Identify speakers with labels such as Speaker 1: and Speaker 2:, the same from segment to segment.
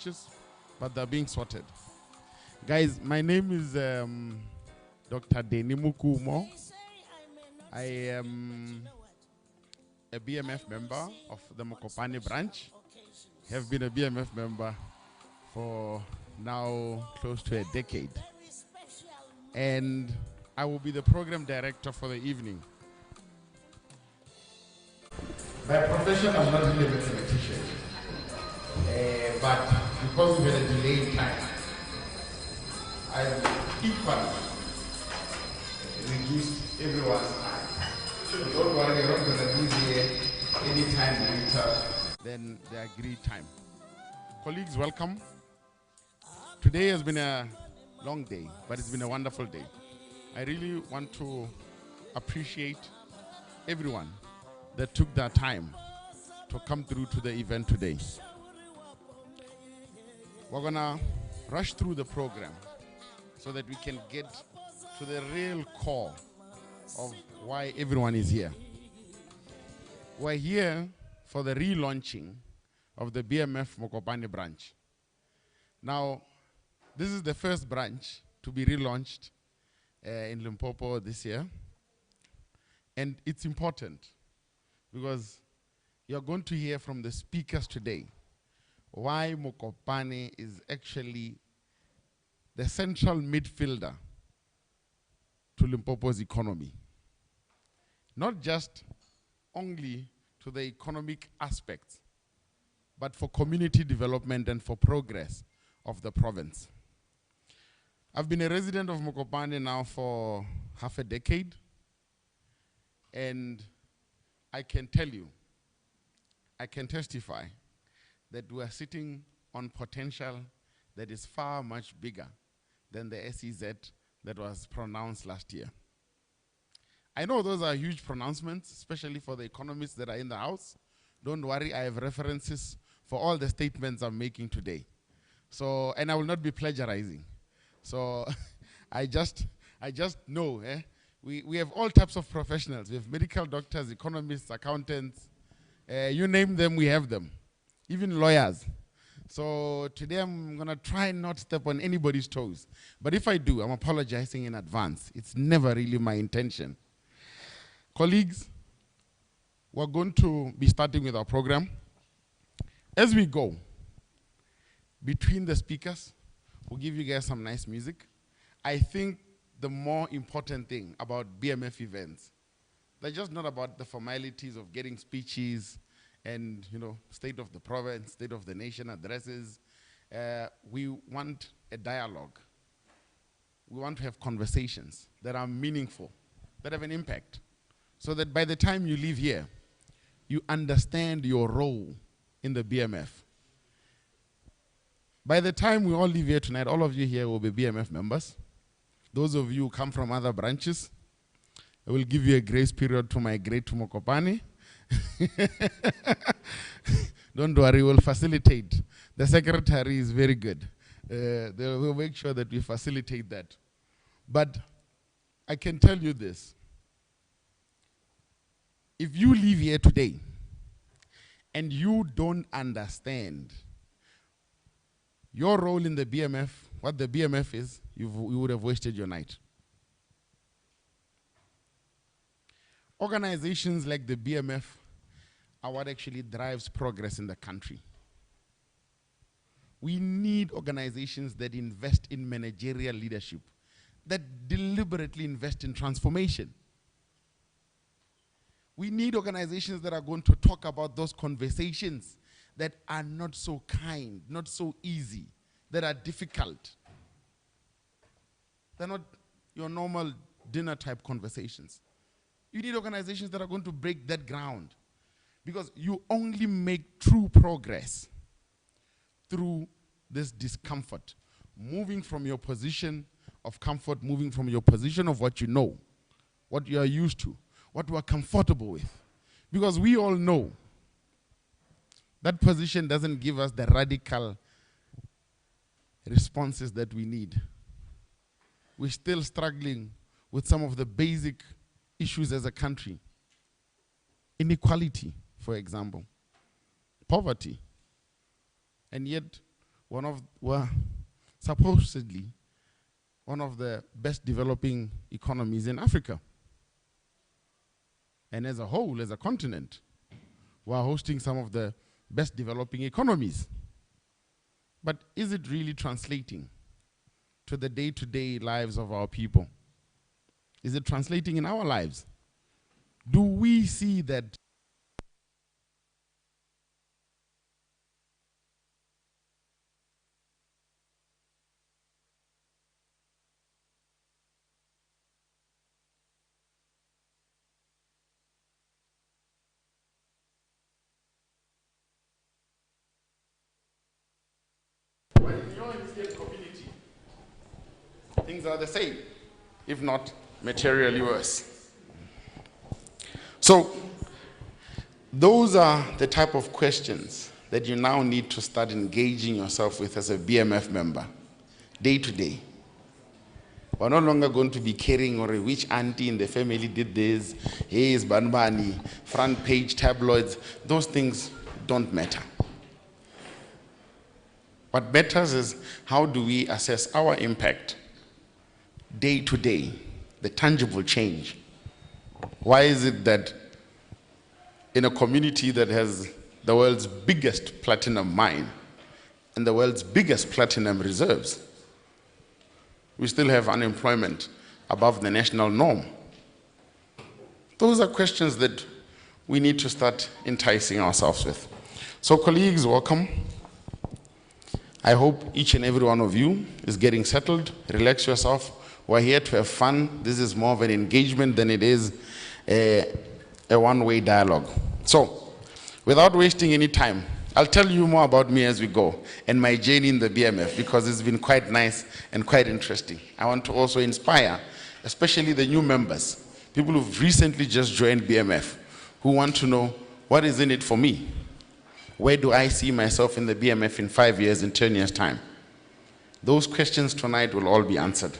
Speaker 1: branches, but they're being sorted. Guys, my name is Dr. Denimuku Umo. I am a BMF member of the MOKOPANE branch. Have been a BMF member for now close to a decade. And I will be the program director for the evening. By profession, I'm not really a mathematician. But because we had a delay in time, I've equally reduced everyone's time. So don't worry, you're not going to lose here any time later than the agreed time. Colleagues, welcome. Today has been a long day, but it's been a wonderful day. I really want to appreciate everyone that took their time to come through to the event today. We're gonna rush through the program so that we can get to the real core of why everyone is here. We're here for the relaunching of the BMF MOKOPANE branch. Now, this is the first branch to be relaunched in Limpopo this year. And it's important because you're going to hear from the speakers today why MOKOPANE is actually the central midfielder to Limpopo's economy. Not just only to the economic aspects, but for community development and for progress of the province. I've been a resident of MOKOPANE now for half a decade, and I can tell you, I can testify that we are sitting on potential that is far much bigger than the SEZ that was pronounced last year. I know those are huge pronouncements, especially for the economists that are in the house. Don't worry, I have references for all the statements I'm making today. So, and I will not be plagiarizing. So I just know, we have all types of professionals. We have medical doctors, economists, accountants, you name them, we have them, even lawyers. So today I'm gonna try not step on anybody's toes. But if I do, I'm apologizing in advance. It's never really my intention. Colleagues, we're going to be starting with our program. As we go, between the speakers, we'll give you guys some nice music. I think the more important thing about BMF events, they're just not about the formalities of getting speeches and, you know, state of the province, state of the nation addresses. We want a dialogue. We want to have conversations that are meaningful, that have an impact, so that by the time you leave here, you understand your role in the BMF. By the time we all leave here tonight, all of you here will be BMF members. Those of you who come from other branches, I will give you a grace period to migrate to MOKOPANE. Don't worry, we'll facilitate. The secretary is very good. They will make sure that we facilitate that. But I can tell you this. If you leave here today and you don't understand your role in the BMF, what the BMF is, you would have wasted your night. Organizations like the BMF are what actually drives progress in the country. We need organizations that invest in managerial leadership, that deliberately invest in transformation. We need organizations that are going to talk about those conversations that are not so kind, not so easy, that are difficult. They're not your normal dinner type conversations. You need organizations that are going to break that ground, because you only make true progress through this discomfort, moving from your position of comfort, moving from your position of what you know, what you are used to, what you are comfortable with. Because we all know that position doesn't give us the radical responses that we need. We're still struggling with some of the basic issues as a country. Inequality, for example. Poverty. And yet, were supposedly one of the best developing economies in Africa. And as a whole, as a continent, we're hosting some of the best developing economies. But is it really translating to the day-to-day lives of our people? Is it translating in our lives? Do we see that when you're in the same community, things are the same, if not materially worse? So, those are the type of questions that you now need to start engaging yourself with as a BMF member, day to day. We're no longer going to be caring or which auntie in the family did this, hey, is Banbani, front page tabloids. Those things don't matter. What matters is how do we assess our impact day to day, the tangible change. Why is it that in a community that has the world's biggest platinum mine and the world's biggest platinum reserves, we still have unemployment above the national norm? Those are questions that we need to start enticing ourselves with. So colleagues, welcome. I hope each and every one of you is getting settled. Relax yourself. We're here to have fun. This is more of an engagement than it is a one-way dialogue. So, without wasting any time, I'll tell you more about me as we go and my journey in the BMF, because it's been quite nice and quite interesting. I want to also inspire, especially the new members, people who've recently just joined BMF, who want to know what is in it for me. Where do I see myself in the BMF in 5 years, in 10 years' time? Those questions tonight will all be answered.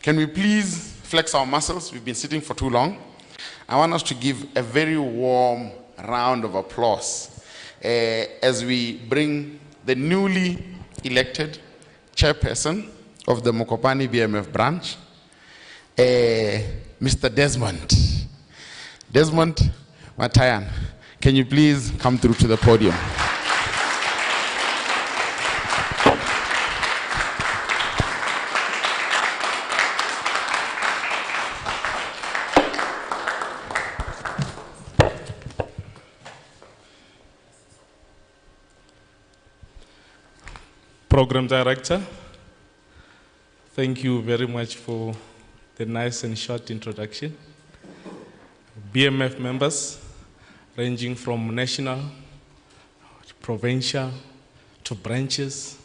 Speaker 1: Can we please flex our muscles? We've been sitting for too long. I want us to give a very warm round of applause as we bring the newly elected chairperson of the MOKOPANE BMF branch, Mr. Desmond. Desmond Matayan, can you please come through to the podium?
Speaker 2: Program Director, thank you very much for the nice and short introduction. BMF members, ranging from national, provincial, to branches.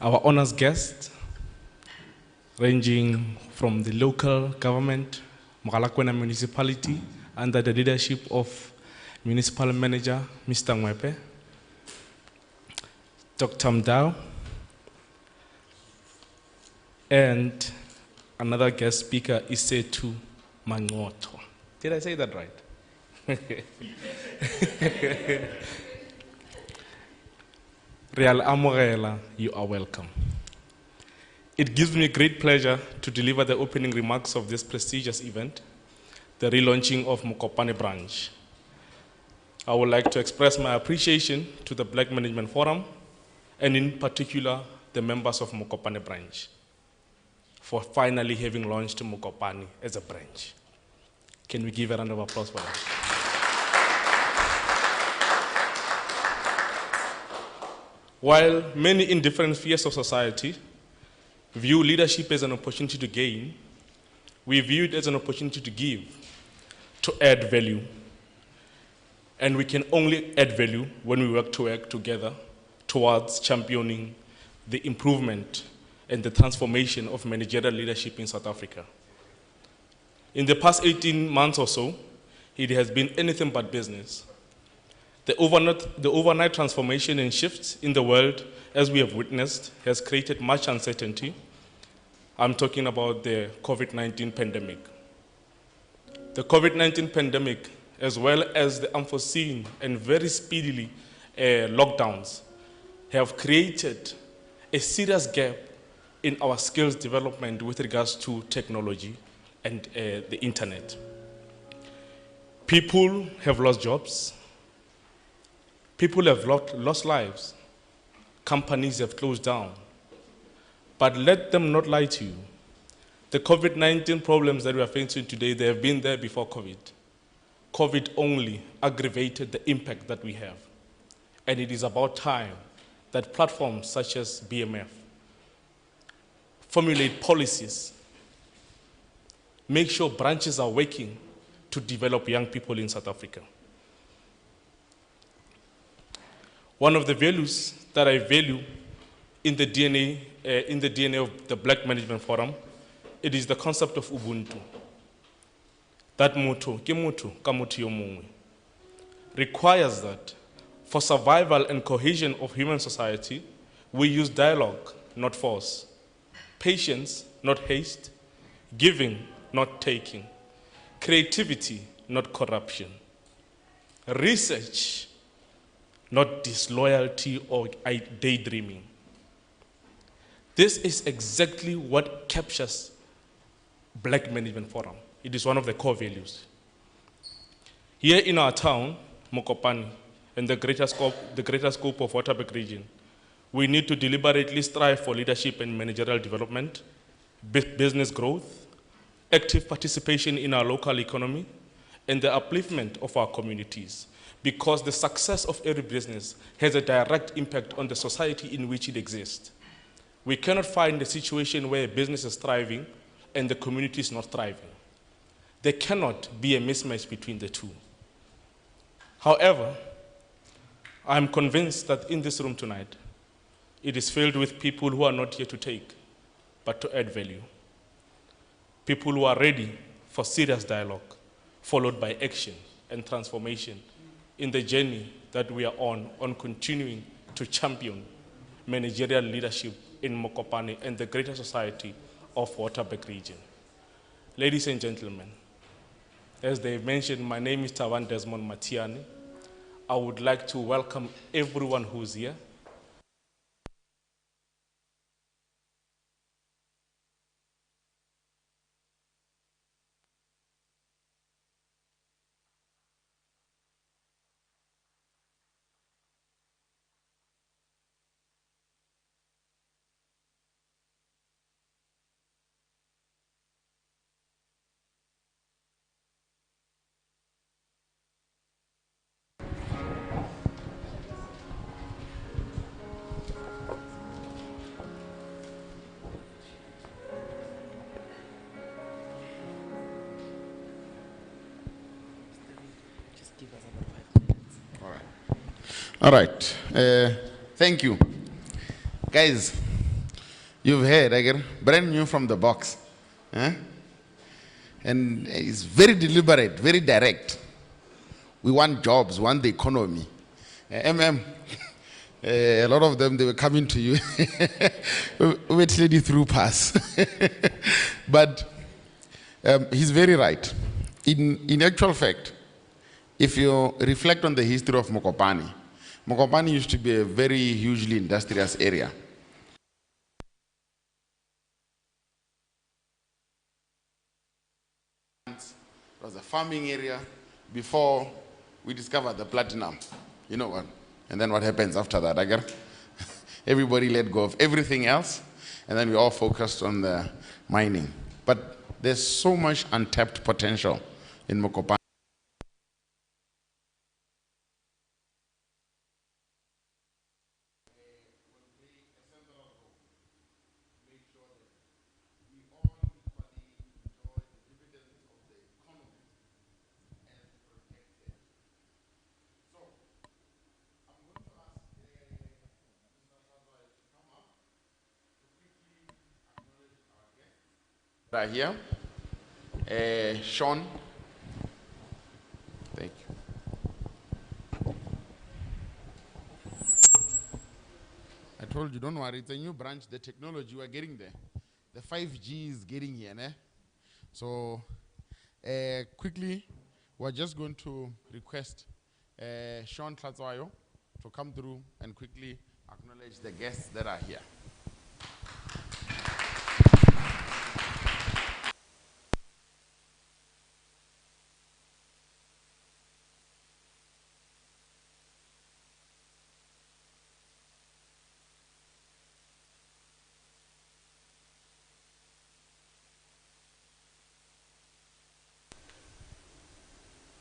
Speaker 2: Our honors guest, ranging from the local government, Mogalakwena municipality, under the leadership of Municipal Manager, Mr. Ngwepe, Dr. Mdao, and another guest speaker, Isetu Mangoto. Did I say that right? Real Amorela, you are welcome. It gives me great pleasure to deliver the opening remarks of this prestigious event, the relaunching of MOKOPANE branch. I would like to express my appreciation to the Black Management Forum, and in particular, the members of MOKOPANE branch, for finally having launched MOKOPANE as a branch. Can we give a round of applause for that? While many in different spheres of society view leadership as an opportunity to gain, we view it as an opportunity to give, to add value. And we can only add value when we work together towards championing the improvement and the transformation of managerial leadership in South Africa. In the past 18 months or so, it has been anything but business. The overnight transformation and shifts in the world, as we have witnessed, has created much uncertainty. I'm talking about the COVID-19 pandemic. The COVID-19 pandemic, as well as the unforeseen and very speedily lockdowns have created a serious gap in our skills development with regards to technology and the internet. People have lost jobs. People have lost lives. Companies have closed down. But let them not lie to you. The COVID-19 problems that we are facing today, they have been there before COVID. COVID only aggravated the impact that we have. And it is about time that platforms such as BMF formulate policies, make sure branches are working to develop young people in South Africa. One of the values that I value in the DNA of the Black Management Forum, it is the concept of Ubuntu. That motto, ke motho ka motho yo mongwe, requires that for survival and cohesion of human society, we use dialogue, not force, patience, not haste, giving, not taking, creativity, not corruption, research, not disloyalty or daydreaming. This is exactly what captures Black Management Forum. It is one of the core values. Here in our town, MOKOPANE, and the greater scope of Waterberg region, we need to deliberately strive for leadership and managerial development, business growth, active participation in our local economy, and the upliftment of our communities, because the success of every business has a direct impact on the society in which it exists. We cannot find a situation where a business is thriving and the community is not thriving. There cannot be a mismatch between the two. However, I'm convinced that in this room tonight, it is filled with people who are not here to take, but to add value. People who are ready for serious dialogue, followed by action and transformation in the journey that we are on continuing to champion managerial leadership in MOKOPANE and the greater society of Waterberg region. Ladies and gentlemen, as they mentioned, my name is Tawan Desmond Matiani. I would like to welcome everyone who's here.
Speaker 1: All right. Thank you. Guys, you've heard, I get brand new from the box. And it's very deliberate, very direct. We want jobs, we want the economy. A lot of them, they were coming to you. We were telling you through pass. But he's very right. In actual fact, if you reflect on the history of MOKOPANE, MOKOPANE used to be a very hugely industrious area. It was a farming area before we discovered the platinum. You know what? And then what happens after that? I get everybody let go of everything else, and then we all focused on the mining. But there's so much untapped potential in MOKOPANE. Right here, Sean. Thank you. I told you, don't worry, it's a new branch. The technology, we're getting there. The 5G is getting here. Ne? So, quickly, we're just going to request Sean Tlatsayo to come through and quickly acknowledge the guests that are here.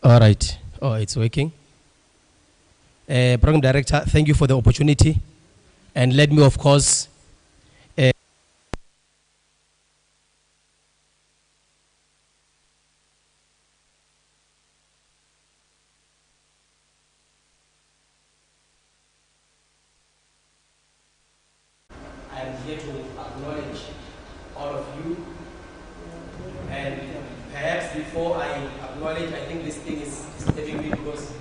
Speaker 3: All right. Oh, it's working. Program Director, thank you for the opportunity. And let me, of course, I am here to acknowledge all of you. And perhaps before I acknowledge, I think this thing is disturbing me because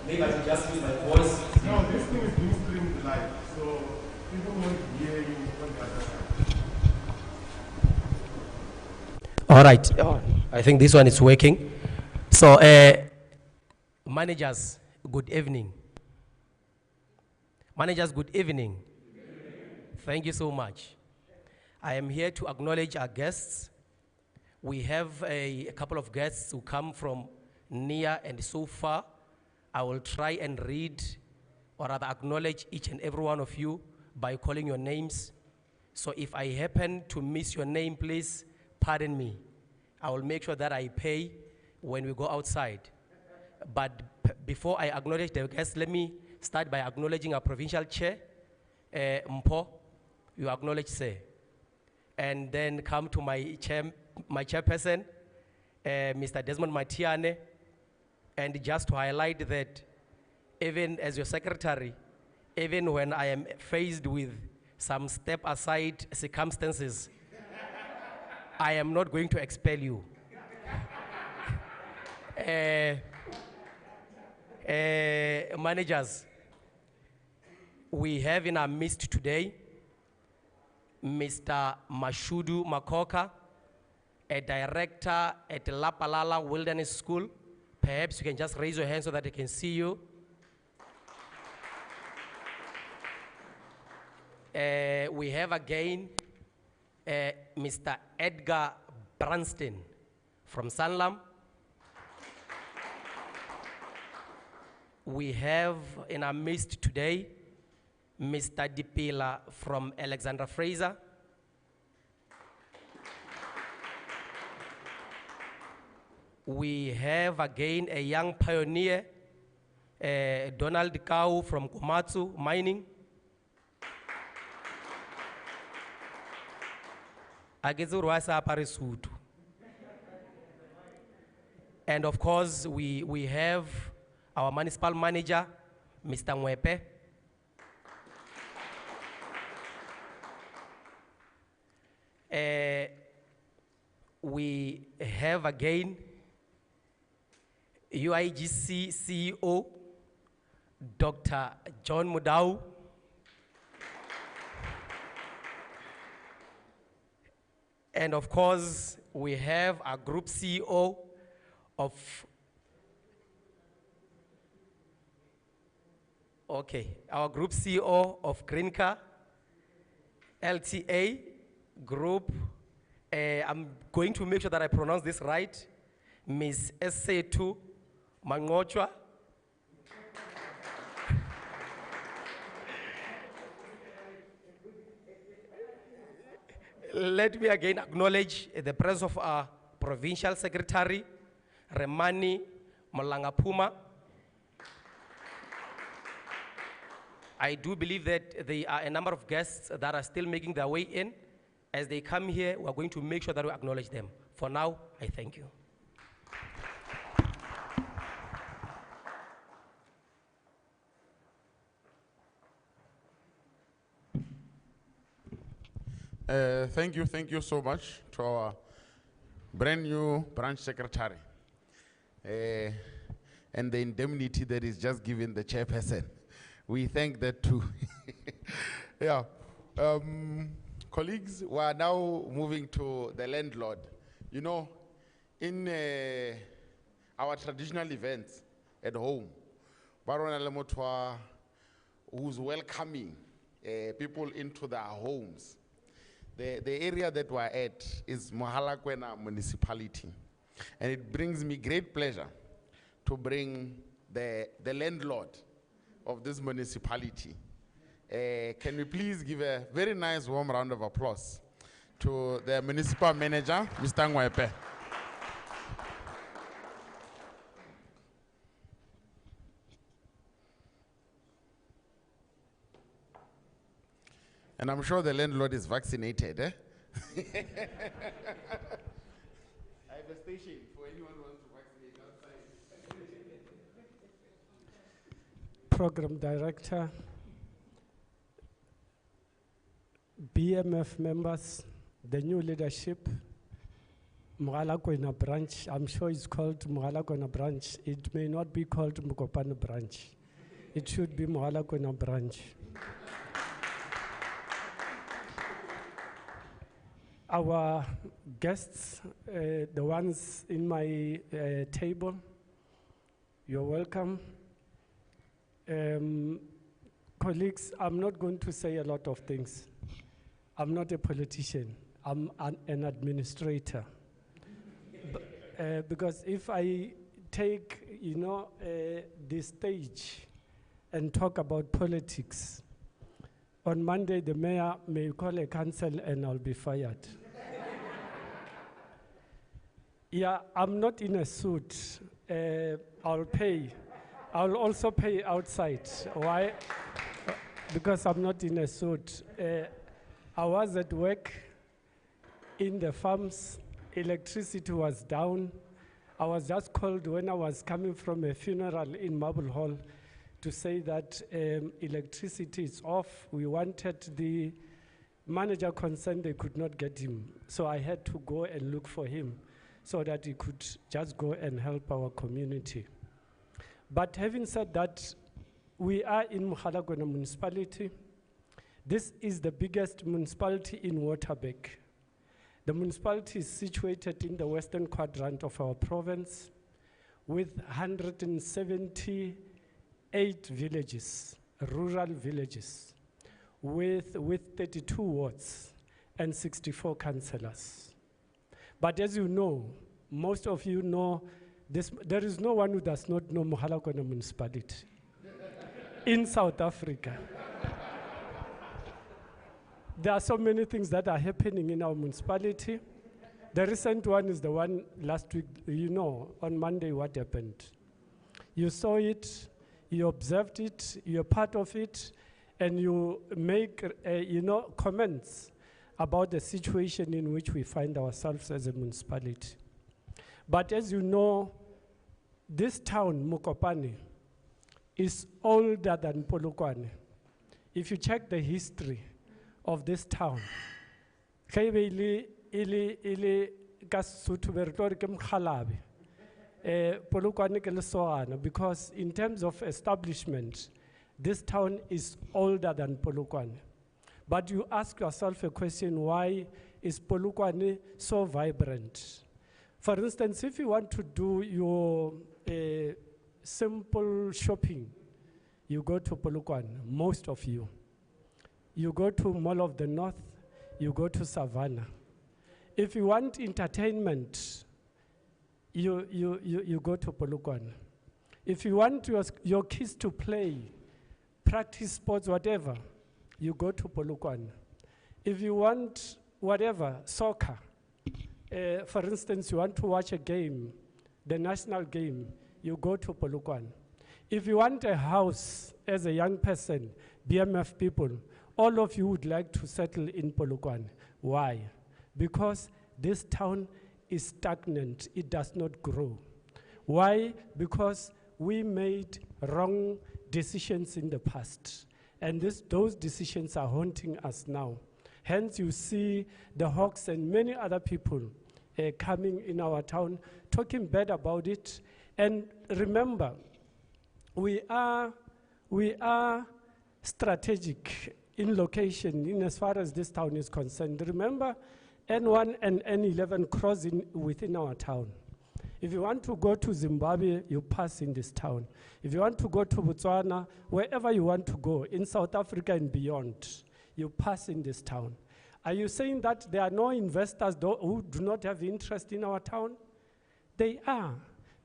Speaker 3: maybe I should just use my voice.
Speaker 4: No, this thing is being streamed live, so people want to hear you on the other side.
Speaker 3: All right. Oh, I think this one is working. So, managers, good evening. Managers, good evening. Thank you so much. I am here to acknowledge our guests. We have a couple of guests who come from near and so far. I will try and read, or rather acknowledge each and every one of you by calling your names. So if I happen to miss your name, please pardon me. I will make sure that I pay when we go outside. But before I acknowledge the guests, let me start by acknowledging our provincial chair, Mpo. You acknowledge, sir. And then come to my chairperson, Mr. Desmond Matiane. And just to highlight that, even as your secretary, even when I am faced with some step-aside circumstances, I am not going to expel you. Managers, we have in our midst today Mr. Mashudu Makoka, a director at Lapalala Wilderness School. Perhaps you can just raise your hand so that I can see you. We have again Mr. Edgar Branston from Sanlam. We have in our midst today Mr. Dipila from Alexander Fraser. We have again a young pioneer, Donald Kau from Komatsu Mining. And of course, we have our municipal manager, Mr. Mwepe. We have again UIGC CEO, Dr. John Mudau. And of course, we have our group CEO of, our group CEO of Greencar, LTA Group. I'm going to make sure that I pronounce this right. Ms. S.A.2 Mangochwa. Let me again acknowledge the presence of our provincial secretary, Remani Malangapuma. I do believe that there are a number of guests that are still making their way in. As they come here, we are going to make sure that we acknowledge them. For now, I thank you.
Speaker 1: Thank you so much to our brand new branch secretary and the indemnity that is just given the chairperson. We thank that too. Yeah. Colleagues, we are now moving to the landlord. You know, in our traditional events at home, Barona le motho wa- who's welcoming people into their homes. The area that we're at is Mogalakwena municipality. And it brings me great pleasure to bring the landlord of this municipality. Can we please give a very nice warm round of applause to the municipal manager, Mr. Ngwepe. And I'm sure the landlord is vaccinated. I have a station for anyone who wants to vaccinate outside.
Speaker 5: Program Director, BMF members, the new leadership, Mogalakwena branch, I'm sure it's called Mogalakwena branch. It may not be called MOKOPANE branch. It should be Mogalakwena branch. Our guests, the ones in my table, you're welcome. Colleagues, I'm not going to say a lot of things. I'm not a politician, I'm an administrator. Because if I take, the stage and talk about politics, on Monday the mayor may call a council and I'll be fired. Yeah, I'm not in a suit. I'll also pay outside. Why? Because I'm not in a suit. I was at work in the farms. Electricity was down. I was just called when I was coming from a funeral in Marble Hall to say that electricity is off. We wanted the manager concerned, they could not get him. So I had to go and look for him so that he could just go and help our community. But having said that, we are in Mogalakwena municipality. This is the biggest municipality in Waterberg. The municipality is situated in the western quadrant of our province with 178 villages, rural villages, with 32 wards and 64 councillors. But as you know, most of you know, there is no one who does not know Mogalakwena municipality in South Africa. There are so many things that are happening in our municipality. The recent one is the one last week, on Monday what happened. You saw it, you observed it, you're part of it, and you make, comments about the situation in which we find ourselves as a municipality. But as you know, this town, MOKOPANE, is older than Polokwane. If you check the history of this town, because in terms of establishment, this town is older than Polokwane. But you ask yourself a question, why is Polokwane so vibrant? For instance, if you want to do your simple shopping, you go to Polokwane, most of you. You go to Mall of the North, you go to Savannah. If you want entertainment, you go to Polokwane. If you want your kids to play, practice sports, whatever, you go to Polokwane. If you want whatever, soccer, for instance, you want to watch a game, the national game, you go to Polokwane. If you want a house as a young person, BMF people, all of you would like to settle in Polokwane. Why? Because this town is stagnant, it does not grow. Why? Because we made wrong decisions in the past, and those decisions are haunting us now. Hence you see the Hawks and many other people coming in our town, talking bad about it. And remember, we are strategic in location in as far as this town is concerned. Remember, N1 and N11 crossing within our town. If you want to go to Zimbabwe, you pass in this town. If you want to go to Botswana, wherever you want to go, in South Africa and beyond, you pass in this town. Are you saying that there are no investors who do not have interest in our town? They are.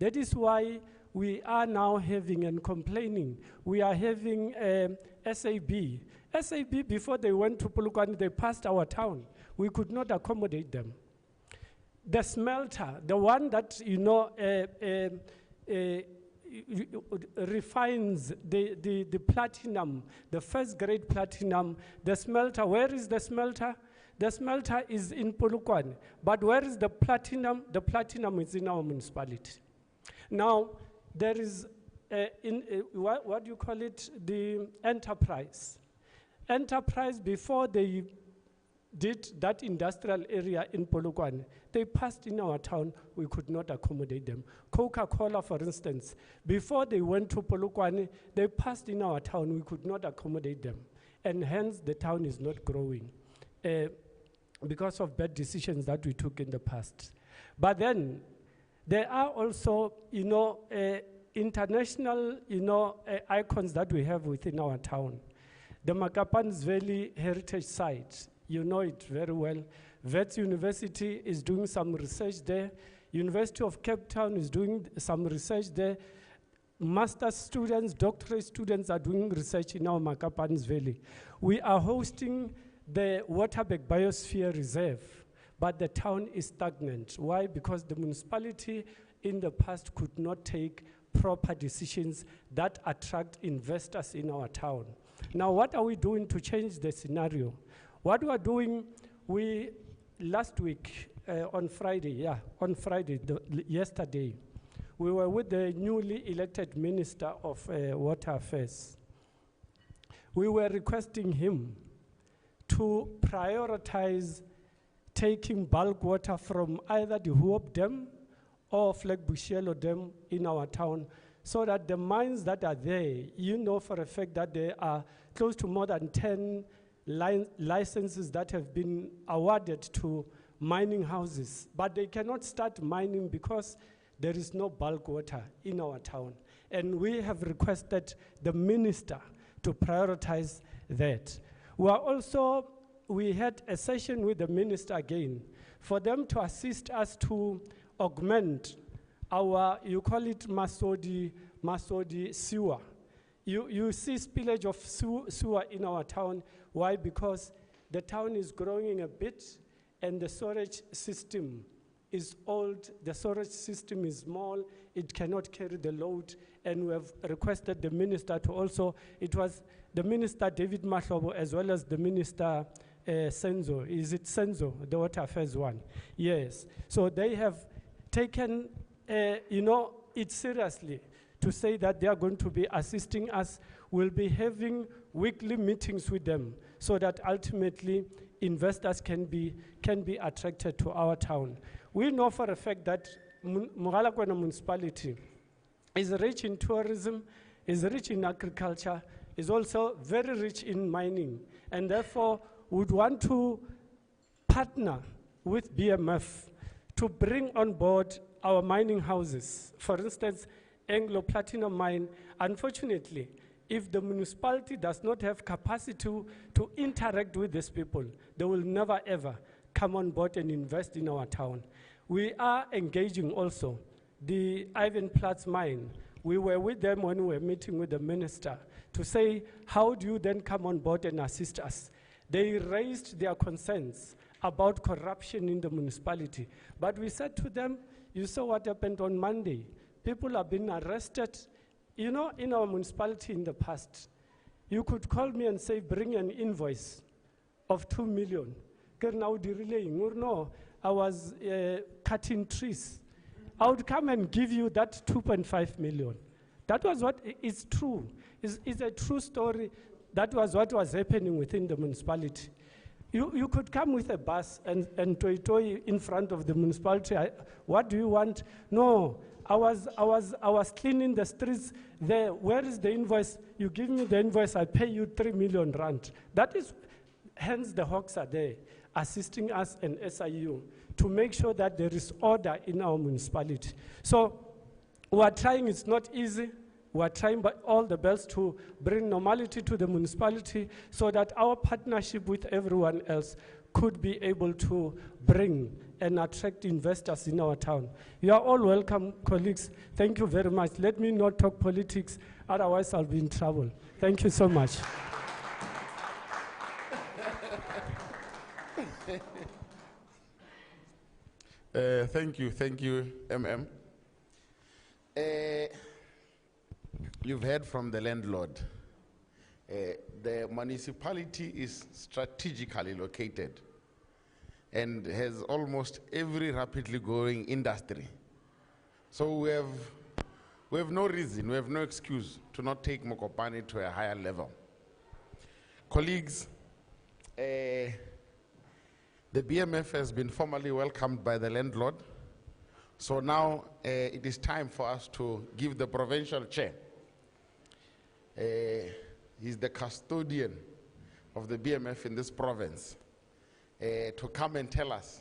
Speaker 5: That is why we are now having and complaining. We are having SAB. SAB, before they went to Polokwane, they passed our town. We could not accommodate them. The smelter, the one that, refines the platinum, the first grade platinum, the smelter. Where is the smelter? The smelter is in Polokwane. But where is the platinum? The platinum is in our municipality. Now, there is, what do you call it? The enterprise. Enterprise, before they did that industrial area in Polokwane, they passed in our town. We could not accommodate them. Coca-Cola, for instance, before they went to Polokwane, they passed in our town. We could not accommodate them. And hence, the town is not growing because of bad decisions that we took in the past. But then, there are also, international, icons that we have within our town. The Makapane's Valley Heritage Site, you know it very well. Wits University is doing some research there. University of Cape Town is doing some research there. Master's students, doctorate students are doing research in our Makapane's Valley. We are hosting the Waterberg Biosphere Reserve, but the town is stagnant. Why? Because the municipality in the past could not take proper decisions that attract investors in our town. Now, what are we doing to change the scenario? What we are doing, last week, on Friday, yesterday, we were with the newly elected Minister of Water Affairs. We were requesting him to prioritize taking bulk water from either the Hoop Dam or Flag Bushielo Dam in our town, so that the mines that are there, for a fact that there are close to more than 10 licenses that have been awarded to mining houses, but they cannot start mining because there is no bulk water in our town. And we have requested the minister to prioritize that. We had a session with the minister again for them to assist us to augment our, you call it Masodi sewer. You see spillage of sewer in our town. Why? Because the town is growing a bit and the storage system is old, the storage system is small, it cannot carry the load, and we have requested the minister to also, it was the minister David Mahlobo as well as the minister Senzo. Is it Senzo, the water affairs one? Yes. So they have taken, it seriously to say that they are going to be assisting us. We'll be having weekly meetings with them so that ultimately investors can be attracted to our town. We know for a fact that Mogalakwena municipality is rich in tourism, is rich in agriculture, is also very rich in mining, and therefore would want to partner with BMF to bring on board our mining houses. For instance, Anglo Platinum Mine, unfortunately, if the municipality does not have capacity to interact with these people, they will never ever come on board and invest in our town. We are engaging also the Ivan Platz mine. We were with them when we were meeting with the minister to say, how do you then come on board and assist us? They raised their concerns about corruption in the municipality. But we said to them, you saw what happened on Monday. People have been arrested. In our municipality in the past, you could call me and say, bring an invoice of 2 million. No, I was cutting trees. I would come and give you that 2.5 million. That was what is true. It's a true story. That was what was happening within the municipality. You could come with a bus and toy in front of the municipality. What do you want? No, I was cleaning the streets there. Where is the invoice? You give me the invoice, I pay you 3 million rand. That is, hence the hawks are there. assisting us and SIU to make sure that there is order in our municipality. So we are trying, it's not easy. We are trying by all the best to bring normality to the municipality so that our partnership with everyone else could be able to bring and attract investors in our town. You are all welcome, colleagues. Thank you very much. Let me not talk politics, otherwise I'll be in trouble. Thank you so much.
Speaker 1: Thank you, MM. You've heard from the landlord. The municipality is strategically located and has almost every rapidly growing industry. So we have no reason, we have no excuse to not take MOKOPANE to a higher level. Colleagues, the BMF has been formally welcomed by the landlord. So now it is time for us to give the provincial chair. He's the custodian of the BMF in this province, to come and tell us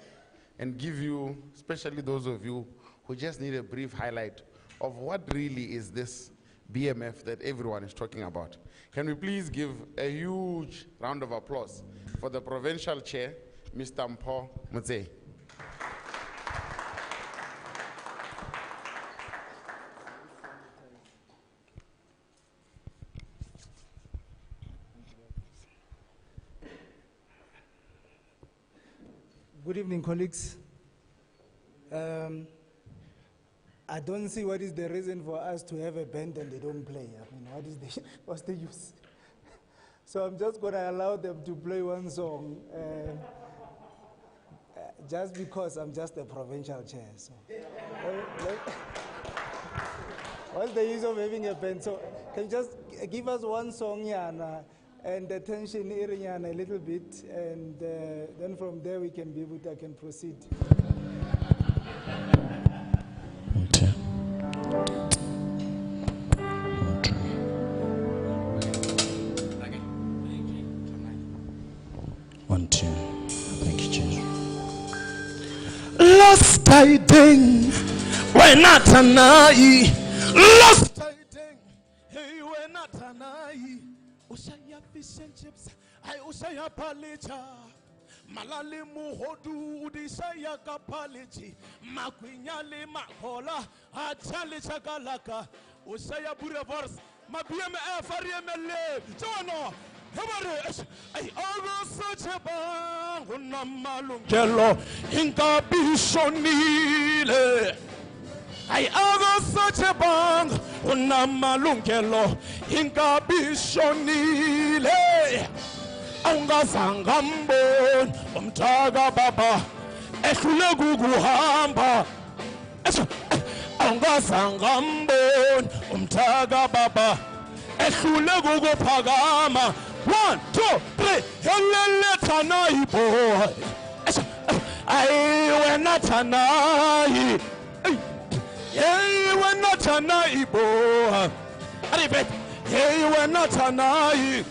Speaker 1: and give you, especially those of you who just need a brief highlight of what really is this BMF that everyone is talking about. Can we please give a huge round of applause for the provincial chair, Mr. Mpho Mutse.
Speaker 6: Good evening, colleagues. I don't see what is the reason for us to have a band and they don't play. I mean, what's the use? So I'm just going to allow them to play one song, just because I'm just a provincial chair. So, what's the use of having a band? So can you just give us one song, Yana? And the tension area a little bit, and then from there we can be able to, I can proceed.
Speaker 7: Okay. One, two. Thank you, Jim. Lost tiding, we're not tonight. Lost tiding, hey, we're not tonight. Usaya fish and chips, I usaya palicha. Malali muhodu udisaya kapalichi. Makwinyali makola, achali chakalaka. Usaya burevars, ma BMF ariemele. Jono, hebare, I always such a bang, unamalungelo, inka bishonile. I hago such a bang, unamalungelo, inka bishonile. Unga sangambon, umtaga baba, ekhule guguhamba. Unga sangambon, umtaga baba, ekhule gugupagama. 1, 2, 3, helele tanai boy. I went not tanai. Hey, we're not tonight, boy. Hey, we're not tonight.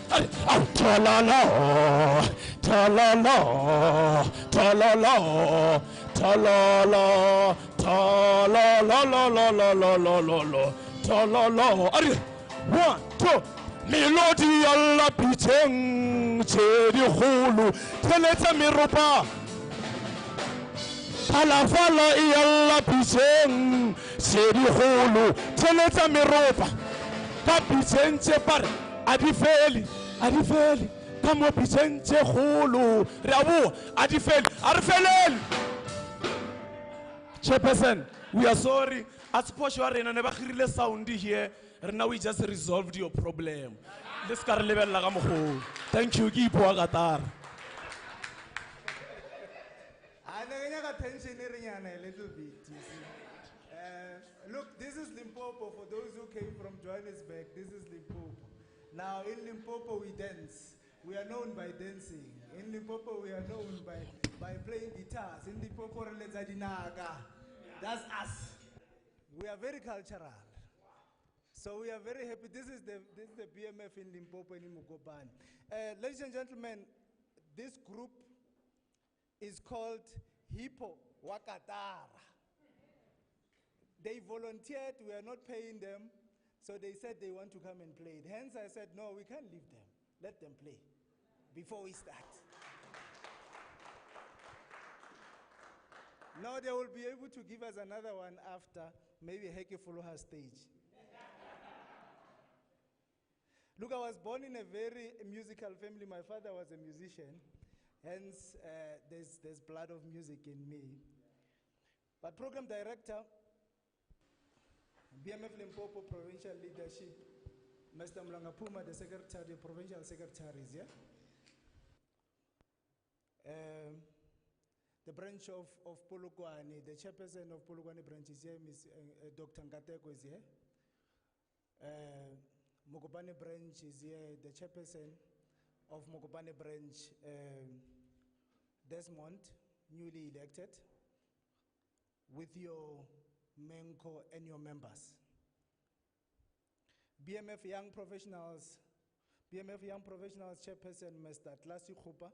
Speaker 7: Talala, talala, talala, talala, talala, talala. 1, 2. Melody alla piteng, chedi hulu, teleta miropa. Falafala iyalla piseng sedi hulu teleta miropa ka pisenge pare adifeli kamo pisenge hulu rabu adifeli arfeleli. Chairperson, we are sorry. As Poshwa Rena never heard sound here. Now we just resolved your problem. Let's go level lagamu. Thank you, Gipo Agatar.
Speaker 6: Tension area a little bit, you see. Look, this is Limpopo. For those who came from Johannesburg, this is Limpopo. Now, in Limpopo, we dance. We are known by dancing. In Limpopo, we are known by playing guitars. In Limpopo, that's us. We are very cultural. So we are very happy. This is the BMF in Limpopo and in MOKOPANE. Ladies and gentlemen, this group is called Hippo Wakatara. They volunteered, we are not paying them, so they said they want to come and play it. Hence I said, no, we can't leave them. Let them play before we start. Now they will be able to give us another one after, maybe Heke follow her stage. Look, I was born in a very musical family. My father was a musician, hence there's blood of music in me. But program director, BMF Limpopo Provincial Leadership, Mr. Mlangapuma, the secretary, provincial secretaries, yeah? The branch of Polokwane, the chairperson of Polokwane branch is here, Ms. Dr. Ngateko is here. MOKOPANE branch is here, the chairperson of MOKOPANE branch, Desmond, newly elected, with your Menko and your members. BMF Young Professionals chairperson, Mr. Tlasi Khupa.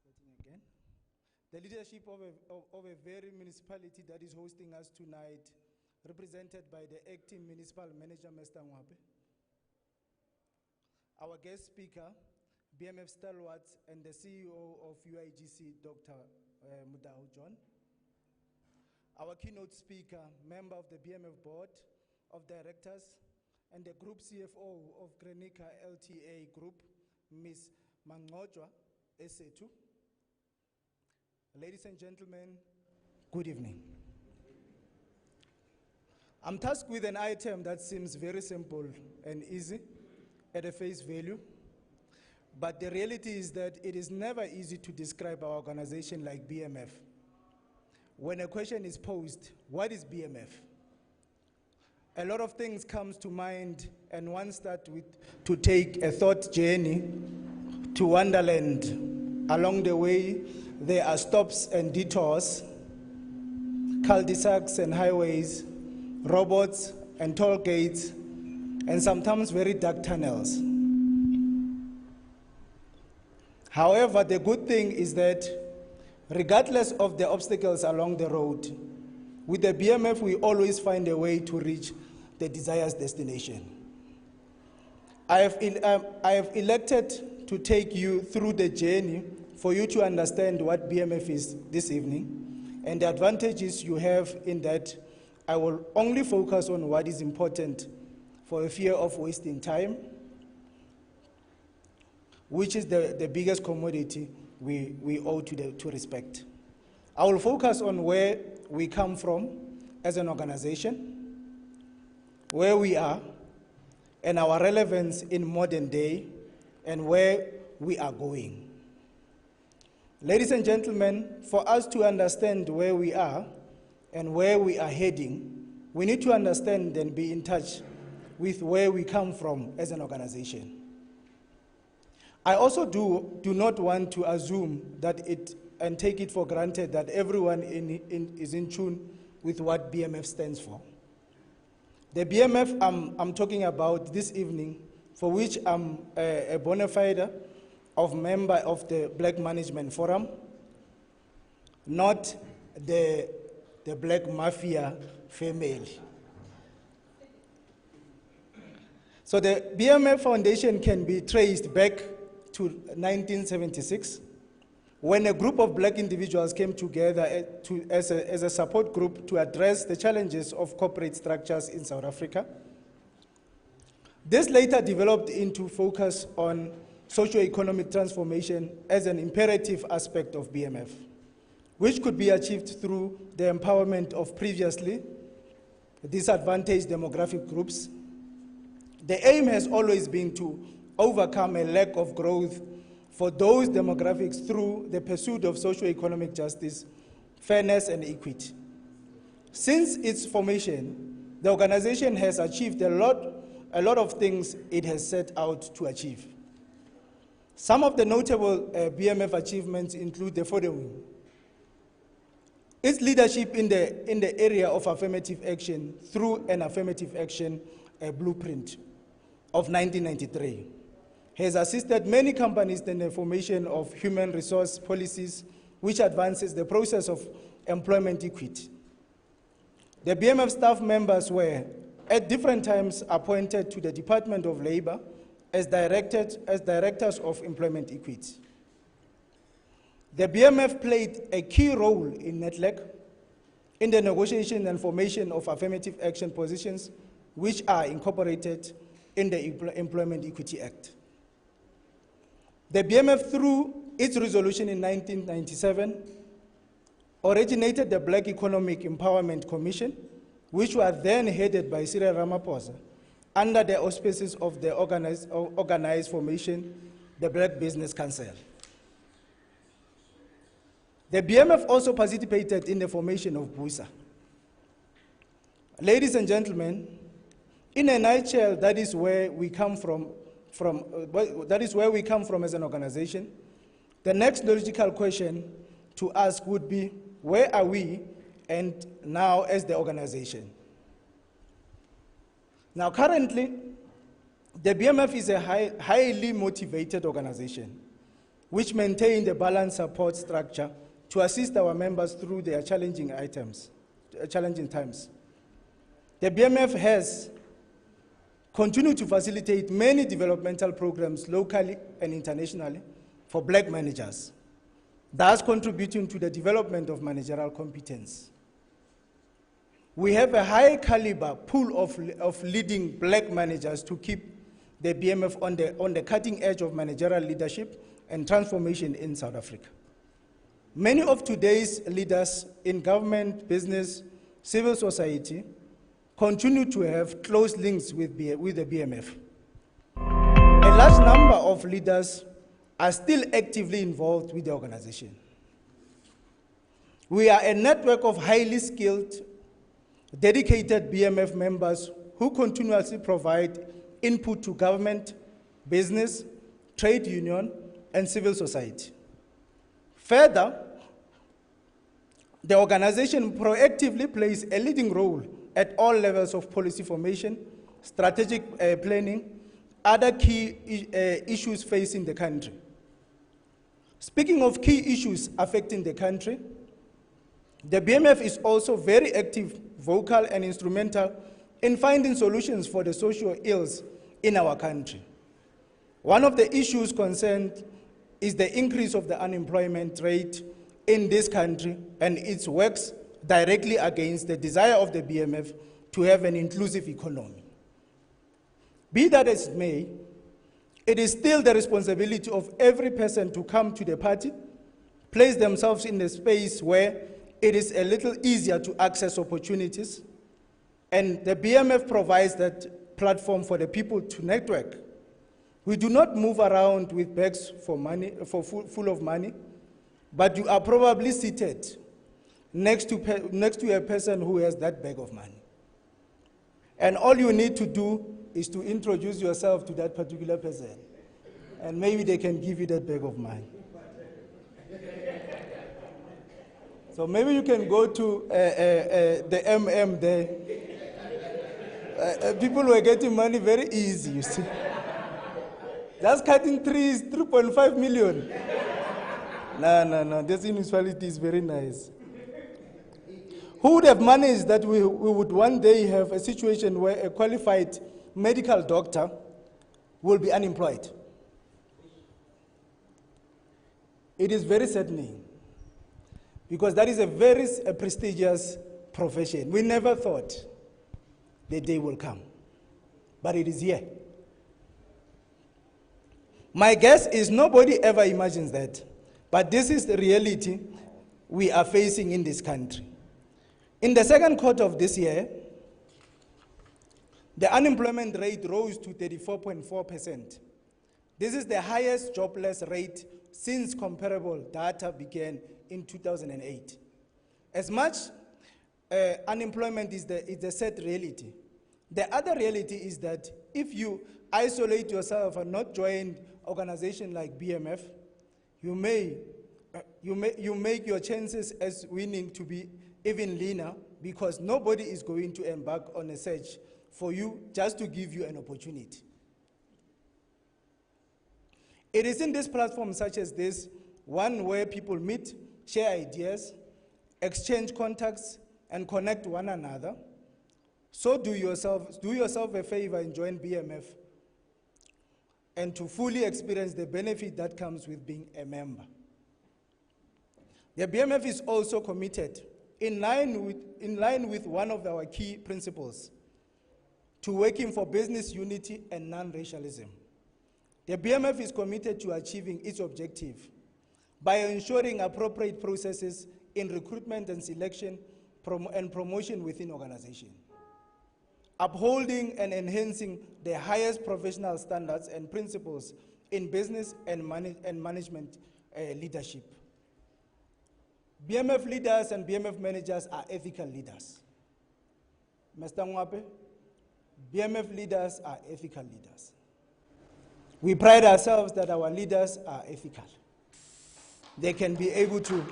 Speaker 6: Starting again. The leadership of a very municipality that is hosting us tonight, represented by the acting municipal manager, Mr. Ngwape. Our guest speaker, BMF Stalwarts and the CEO of UIGC, Dr. Mudau John. Our keynote speaker, member of the BMF Board of Directors and the Group CFO of Grenica LTA Group, Ms. Mangojwa Esetu. Ladies and gentlemen, good evening. I'm tasked with an item that seems very simple and easy at a face value, but the reality is that it is never easy to describe our organization like BMF. When a question is posed, what is BMF? A lot of things comes to mind, and one starts with to take a thought journey to Wonderland. Along the way, there are stops and detours, cul-de-sacs and highways, robots and toll gates, and sometimes very dark tunnels. However, the good thing is that regardless of the obstacles along the road, with the BMF, we always find a way to reach the desired destination. I have elected to take you through the journey for you to understand what BMF is this evening, and the advantages you have in that I will only focus on what is important for a fear of wasting time, which is the biggest commodity we owe to respect. I will focus on where we come from as an organization, where we are, and our relevance in modern day, and where we are going. Ladies and gentlemen, for us to understand where we are and where we are heading, we need to understand and be in touch with where we come from as an organization. I also do not want to assume that and take it for granted that everyone is in tune with what BMF stands for. The BMF I'm talking about this evening, for which I'm a bona fide member of the Black Management Forum, not the Black Mafia family. So the BMF Foundation can be traced back to 1976, when a group of black individuals came together as a support group to address the challenges of corporate structures in South Africa. This later developed into focus on socio-economic transformation as an imperative aspect of BMF, which could be achieved through the empowerment of previously disadvantaged demographic groups. The aim has always been to overcome a lack of growth for those demographics through the pursuit of socio-economic justice, fairness, and equity. Since its formation, the organization has achieved a lot of things it has set out to achieve. Some of the notable BMF achievements include the following. Its leadership in the area of affirmative action through an affirmative action blueprint, of 1993 has assisted many companies in the formation of human resource policies which advances the process of employment equity. The BMF staff members were at different times appointed to the Department of Labor as directors of employment equity. The BMF played a key role in NETLEC in the negotiation and formation of affirmative action positions which are incorporated in the Employment Equity Act. The BMF, through its resolution in 1997, originated the Black Economic Empowerment Commission, which was then headed by Cyril Ramaphosa, under the auspices of the organized formation, the Black Business Council. The BMF also participated in the formation of BUSA. Ladies and gentlemen, in a nutshell, that is where we come from as an organization. The next logical question to ask would be, where are we and now as the organization? Now currently, the BMF is a highly motivated organization which maintains a balanced support structure to assist our members through their challenging times. The BMF has continued to facilitate many developmental programs locally and internationally for Black managers, thus contributing to the development of managerial competence. We have a high caliber pool of leading Black managers to keep the BMF on the cutting edge of managerial leadership and transformation in South Africa. Many of today's leaders in government, business, civil society continue to have close links with the BMF. A large number of leaders are still actively involved with the organization. We are a network of highly skilled, dedicated BMF members who continuously provide input to government, business, trade union, and civil society. Further, the organization proactively plays a leading role at all levels of policy formation, strategic planning, other key issues facing the country. Speaking of key issues affecting the country, the BMF is also very active, vocal, and instrumental in finding solutions for the social ills in our country. One of the issues concerned is the increase of the unemployment rate in this country, and it works directly against the desire of the BMF to have an inclusive economy. Be that as it may, it is still the responsibility of every person to come to the party, place themselves in a space where it is a little easier to access opportunities, and the BMF provides that platform for the people to network. We do not move around with bags full of money, but you are probably seated next to a person who has that bag of money. And all you need to do is to introduce yourself to that particular person, and maybe they can give you that bag of money. So maybe you can go to the MM there. People were getting money very easy, you see. Just cutting trees, 3.5 million. No, this municipality is very nice. Who would have managed that we would one day have a situation where a qualified medical doctor will be unemployed? It is very saddening, because that is a very prestigious profession. We never thought the day will come, but it is here. My guess is nobody ever imagines that, but this is the reality we are facing in this country. In the second quarter of this year, the unemployment rate rose to 34.4%. This is the highest jobless rate since comparable data began in 2008. As much unemployment is the sad reality, the other reality is that if you isolate yourself and not join organizations like BMF, you make your chances as winning to be even leaner, because nobody is going to embark on a search for you just to give you an opportunity. It is in this platform such as this, one where people meet, share ideas, exchange contacts, and connect one another. So do yourself a favor and join BMF, and to fully experience the benefit that comes with being a member. The BMF is also committed, in line with one of our key principles, to working for business unity and non-racialism. The BMF is committed to achieving its objective by ensuring appropriate processes in recruitment and selection and promotion within organization, upholding and enhancing the highest professional standards and principles in business and management leadership. BMF leaders and BMF managers are ethical leaders. Mr. Ngwape, BMF leaders are ethical leaders. We pride ourselves that our leaders are ethical. They can be able to,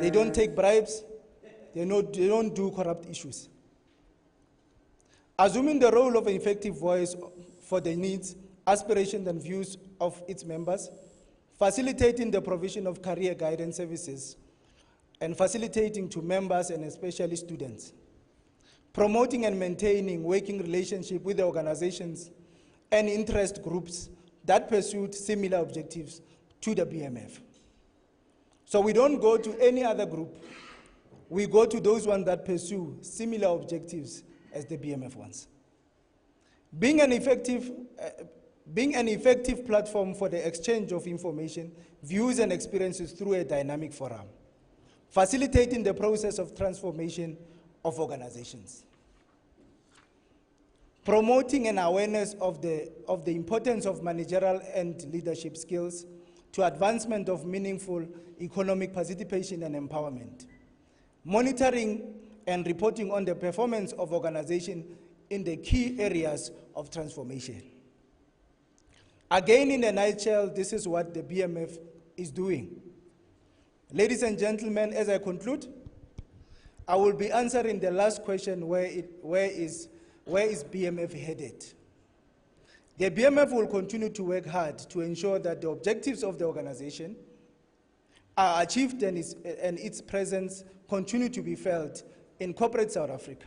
Speaker 6: they don't take bribes, they don't do corrupt issues. Assuming the role of an effective voice for the needs, aspirations, and views of its members, facilitating the provision of career guidance services, and facilitating to members and especially students, promoting and maintaining working relationship with the organizations and interest groups that pursued similar objectives to the BMF. So we don't go to any other group, we go to those ones that pursue similar objectives as the BMF ones. Being an effective platform for the exchange of information, views, and experiences through a dynamic forum, facilitating the process of transformation of organizations, promoting an awareness of the importance of managerial and leadership skills to advancement of meaningful economic participation and empowerment, monitoring and reporting on the performance of organization in the key areas of transformation. Again, in a nutshell, this is what the BMF is doing. Ladies and gentlemen, as I conclude, I will be answering the last question, where is BMF headed? The BMF will continue to work hard to ensure that the objectives of the organization are achieved and its presence continue to be felt in corporate South Africa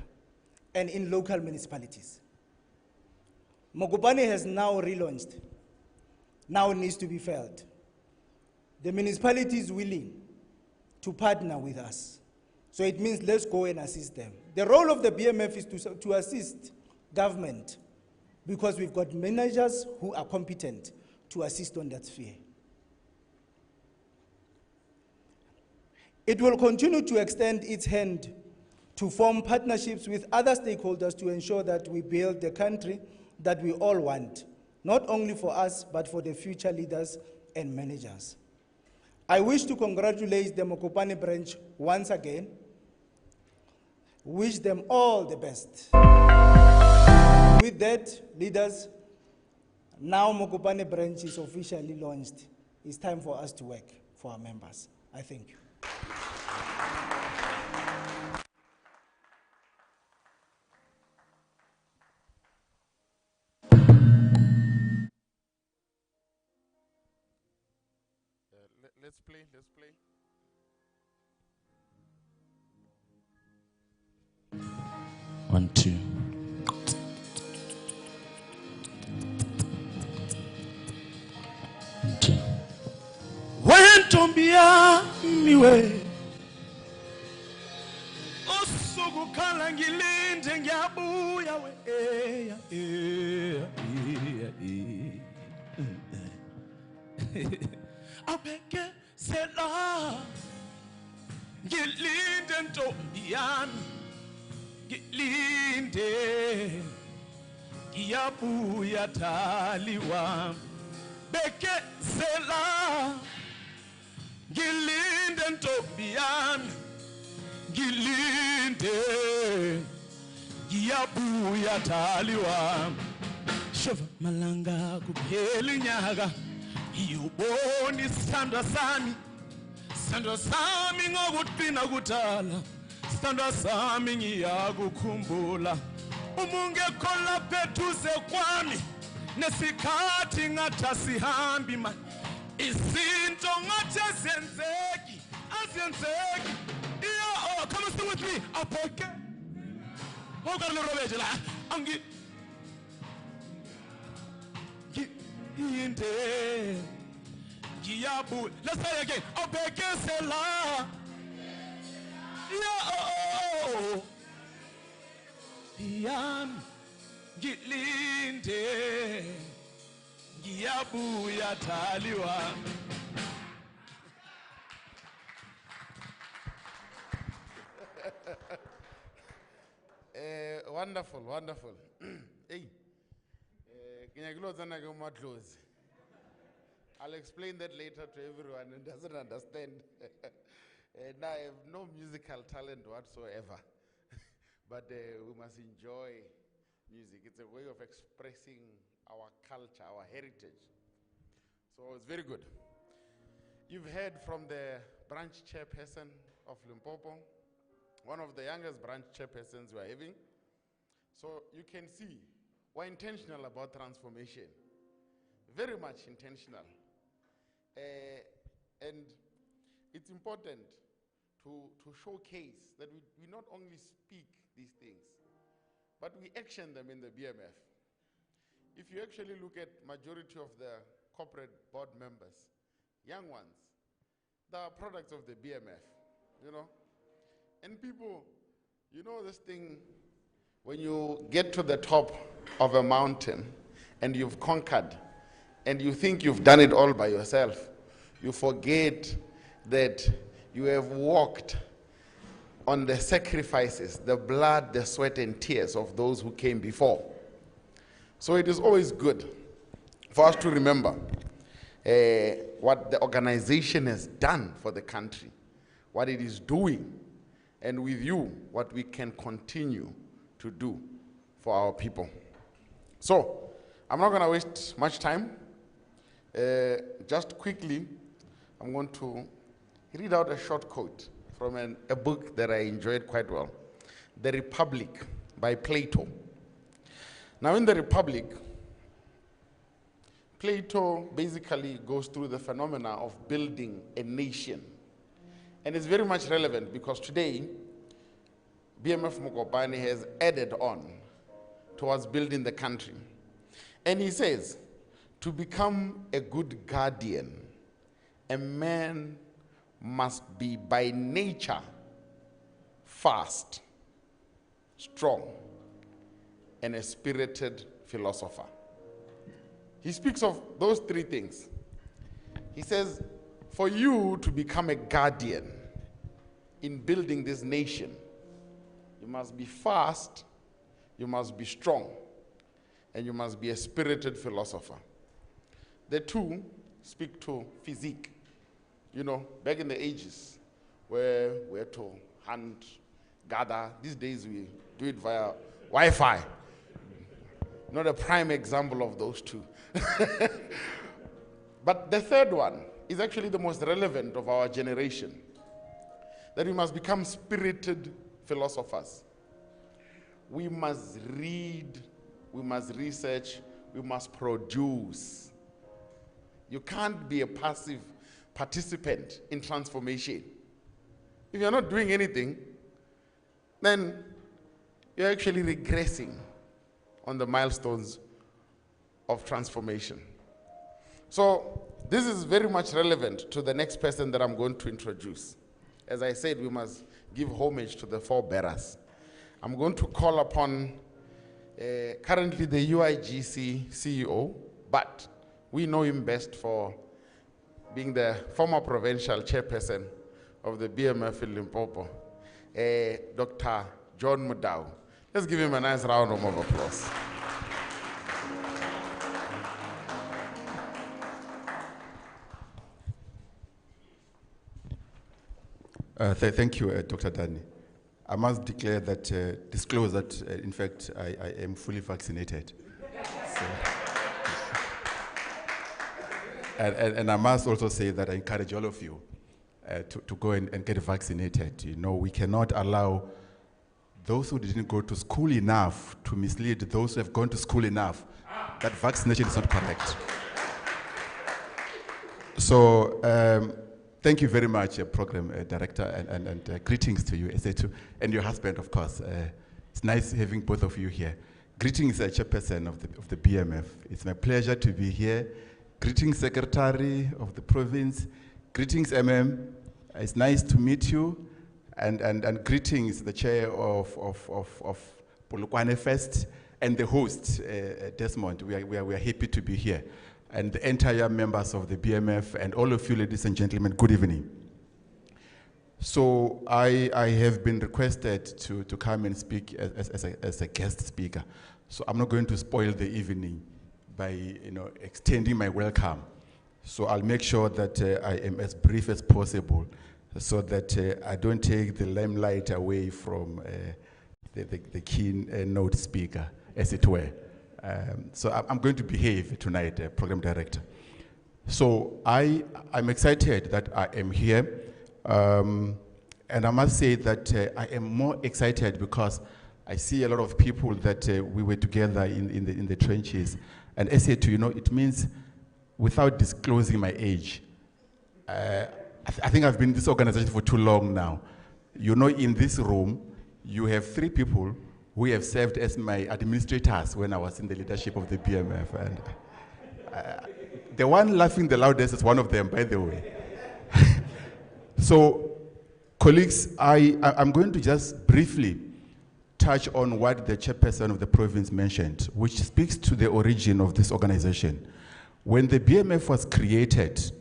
Speaker 6: and in local municipalities. MOKOPANE has now relaunched, now needs to be felt. The municipality is willing to partner with us. So it means let's go and assist them. The role of the BMF is to assist government, because we've got managers who are competent to assist on that sphere. It will continue to extend its hand to form partnerships with other stakeholders to ensure that we build the country that we all want, not only for us, but for the future leaders and managers. I wish to congratulate the MOKOPANE branch once again. Wish them all the best. With that, leaders, now MOKOPANE branch is officially launched. It's time for us to work for our members. I thank you.
Speaker 1: Let's play.
Speaker 7: 1, 2. When Tombia miwe Osugu kalangilinde ngiyabuya we Abeke sela ngilinde Ntombiyami ngilinde ngiyabuya thali wami beke sela ngilinde Ntombiyami ngilinde ngiyabuya thali wami shova malanga kuphela inyaka iyubona isandla sami ngokuqina kudala isandla sami ngiyakukhumbula umungekhola pheduze kwami nesikhathi ngathi asihambi man izinto ngathi azenzeki oh come on sing with me abheke ngokare robeje la angi inde giyabu let's say again abheke sela yami ngilinde ngiyabuya thali wami.
Speaker 1: Wonderful, wonderful. Hey, I'll explain that later to everyone who doesn't understand. Now I have no musical talent whatsoever, but we must enjoy music. It's a way of expressing our culture, our heritage. So it's very good. You've heard from the branch chairperson of Limpopo, one of the youngest branch chairpersons we are having. So you can see we're intentional about transformation, very much intentional. And it's important to showcase that we not only speak these things, but we action them in the BMF. If you actually look at majority of the corporate board members, young ones, they are products of the BMF, you know. And people, you know this thing, when you get to the top of a mountain and you've conquered and you think you've done it all by yourself, you forget that you have walked on the sacrifices, the blood, the sweat and tears of those who came before. So it is always good for us to remember what the organization has done for the country, what it is doing, and with you, what we can continue to do for our people. So, I'm not going to waste much time. Just quickly, I'm going to read out a short quote from a book that I enjoyed quite well, The Republic by Plato. Now in The Republic, Plato basically goes through the phenomena of building a nation. And it's very much relevant because today, Bmf MOKOPANE has added on towards building the country. And he says, to become a good guardian, a man must be by nature fast, strong, and a spirited philosopher. He speaks of those three things. He says, for you to become a guardian in building this nation, you must be fast, you must be strong, and you must be a spirited philosopher. The two speak to physique. You know, back in the ages where we had to hunt, gather, these days we do it via Wi-Fi. Not a prime example of those two. But the third one is actually the most relevant of our generation, that we must become spirited philosophers. We must read, we must research, we must produce. You can't be a passive participant in transformation. If you're not doing anything, then you're actually regressing on the milestones of transformation. So this is very much relevant to the next person that I'm going to introduce. As I said, we must give homage to the forebearers. I'm going to call upon currently the UIGC CEO, but we know him best for being the former provincial chairperson of the BMF in Limpopo, Dr. John Mudau. Let's give him a nice round of applause.
Speaker 8: Thank you, Dr. Dani. I must declare that, disclose that, in fact, I am fully vaccinated. So, and I must also say that I encourage all of you to go and get vaccinated. You know, we cannot allow those who didn't go to school enough to mislead those who have gone to school enough that vaccination is not correct. So thank you very much, Program Director, and greetings to you, SA2, and your husband, of course. It's nice having both of you here. Greetings, Chairperson of the BMF. It's my pleasure to be here. Greetings, Secretary of the Province. Greetings, It's nice to meet you. And greetings, the Chair of Polokwane Fest, and the host, Desmond. We are happy to be here. And the entire members of the BMF, and all of you, ladies and gentlemen, good evening. So I have been requested to come and speak as a guest speaker. So I'm not going to spoil the evening by extending my welcome. So I'll make sure that I am as brief as possible, so that I don't take the limelight away from the keynote speaker, as it were. So I'm going to behave tonight, Program Director. So I'm excited that I am here. And I must say that I am more excited because I see a lot of people that we were together in the trenches. And SA2, it means, without disclosing my age, I think I've been in this organization for too long now. In this room, you have 3 people who have served as my administrators when I was in the leadership of the BMF. And the one laughing the loudest is one of them, by the way. So, colleagues, I'm going to just briefly touch on what the chairperson of the province mentioned, which speaks to the origin of this organization. When the BMF was created,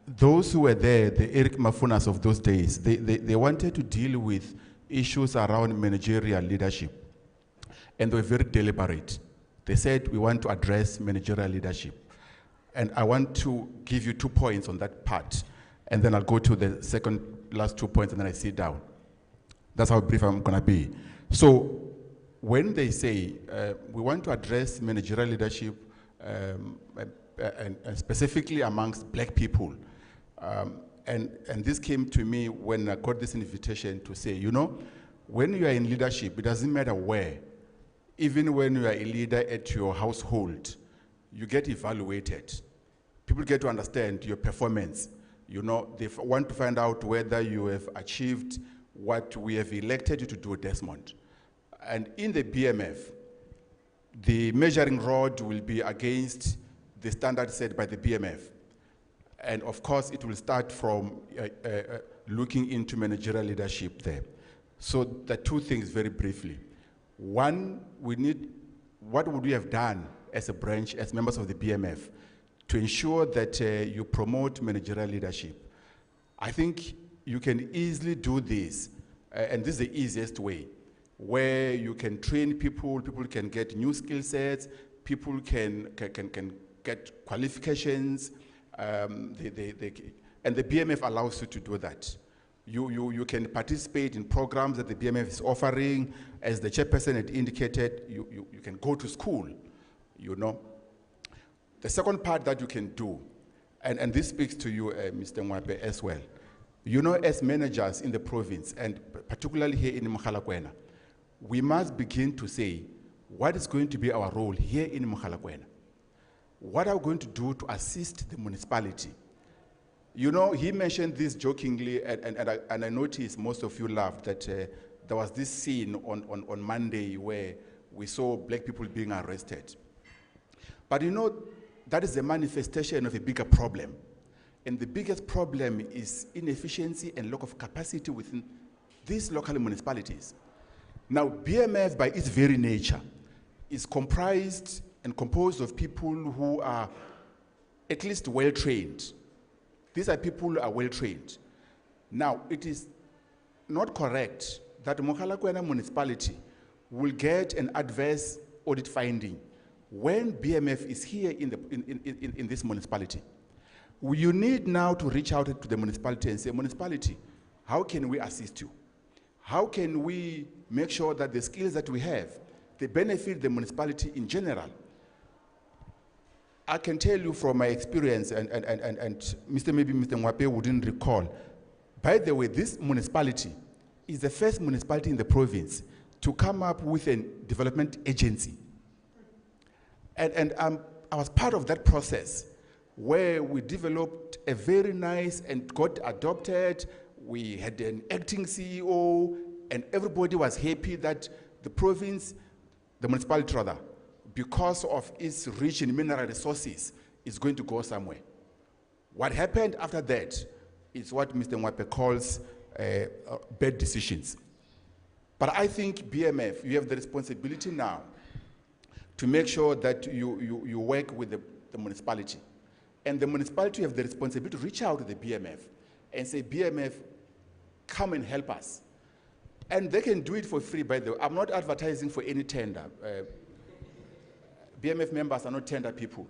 Speaker 8: those who were there, the Eric Mafunas of those days, they wanted to deal with issues around managerial leadership. And they were very deliberate. They said, we want to address managerial leadership. And I want to give you 2 points on that part. And then I'll go to the last 2 points, and then I sit down. That's how brief I'm going to be. So when they say, we want to address managerial leadership, and specifically amongst black people, and this came to me when I got this invitation to say, when you are in leadership, it doesn't matter where. Even when you are a leader at your household, you get evaluated. People get to understand your performance. They want to find out whether you have achieved what we have elected you to do, Desmond. And in the BMF, the measuring rod will be against the standard set by the BMF. And of course, it will start from looking into managerial leadership there. So the 2 things very briefly. One, what would we have done as a branch, as members of the BMF, to ensure that you promote managerial leadership? I think you can easily do this, and this is the easiest way, where you can train people can get new skill sets, people can get qualifications, and the BMF allows you to do that. You can participate in programs that the BMF is offering. As the chairperson had indicated, you can go to school, The second part that you can do, and this speaks to you, Mr. Mwape, as well. As managers in the province, and particularly here in Mogalakwena, we must begin to say, what is going to be our role here in Mogalakwena? What are we going to do to assist the municipality? He mentioned this jokingly, and I noticed most of you laughed that there was this scene on Monday where we saw black people being arrested. But that is a manifestation of a bigger problem. And the biggest problem is inefficiency and lack of capacity within these local municipalities. Now, BMF, by its very nature, is comprised and composed of people who are at least well-trained. These are people who are well-trained. Now, it is not correct that Mogalakwena municipality will get an adverse audit finding when BMF is here in this municipality. You need now to reach out to the municipality and say, municipality, how can we assist you? How can we make sure that the skills that we have, they benefit the municipality in general? I can tell you from my experience, and maybe Mr. Mwape wouldn't recall, by the way, this municipality is the first municipality in the province to come up with a development agency. And I was part of that process where we developed a very nice and got adopted. We had an acting CEO, and everybody was happy that the province, the municipality rather, because of its rich in mineral resources, is going to go somewhere. What happened after that is what Mr. Mwape calls bad decisions. But I think BMF, you have the responsibility now to make sure that you work with the municipality. And the municipality have the responsibility to reach out to the BMF and say, BMF, come and help us. And they can do it for free, by the way. I'm not advertising for any tender. BMF members are not tender people.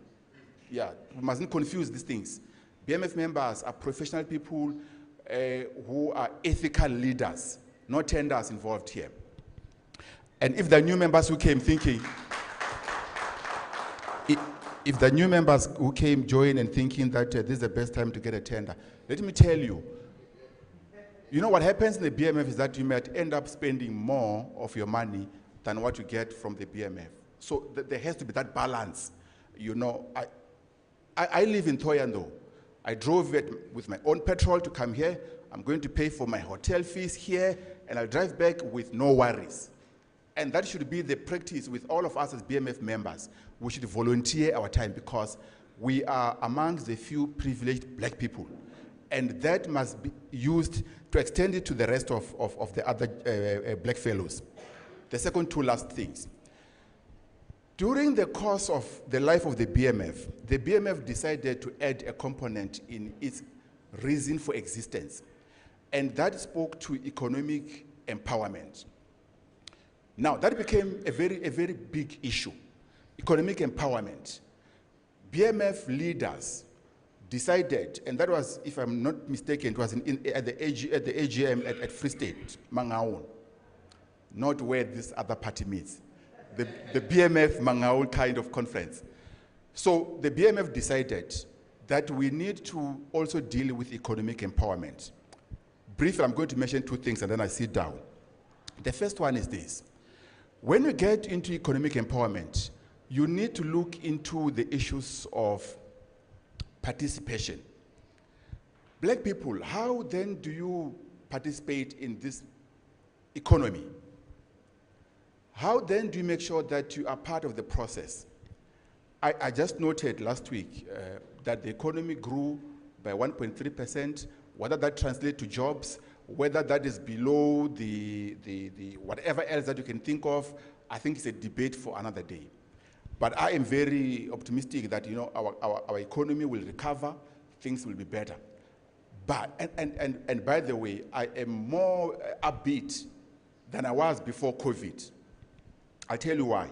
Speaker 8: Yeah, we mustn't confuse these things. BMF members are professional people who are ethical leaders, not tenders involved here. And if the new members who came thinking, if the new members who came join and thinking that this is the best time to get a tender, let me tell you, you know what happens in the BMF is that you might end up spending more of your money than what you get from the BMF. So there has to be that balance. You know, I live in Thohoyandou. I drove it with my own petrol to come here. I'm going to pay for my hotel fees here, and I'll drive back with no worries. And that should be the practice with all of us as BMF members. We should volunteer our time because we are amongst the few privileged black people. And that must be used to extend it to the rest of the other black fellows. The second two last things. During the course of the life of the BMF decided to add a component in its reason for existence. And that spoke to economic empowerment. Now, that became a very big issue, economic empowerment. BMF leaders decided, and that was, if I'm not mistaken, it was at the AGM at Free State, Mangaon, not where this other party meets, the BMF Mangaon kind of conference. So the BMF decided that we need to also deal with economic empowerment. Briefly, I'm going to mention two things and then I sit down. The first one is this. When you get into economic empowerment, you need to look into the issues of participation. Black people, how then do you participate in this economy? How then do you make sure that you are part of the process? I just noted last week that the economy grew by 1.3%, whether that translates to jobs, whether that is below the whatever else that you can think of, I think it's a debate for another day. But I am very optimistic that, you know, our economy will recover, things will be better. But, and by the way, I am more upbeat than I was before COVID. I'll tell you why.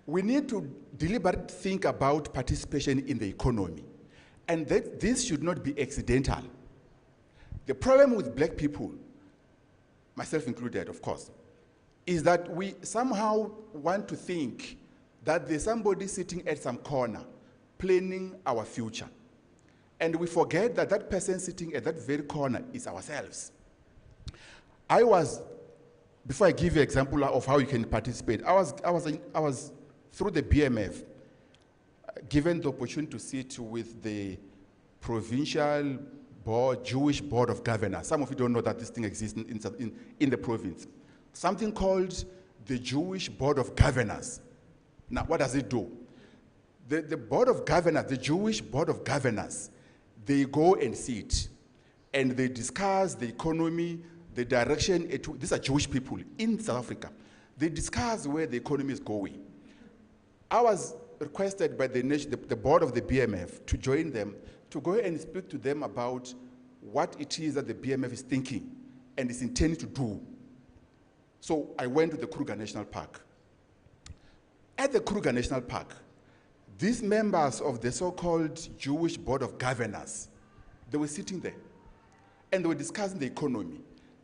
Speaker 8: We need to deliberately think about participation in the economy. And that this should not be accidental. The problem with black people, myself included, of course, is that we somehow want to think that there's somebody sitting at some corner planning our future. And we forget that that person sitting at that very corner is ourselves. Before I give you an example of how you can participate, I was through the BMF, given the opportunity to sit with the provincial board, Jewish Board of Governors. Some of you don't know that this thing exists in the province. Something called the Jewish Board of Governors. Now, what does it do? The Board of Governors, the Jewish Board of Governors, they go and sit, and they discuss the economy, the direction. These are Jewish people in South Africa. They discuss where the economy is going. I was requested by the board of the BMF to join them, to go and speak to them about what it is that the BMF is thinking and is intending to do. So I went to the Kruger National Park. At the Kruger National Park, these members of the so-called Jewish Board of Governors, they were sitting there and they were discussing the economy.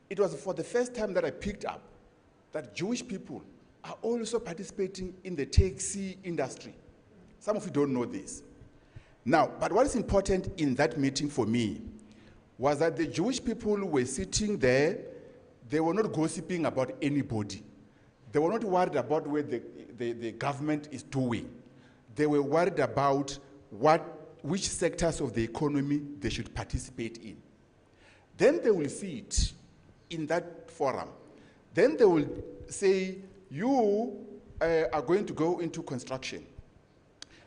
Speaker 8: It was for the first time that I picked up that Jewish people are also participating in the taxi industry. Some of you don't know this. Now, but what is important in that meeting for me was that the Jewish people were sitting there, they were not gossiping about anybody. They were not worried about what the government is doing. They were worried about which sectors of the economy they should participate in. Then they will see it in that forum. Then they will say, you are going to go into construction.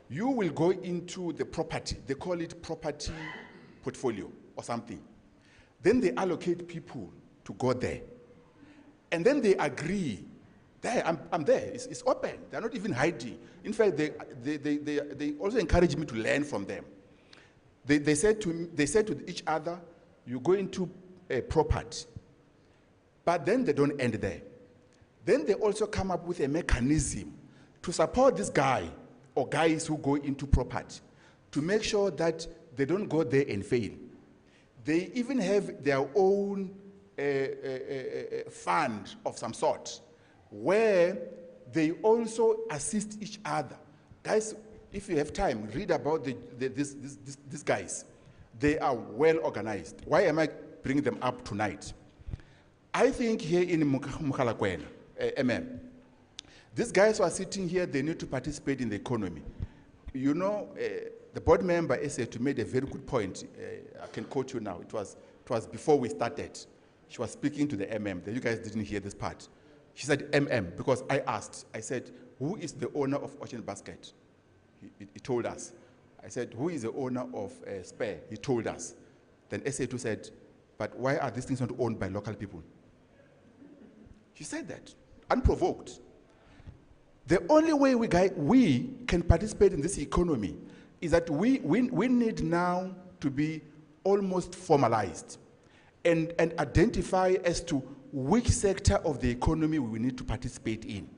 Speaker 8: You will go into the property. They call it property portfolio or something. Then they allocate people to go there. And then they agree, there, I'm there, it's open. They're not even hiding. In fact, they also encourage me to learn from them. They said to each other, you go into a property. But then they don't end there. Then they also come up with a mechanism to support this guy or guys who go into property to make sure that they don't go there and fail. They even have their own fund of some sort where they also assist each other. Guys, if you have time, read about these guys. They are well organized. Why am I bringing them up tonight? I think here in MOKOPANE, these guys who are sitting here, they need to participate in the economy. You know, the board member, Esetu, made a very good point. I can quote you now. It was before we started. She was speaking to the You guys didn't hear this part. She said because I asked. I said, who is the owner of Ocean Basket? He told us. I said, who is the owner of Spare? He told us. Then Esetu said, but why are these things not owned by local people? She said that, unprovoked. The only way we can participate in this economy is that we need now to be almost formalized and identify as to which sector of the economy we need to participate in.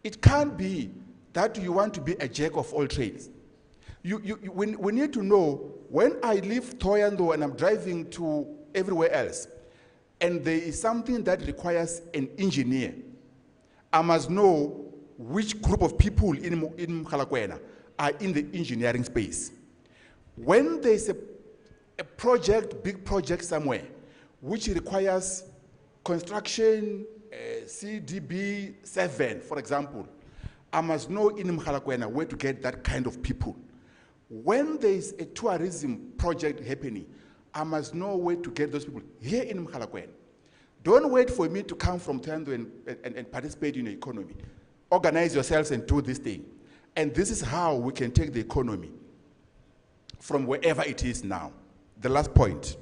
Speaker 8: It can't be that you want to be a jack of all trades. We need to know, when I leave Thohoyandou and I'm driving to everywhere else, and there is something that requires an engineer, I must know which group of people in MOKOPANE are in the engineering space. When there's a project, big project somewhere, which requires construction, CDB 7, for example, I must know in MOKOPANE where to get that kind of people. When there's a tourism project happening, I must know where to get those people here in MOKOPANE. Don't wait for me to come from Thohoyandou and participate in the economy. Organize yourselves and do this thing. And this is how we can take the economy from wherever it is now. The last point.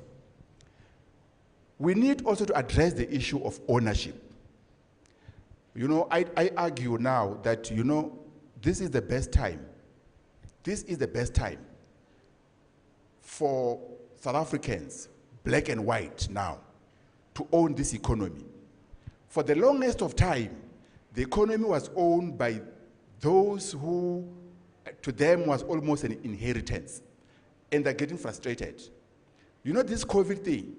Speaker 8: We need also to address the issue of ownership. You know, I argue now that, you know, this is the best time. This is the best time for South Africans, black and white now, to own this economy. For the longest of time, the economy was owned by those who, to them, was almost an inheritance. And they're getting frustrated. You know, this COVID thing,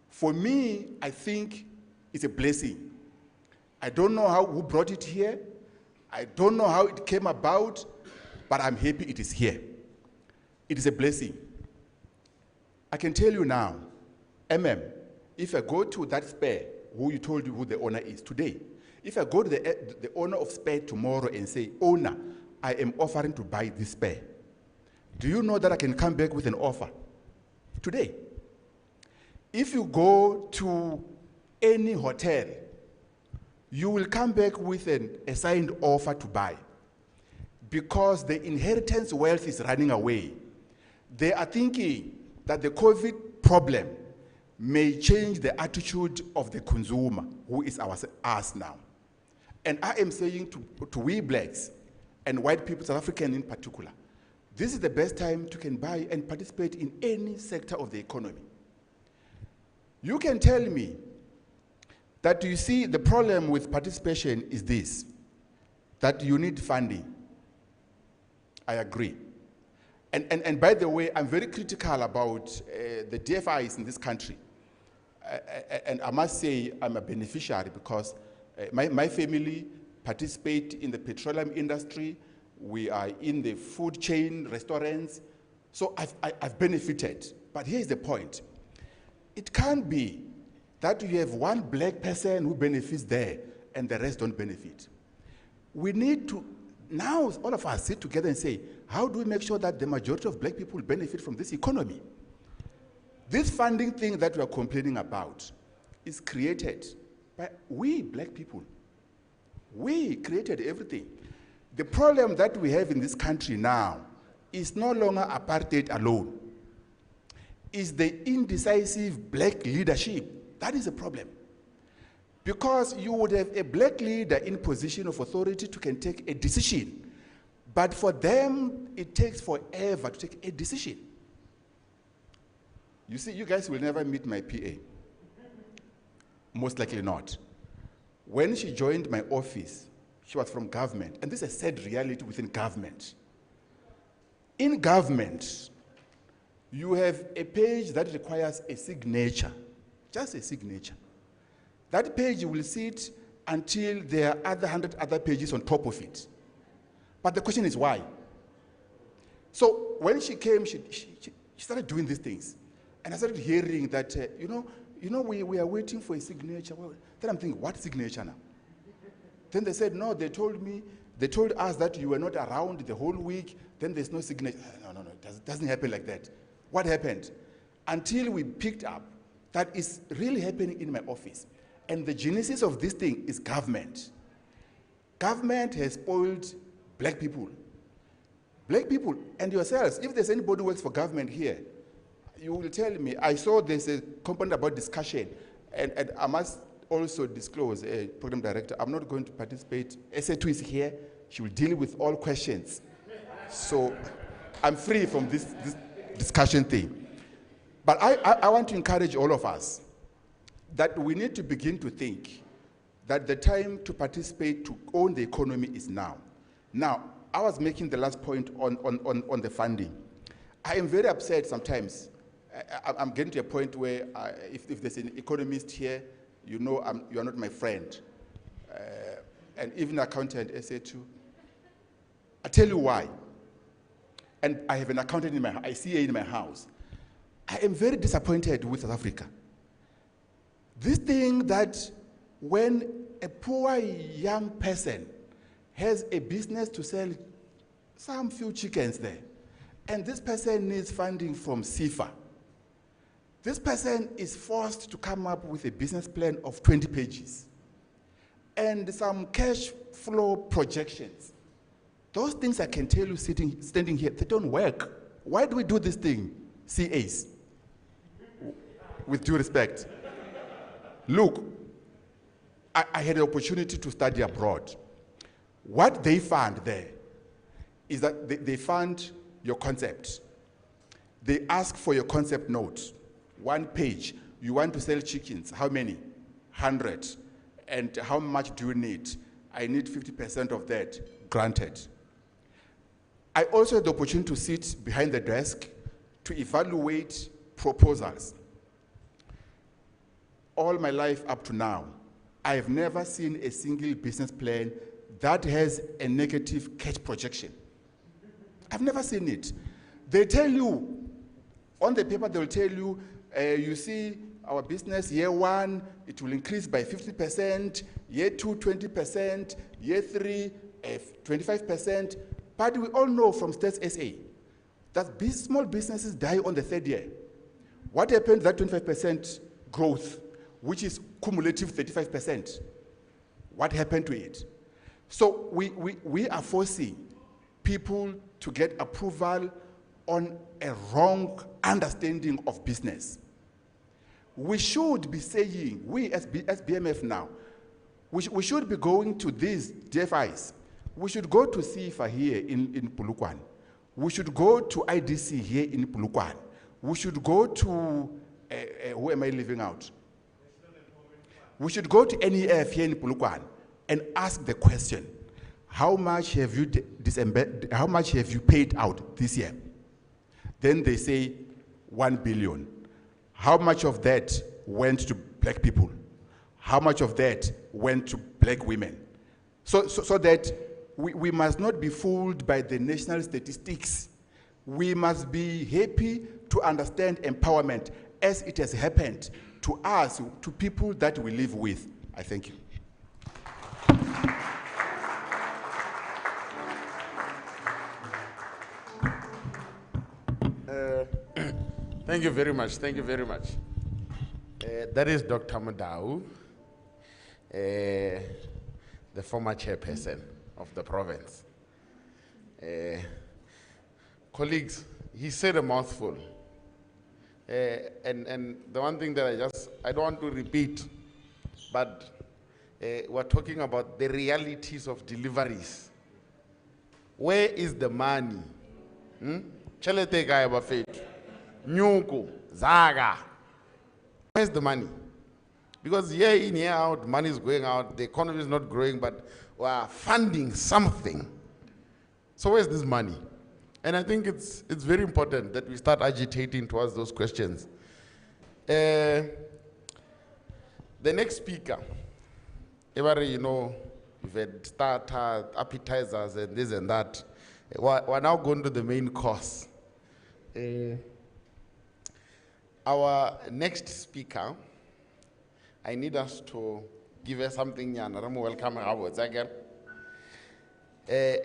Speaker 8: for me, I think it's a blessing. I don't know who brought it here. I don't know how it came about, but I'm happy it is here. It is a blessing. I can tell you now, if I go to that Spare, who you told you who the owner is today, if I go to the owner of Spare tomorrow and say, owner, I am offering to buy this Spare, do you know that I can come back with an offer today? If you go to any hotel, you will come back with an assigned offer to buy, because the inheritance wealth is running away. They are thinking that the COVID problem may change the attitude of the consumer, who is us now. And I am saying to we blacks and white people, South African in particular, this is the best time to can buy and participate in any sector of the economy. You can tell me that, you see, the problem with participation is this, that you need funding. I agree. And by the way, I'm very critical about the DFIs in this country. And I must say I'm a beneficiary, because my family participate in the petroleum industry. We are in the food chain, restaurants. So I've benefited. But here's the point. It can't be that you have one black person who benefits there and the rest don't benefit. We need to, now all of us sit together and say, how do we make sure that the majority of black people benefit from this economy? This funding thing that we are complaining about is created by we, black people. We created everything. The problem that we have in this country now is no longer apartheid alone. It's the indecisive black leadership. That is a problem. Because you would have a black leader in position of authority to can take a decision. But for them, it takes forever to take a decision. You see, you guys will never meet my PA. Most likely not. When she joined my office, she was from government. And this is a sad reality within government. In government, you have a page that requires a signature, just a signature. That page will sit until there are 100 other pages on top of it. But the question is why? So when she came, she started doing these things. And I started hearing that, we are waiting for a signature. Well, then I'm thinking, what signature now? Then they said, no, they told us that you were not around the whole week, then there's no signature. No, it doesn't happen like that. What happened? Until we picked up that is really happening in my office. And the genesis of this thing is government. Government has spoiled black people. Black people and yourselves, if there's anybody who works for government here, you will tell me. I saw there's a component about discussion, and I must also disclose, program director, I'm not going to participate. SA2 is here. She will deal with all questions. So I'm free from this discussion thing. But I want to encourage all of us that we need to begin to think that the time to participate, to own the economy is now. Now, I was making the last point on the funding. I am very upset sometimes. I'm getting to a point where if there's an economist here, you are not my friend. And even accountant, SA2. I tell you why. And I have an accountant in I see her in my house. I am very disappointed with South Africa. This thing that when a poor young person has a business to sell some few chickens there, and this person needs funding from CIFA, this person is forced to come up with a business plan of 20 pages and some cash flow projections. Those things I can tell you standing here, they don't work. Why do we do this thing, CAs? With due respect. Look, I had the opportunity to study abroad. What they found there is that they found your concept. They ask for your concept note, 1 page. You want to sell chickens, how many? 100. And how much do you need? I need 50% of that, granted. I also had the opportunity to sit behind the desk to evaluate proposals. All my life up to now, I have never seen a single business plan that has a negative cash projection. I've never seen it. They tell you, on the paper they will tell you, you see our business, year 1, it will increase by 50%, year 2, 20%, year 3, 25%. But we all know from Stats SA that small businesses die on the 3rd year. What happened to that 25% growth, which is cumulative 35%? What happened to it? So we are forcing people to get approval on a wrong understanding of business. We should be saying, we as BMF now, we should be going to these DFIs. We should go to CIFA here in Polokwane. We should go to IDC here in Polokwane. We should go to, who am I leaving out? We should go to NEF here in Polokwane and ask the question, how much have you paid out this year? Then they say 1 billion. How much of that went to black people? How much of that went to black women? So that we must not be fooled by the national statistics. We must be happy to understand empowerment. as it has happened to us, to people that we live with. I thank you.
Speaker 1: Thank you very much. Thank you very much. That is Dr. Mudau, the former chairperson of the province. Colleagues, he said a mouthful. And the one thing that I don't want to repeat, but we're talking about the realities of deliveries. Where is the money? Chelete kaya bafethu. Nyuku, Zaga. Where's the money? Because year in, year out, money is going out, the economy is not growing, but we're funding something. So where's this money? And I think it's very important that we start agitating towards those questions. The next speaker, everybody, you know, we've had starter, appetizers, and this and that. We're now going to the main course. Our next speaker, I need us to give her something. Welcome her again.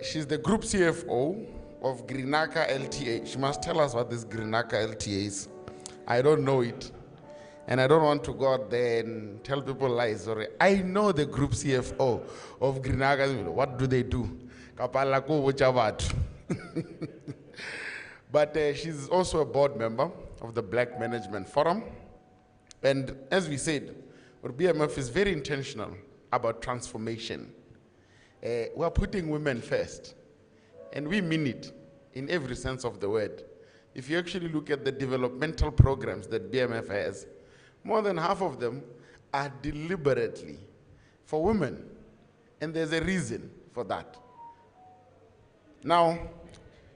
Speaker 1: She's the group CFO of Grenaka LTA. She must tell us what this Grenaka LTA is. I don't know it. And I don't want to go out there and tell people lies. Sorry. I know the group CFO of Grenaka. What do they do? But she's also a board member of the Black Management Forum. And as we said, BMF is very intentional about transformation. We're putting women first. And we mean it in every sense of the word. If you actually look at the developmental programs that BMF has, more than half of them are deliberately for women. And there's a reason for that. Now,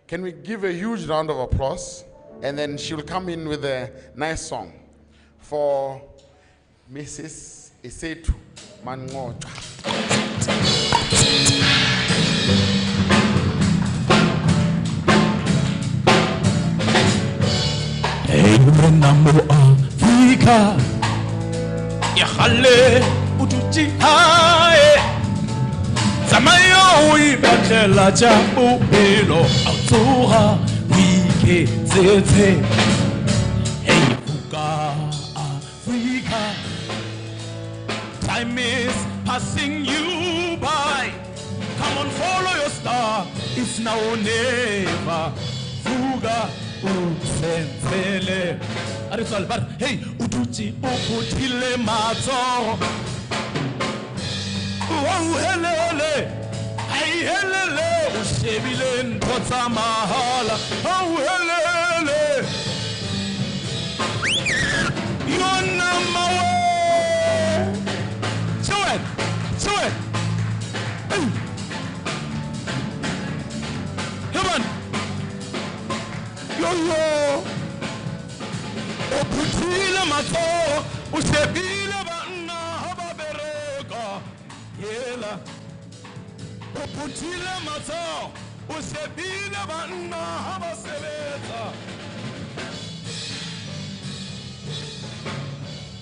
Speaker 1: can we give a huge round of applause? And then she'll come in with a nice song for Mrs. Isetu Mangocha.
Speaker 7: Hey, menamo Afrika, yahale utuchi hae, zamayo ibatela jambu bilo autuha wike zete. Hey, buka Afrika, time is passing you by. Come on, follow your star. It's now or never. Fuga. Usenzele arisalbar hey utuchi ukutile mazo helele hey helele ushebile ntotsa mahala helele yona mawe show it come on yo oputile mato ushebile bana hababereka yela oputile mato ushebile bana habasebeta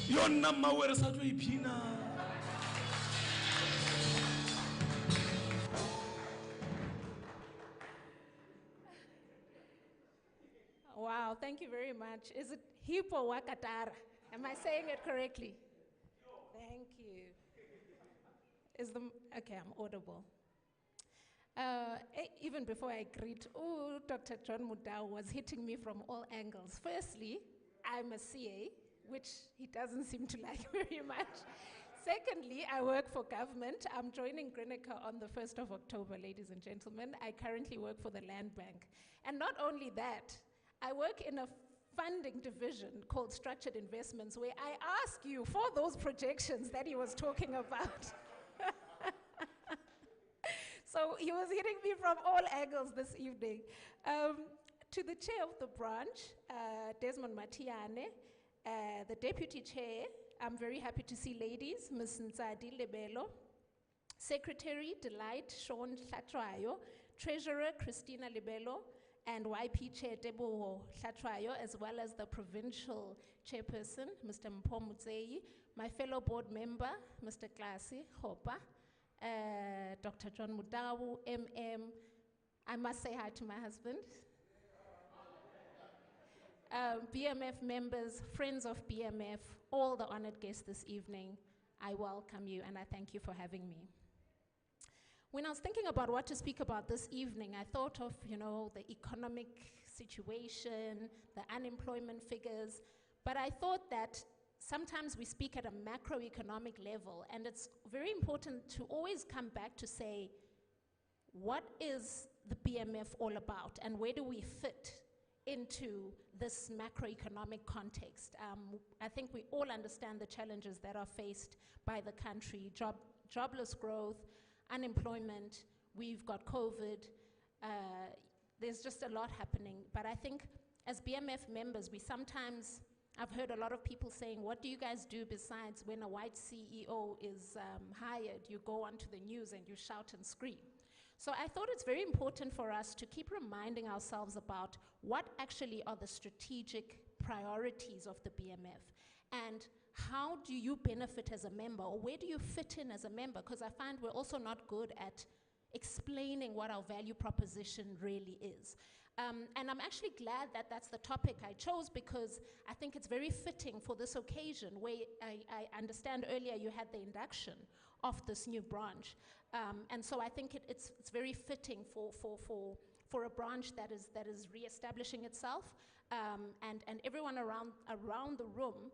Speaker 7: yona mawere sathu iphina.
Speaker 9: Wow, thank you very much. Is it Hippo Wakatara? Am I saying it correctly? Thank you. Okay, I'm audible. Even before I greet, Dr. John Mudau was hitting me from all angles. Firstly, I'm a CA, which he doesn't seem to like very much. Secondly, I work for government. I'm joining Grenaka on the 1st of October, ladies and gentlemen. I currently work for the Land Bank. And not only that, I work in a funding division called Structured Investments, where I ask you for those projections that he was talking about. So he was hitting me from all angles this evening. To the chair of the branch, Desmond Matiane, the deputy chair, I'm very happy to see ladies, Ms. Nzadi Lebelo, secretary, Delight, Sean Tlatrayo, treasurer, Christina Lebelo, and YP Chair Teboho Hlatshwayo, as well as the provincial chairperson, Mr. Mpho Mutseyi, my fellow board member, Mr. Klasi Hopa, Dr. John Mudawu, I must say hi to my husband. BMF members, friends of BMF, all the honored guests this evening, I welcome you and I thank you for having me. When I was thinking about what to speak about this evening, I thought of, the economic situation, the unemployment figures, but I thought that sometimes we speak at a macroeconomic level, and it's very important to always come back to say, what is the BMF all about, and where do we fit into this macroeconomic context? I think we all understand the challenges that are faced by the country, jobless growth, unemployment, we've got COVID, there's just a lot happening. But I think as BMF members, I've heard a lot of people saying, what do you guys do besides when a white CEO is hired? You go onto the news and you shout and scream. So I thought it's very important for us to keep reminding ourselves about what actually are the strategic priorities of the BMF, and how do you benefit as a member, or where do you fit in as a member? Because I find we're also not good at explaining what our value proposition really is. And I'm actually glad that that's the topic I chose, because I think it's very fitting for this occasion, where I understand earlier you had the induction of this new branch. And so I think it's very fitting for a branch that is reestablishing itself, and everyone around the room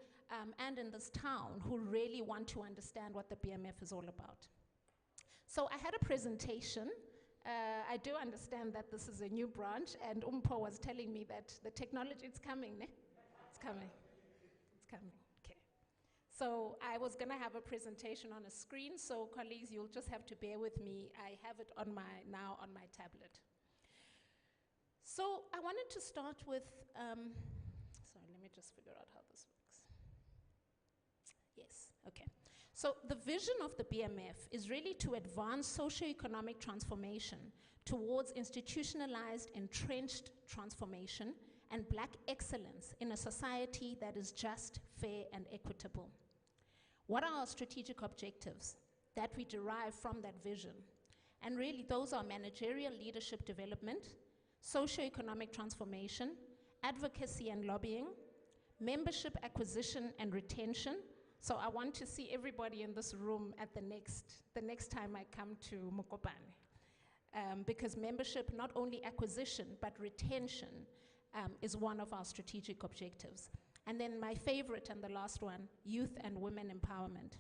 Speaker 9: and in this town who really want to understand what the BMF is all about. So I had a presentation. I do understand that this is a new branch, and Mpho was telling me that the technology is coming, ne? It's coming. It's coming. Okay. So I was going to have a presentation on a screen, so colleagues, you'll just have to bear with me. I have it now on my tablet. So I wanted to start with, sorry, let me just figure out how this works. Yes, okay. So the vision of the BMF is really to advance socio-economic transformation towards institutionalized, entrenched transformation and Black excellence in a society that is just, fair, and equitable. What are our strategic objectives that we derive from that vision? And really, those are managerial leadership development, socio-economic transformation, advocacy and lobbying, membership acquisition and retention. So I want to see everybody in this room at the next time I come to MOKOPANE. Because membership, not only acquisition, but retention is one of our strategic objectives. And then my favorite and the last one, youth and women empowerment.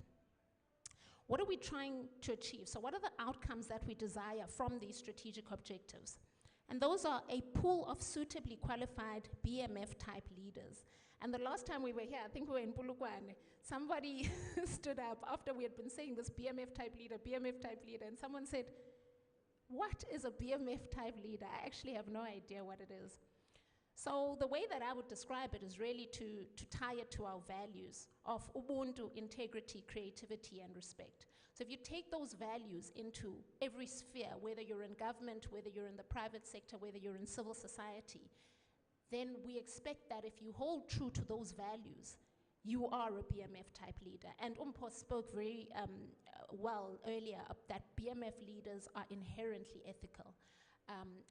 Speaker 9: What are we trying to achieve? So what are the outcomes that we desire from these strategic objectives? And those are a pool of suitably qualified BMF-type leaders. And the last time we were here, I think we were in Polokwane, somebody stood up after we had been saying this BMF-type leader, and someone said, what is a BMF-type leader? I actually have no idea what it is. So the way that I would describe it is really to tie it to our values of Ubuntu, integrity, creativity, and respect. So if you take those values into every sphere, whether you're in government, whether you're in the private sector, whether you're in civil society, then we expect that if you hold true to those values, you are a BMF-type leader. And Mpho spoke very well earlier that BMF leaders are inherently ethical.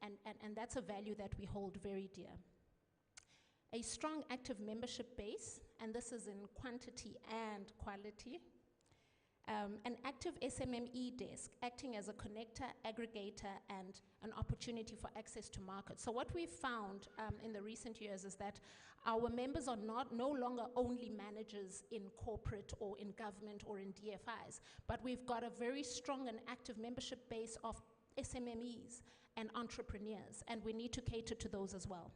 Speaker 9: And that's a value that we hold very dear. A strong active membership base, and this is in quantity and quality. An active SMME desk, acting as a connector, aggregator, and an opportunity for access to markets. So what we've found in the recent years is that our members are no longer only managers in corporate or in government or in DFIs, but we've got a very strong and active membership base of SMMEs and entrepreneurs, and we need to cater to those as well.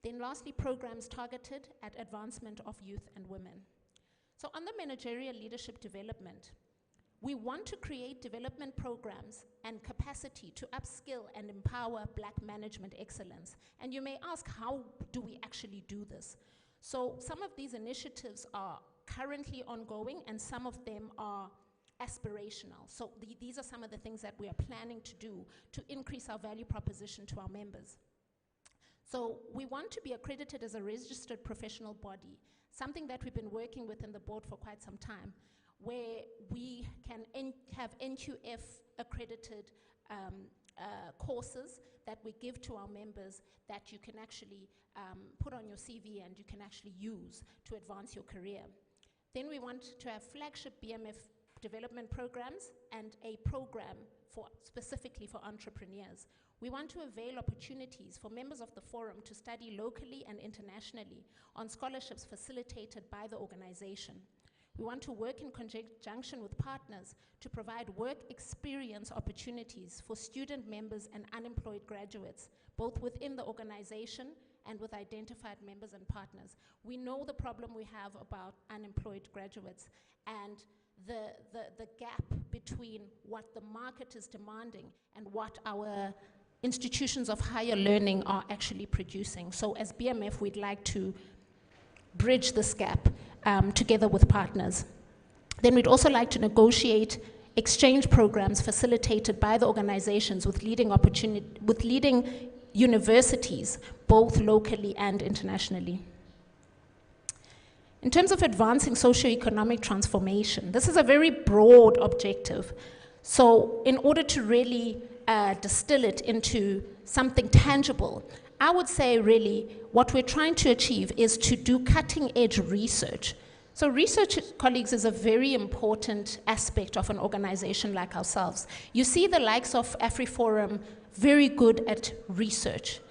Speaker 9: Then lastly, programs targeted at advancement of youth and women. So on the managerial leadership development, we want to create development programs and capacity to upskill and empower Black management excellence. And you may ask, how do we actually do this? So some of these initiatives are currently ongoing and some of them are aspirational. So these are some of the things that we are planning to do to increase our value proposition to our members. So we want to be accredited as a registered professional body, something that we've been working with in the board for quite some time, where we can have NQF accredited courses that we give to our members that you can actually put on your CV and you can actually use to advance your career. Then we want to have flagship BMF development programs and a program specifically for entrepreneurs. We want to avail opportunities for members of the forum to study locally and internationally on scholarships facilitated by the organization. We want to work in conjunction with partners to provide work experience opportunities for student members and unemployed graduates, both within the organization and with identified members and partners. We know the problem we have about unemployed graduates and the gap between what the market is demanding and what our institutions of higher learning are actually producing. So as BMF, we'd like to bridge this gap together with partners. Then we'd also like to negotiate exchange programs facilitated by the organizations with leading universities, both locally and internationally. In terms of advancing socioeconomic transformation, this is a very broad objective. So in order to really distill it into something tangible, I would say really what we're trying to achieve is to do cutting edge research. So research, colleagues, is a very important aspect of an organization like ourselves. You see the likes of AfriForum very good at research.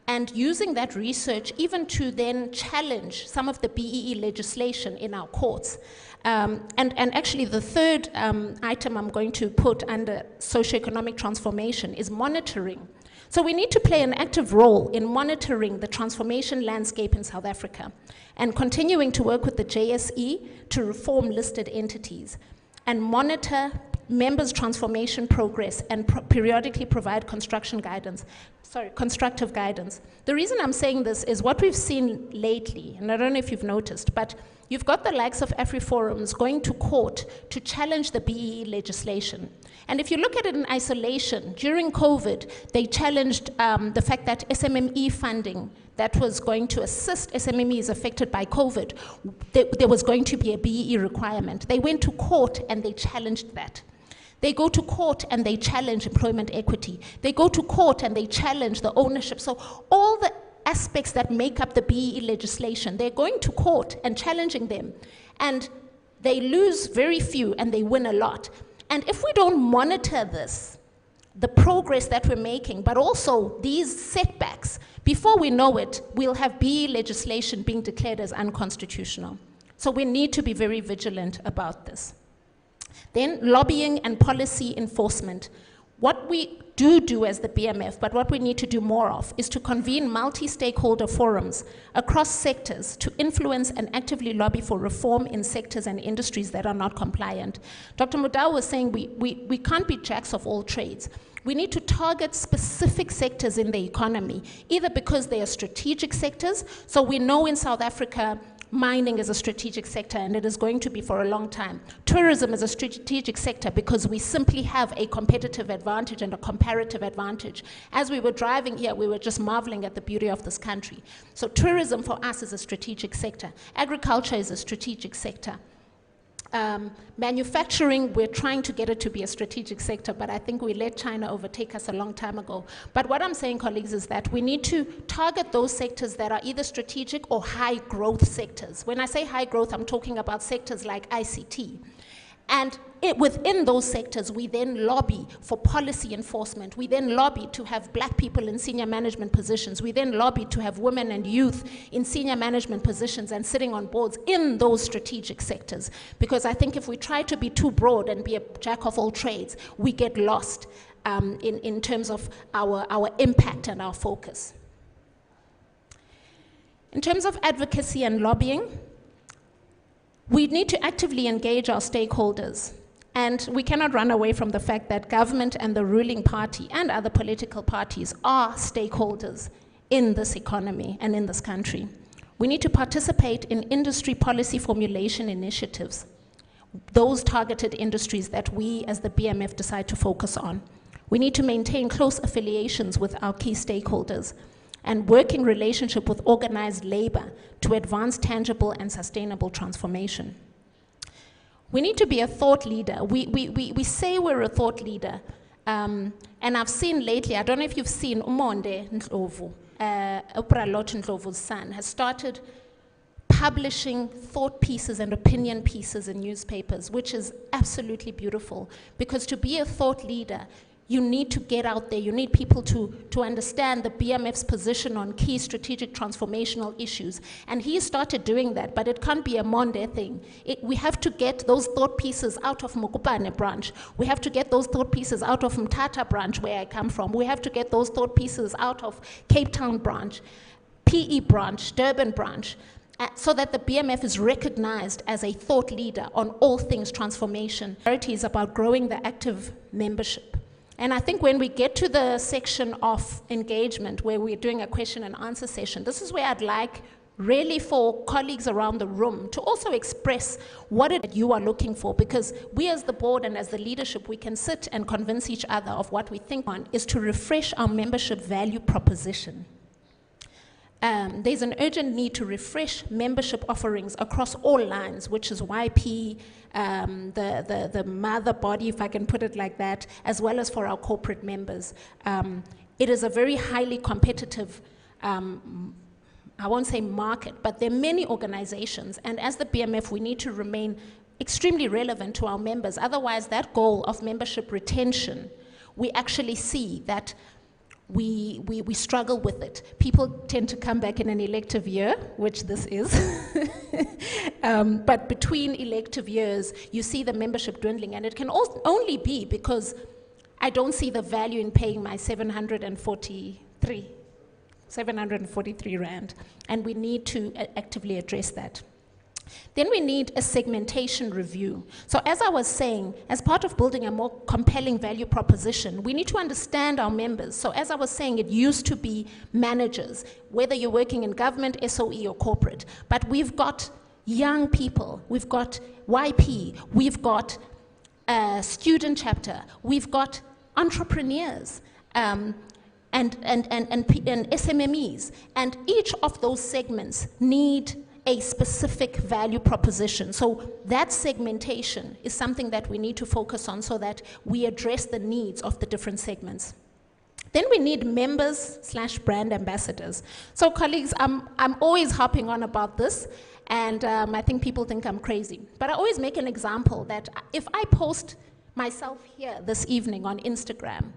Speaker 9: And using that research even to then challenge some of the BEE legislation in our courts. And actually the third item I'm going to put under socioeconomic transformation is monitoring. So we need to play an active role in monitoring the transformation landscape in South Africa and continuing to work with the JSE to reform listed entities and monitor members' transformation progress and periodically provide constructive guidance. The reason I'm saying this is what we've seen lately, and I don't know if you've noticed, but you've got the likes of AfriForums going to court to challenge the BEE legislation. And if you look at it in isolation, during COVID, they challenged the fact that SMME funding that was going to assist SMMEs affected by COVID, there was going to be a BEE requirement. They went to court and they challenged that. They go to court and they challenge employment equity. They go to court and they challenge the ownership. So all the aspects that make up the BEE legislation, they're going to court and challenging them. And they lose very few and they win a lot. And if we don't monitor this, the progress that we're making, but also these setbacks, before we know it, we'll have BEE legislation being declared as unconstitutional. So we need to be very vigilant about this. Then lobbying and policy enforcement. What we do as the BMF, but what we need to do more of, is to convene multi-stakeholder forums across sectors to influence and actively lobby for reform in sectors and industries that are not compliant. Dr. Mudau was saying we can't be jacks of all trades. We need to target specific sectors in the economy, either because they are strategic sectors. So we know in South Africa, mining is a strategic sector and it is going to be for a long time. Tourism is a strategic sector because we simply have a competitive advantage and a comparative advantage. As we were driving here, we were just marveling at the beauty of this country. So tourism for us is a strategic sector. Agriculture is a strategic sector. Manufacturing, we're trying to get it to be a strategic sector, but I think we let China overtake us a long time ago. But what I'm saying, colleagues, is that we need to target those sectors that are either strategic or high growth sectors. When I say high growth, I'm talking about sectors like ICT. And within those sectors, we then lobby for policy enforcement. We then lobby to have black people in senior management positions. We then lobby to have women and youth in senior management positions and sitting on boards in those strategic sectors. Because I think if we try to be too broad and be a jack of all trades, we get lost in terms of our impact and our focus. In terms of advocacy and lobbying, we need to actively engage our stakeholders, and we cannot run away from the fact that government and the ruling party and other political parties are stakeholders in this economy and in this country. We need to participate in industry policy formulation initiatives, those targeted industries that we as the BMF decide to focus on. We need to maintain close affiliations with our key stakeholders. and working relationship with organized labor to advance tangible and sustainable transformation. We need to be a thought leader. We say we're a thought leader. And I've seen lately, I don't know if you've seen, Umonde Ndlovu, Oprah Lot Ndlovu's son, has started publishing thought pieces and opinion pieces in newspapers, which is absolutely beautiful. Because to be a thought leader, you need to get out there. You need people to understand the BMF's position on key strategic transformational issues. And he started doing that, but it can't be a Monday thing. We have to get those thought pieces out of MOKOPANE branch. We have to get those thought pieces out of Mthatha branch, where I come from. We have to get those thought pieces out of Cape Town branch, PE branch, Durban branch, so that the BMF is recognized as a thought leader on all things transformation. Priority is about growing the active membership. And I think when we get to the section of engagement, where we're doing a question and answer session, this is where I'd like really for colleagues around the room to also express what it you are looking for, because we as the board and as the leadership, we can sit and convince each other of what we think on is to refresh our membership value proposition. There's an urgent need to refresh membership offerings across all lines, which is YP, the mother body, if I can put it like that, as well as for our corporate members. It is a very highly competitive, I won't say market, but there are many organizations, and as the BMF, we need to remain extremely relevant to our members. Otherwise, that goal of membership retention, we actually see that we struggle with it. People tend to come back in an elective year, which this is. But between elective years, you see the membership dwindling, and it can only be because I don't see the value in paying my 743 Rand, and we need to actively address that. Then we need a segmentation review. So as I was saying, as part of building a more compelling value proposition, we need to understand our members. So as I was saying, it used to be managers, whether you're working in government, SOE, or corporate. But we've got young people, we've got YP, we've got a student chapter, we've got entrepreneurs, and SMMEs. And each of those segments need a specific value proposition. So that segmentation is something that we need to focus on so that we address the needs of the different segments. Then we need members/brand ambassadors. So colleagues, I'm always harping on about this, and I think people think I'm crazy. But I always make an example that if I post myself here this evening on Instagram,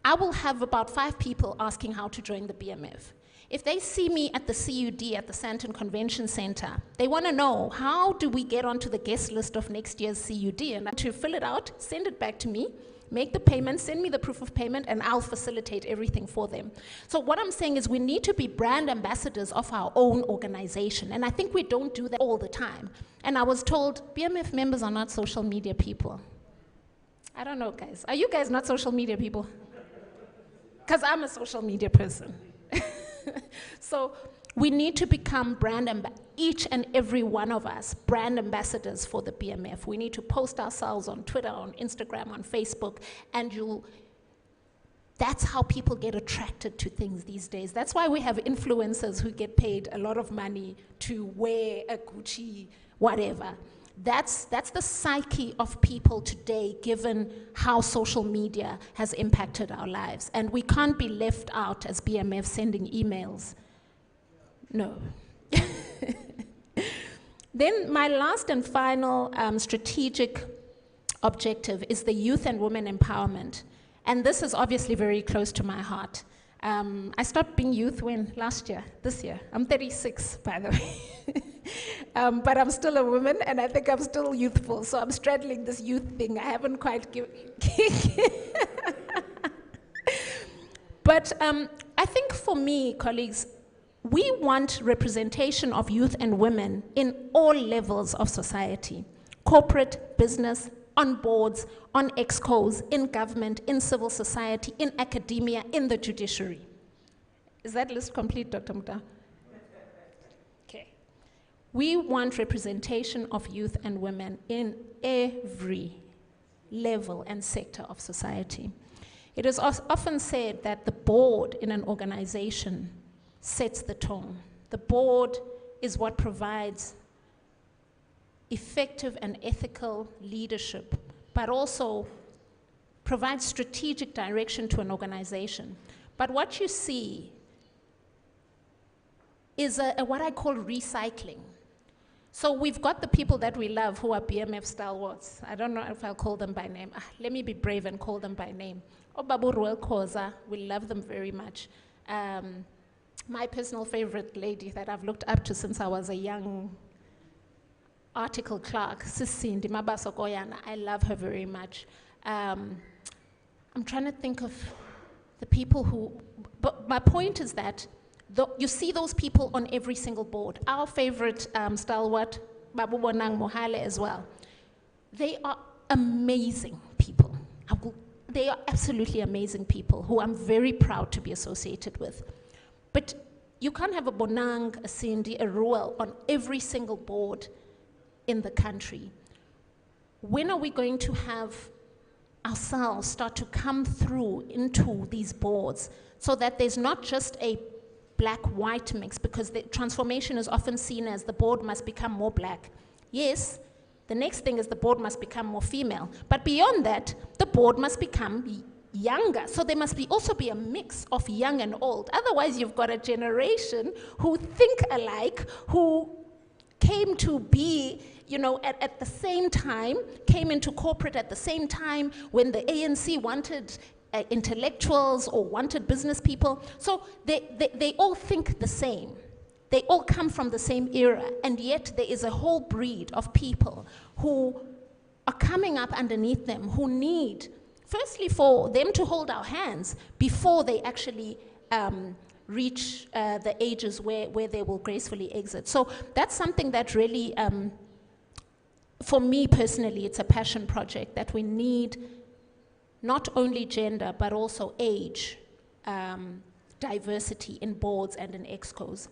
Speaker 9: I will have about 5 people asking how to join the BMF. If they see me at the CUD at the Sandton Convention Center, they want to know, how do we get onto the guest list of next year's CUD? And to fill it out, send it back to me, make the payment, send me the proof of payment, and I'll facilitate everything for them. So what I'm saying is we need to be brand ambassadors of our own organization. And I think we don't do that all the time. And I was told, BMF members are not social media people. I don't know, guys. Are you guys not social media people? Because I'm a social media person. So we need to become each and every one of us, brand ambassadors for the BMF. We need to post ourselves on Twitter, on Instagram, on Facebook, and that's how people get attracted to things these days. That's why we have influencers who get paid a lot of money to wear a Gucci whatever. That's the psyche of people today, given how social media has impacted our lives. And we can't be left out as BMF sending emails. No. Then my last and final strategic objective is the youth and women empowerment. And this is obviously very close to my heart. I stopped being youth when? Last year, this year. I'm 36, by the way. But I'm still a woman, and I think I'm still youthful, so I'm straddling this youth thing. I haven't quite given. But I think for me, colleagues, we want representation of youth and women in all levels of society: corporate, business, on boards, on excos, in government, in civil society, in academia, in the judiciary. Is that list complete, Dr. Muta? Okay. We want representation of youth and women in every level and sector of society. It is often said that the board in an organization sets the tone. The board is what provides effective and ethical leadership, but also provides strategic direction to an organization. But what you see is what I call recycling. So we've got the people that we love who are BMF stalwarts. I don't know if I'll call them by name. Let me be brave and call them by name. Obabu Ruel Koza, we love them very much. My personal favorite lady that I've looked up to since I was a young article clerk, Sisindi Mabaso Koyana, I love her very much. I'm trying to think of the people who, but my point is that you see those people on every single board. Our favorite stalwart, Babu Bonang Mohale as well. They are amazing people. They are absolutely amazing people who I'm very proud to be associated with. But you can't have a Bonang, a Cindy, a Ruel on every single board in the country. When are we going to have ourselves start to come through into these boards so that there's not just a black-white mix, because the transformation is often seen as the board must become more black. Yes, the next thing is the board must become more female. But beyond that, the board must become younger. So there must also be a mix of young and old. Otherwise, you've got a generation who think alike, who came to be, at the same time, came into corporate at the same time when the ANC wanted intellectuals or wanted business people. So they all think the same. They all come from the same era, and yet there is a whole breed of people who are coming up underneath them, who need, firstly, for them to hold our hands before they actually reach the ages where they will gracefully exit. So that's something that really, for me personally, it's a passion project that we need not only gender, but also age, diversity in boards and in excos.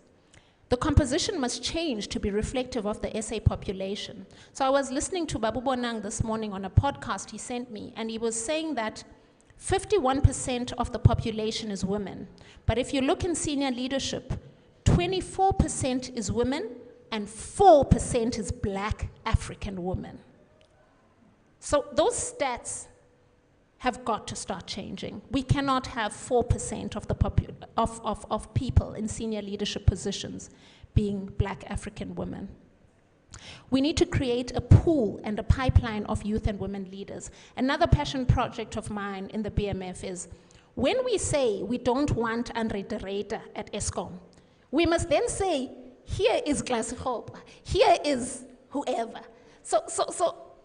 Speaker 9: The composition must change to be reflective of the SA population. So I was listening to Babu Bonang this morning on a podcast he sent me, and he was saying that 51% of the population is women. But if you look in senior leadership, 24% is women and 4% is Black African women. So those stats have got to start changing. We cannot have 4% of people in senior leadership positions being Black African women. We need to create a pool and a pipeline of youth and women leaders. Another passion project of mine in the BMF is, when we say we don't want Andre de Ruyter at ESCOM, we must then say, here is Glasihope, here is whoever. So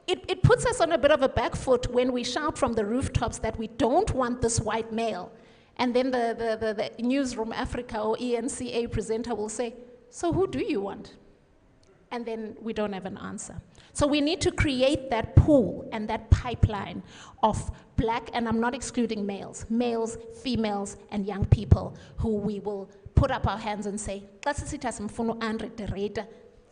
Speaker 9: it puts us on a bit of a back foot when we shout from the rooftops that we don't want this white male. And then the Newsroom Africa or ENCA presenter will say, so who do you want? And then we don't have an answer. So we need to create that pool and that pipeline of Black, and I'm not excluding males, females, and young people who we will put up our hands and say,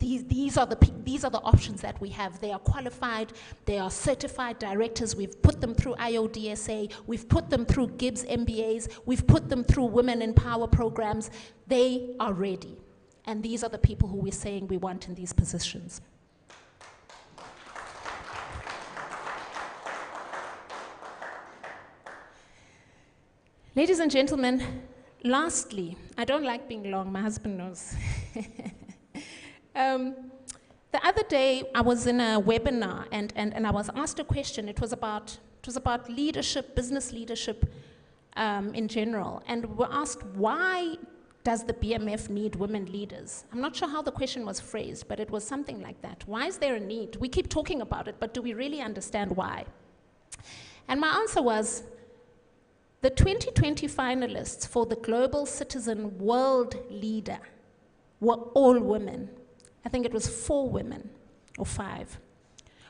Speaker 9: these are the options that we have. They are qualified, they are certified directors. We've put them through IODSA, we've put them through Gibbs MBAs, we've put them through Women in Power programs. They are ready. And these are the people who we're saying we want in these positions. Ladies and gentlemen, lastly, I don't like being long, my husband knows. The other day, I was in a webinar and I was asked a question. It was about leadership, business leadership in general. And we were asked, why does the BMF need women leaders? I'm not sure how the question was phrased, but it was something like that. Why is there a need? We keep talking about it, but do we really understand why? And my answer was, the 2020 finalists for the Global Citizen World Leader were all women. I think it was 4 women, or 5,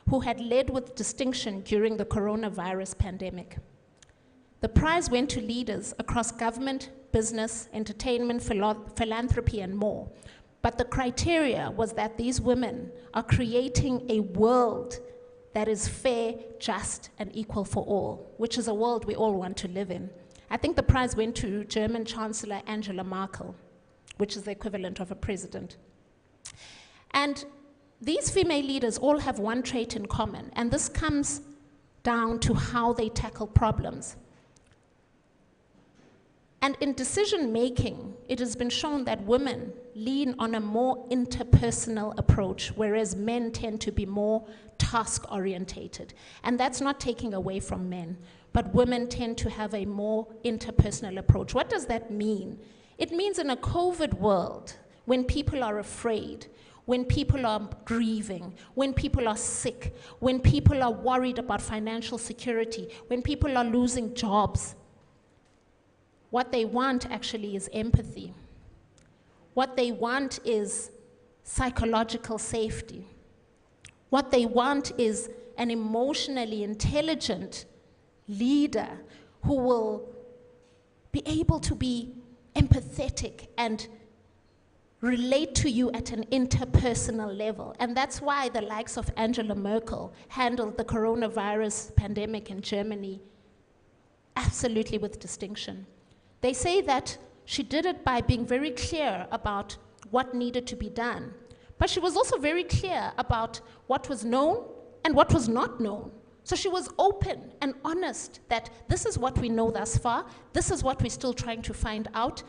Speaker 9: who had led with distinction during the coronavirus pandemic. The prize went to leaders across government, business, entertainment, philanthropy, and more. But the criteria was that these women are creating a world that is fair, just, and equal for all, which is a world we all want to live in. I think the prize went to German Chancellor Angela Merkel, which is the equivalent of a president. And these female leaders all have one trait in common, and this comes down to how they tackle problems. And in decision making, it has been shown that women lean on a more interpersonal approach, whereas men tend to be more task-orientated. And that's not taking away from men, but women tend to have a more interpersonal approach. What does that mean? It means in a COVID world, when people are afraid, when people are grieving, when people are sick, when people are worried about financial security, when people are losing jobs, what they want actually is empathy. What they want is psychological safety. What they want is an emotionally intelligent leader who will be able to be empathetic and relate to you at an interpersonal level. And that's why the likes of Angela Merkel handled the coronavirus pandemic in Germany absolutely with distinction. They say that she did it by being very clear about what needed to be done. But she was also very clear about what was known and what was not known. So she was open and honest that this is what we know thus far, this is what we're still trying to find out.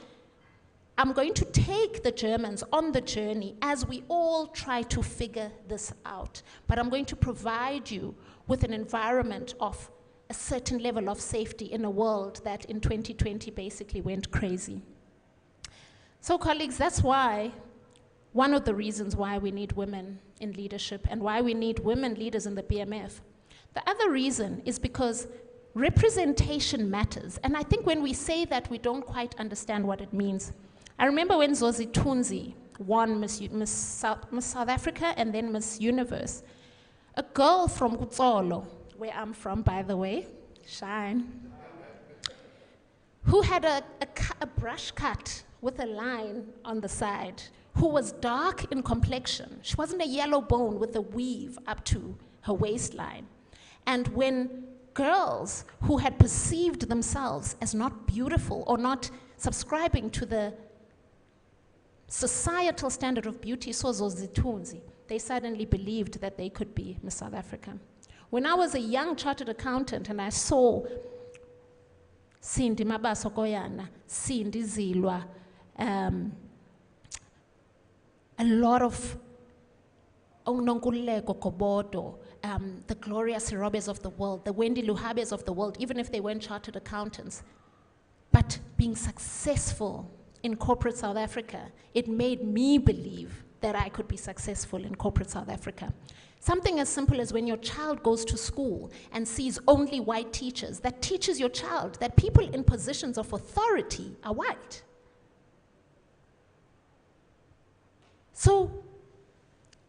Speaker 9: I'm going to take the Germans on the journey as we all try to figure this out. But I'm going to provide you with an environment of a certain level of safety in a world that in 2020 basically went crazy. So colleagues, that's why, one of the reasons why we need women in leadership and why we need women leaders in the BMF. The other reason is because representation matters. And I think when we say that, we don't quite understand what it means. I remember when Zozi Tunzi won Miss South Africa and then Miss Universe, a girl from Kutsolo, where I'm from, by the way, shine, who had a brush cut with a line on the side, who was dark in complexion. She wasn't a yellow bone with a weave up to her waistline. And when girls who had perceived themselves as not beautiful or not subscribing to the societal standard of beauty saw Zozi Tunzi, they suddenly believed that they could be Miss South Africa. When I was a young chartered accountant and I saw Cindy Mabaso Koyana, Cindy Zilwa, a lot of Ononkuleko Kobodo, the Gloria Sirobes of the world, the Wendy Luhabes of the world, even if they weren't chartered accountants, but being successful in corporate South Africa, it made me believe that I could be successful in corporate South Africa. Something as simple as when your child goes to school and sees only white teachers, that teaches your child that people in positions of authority are white. So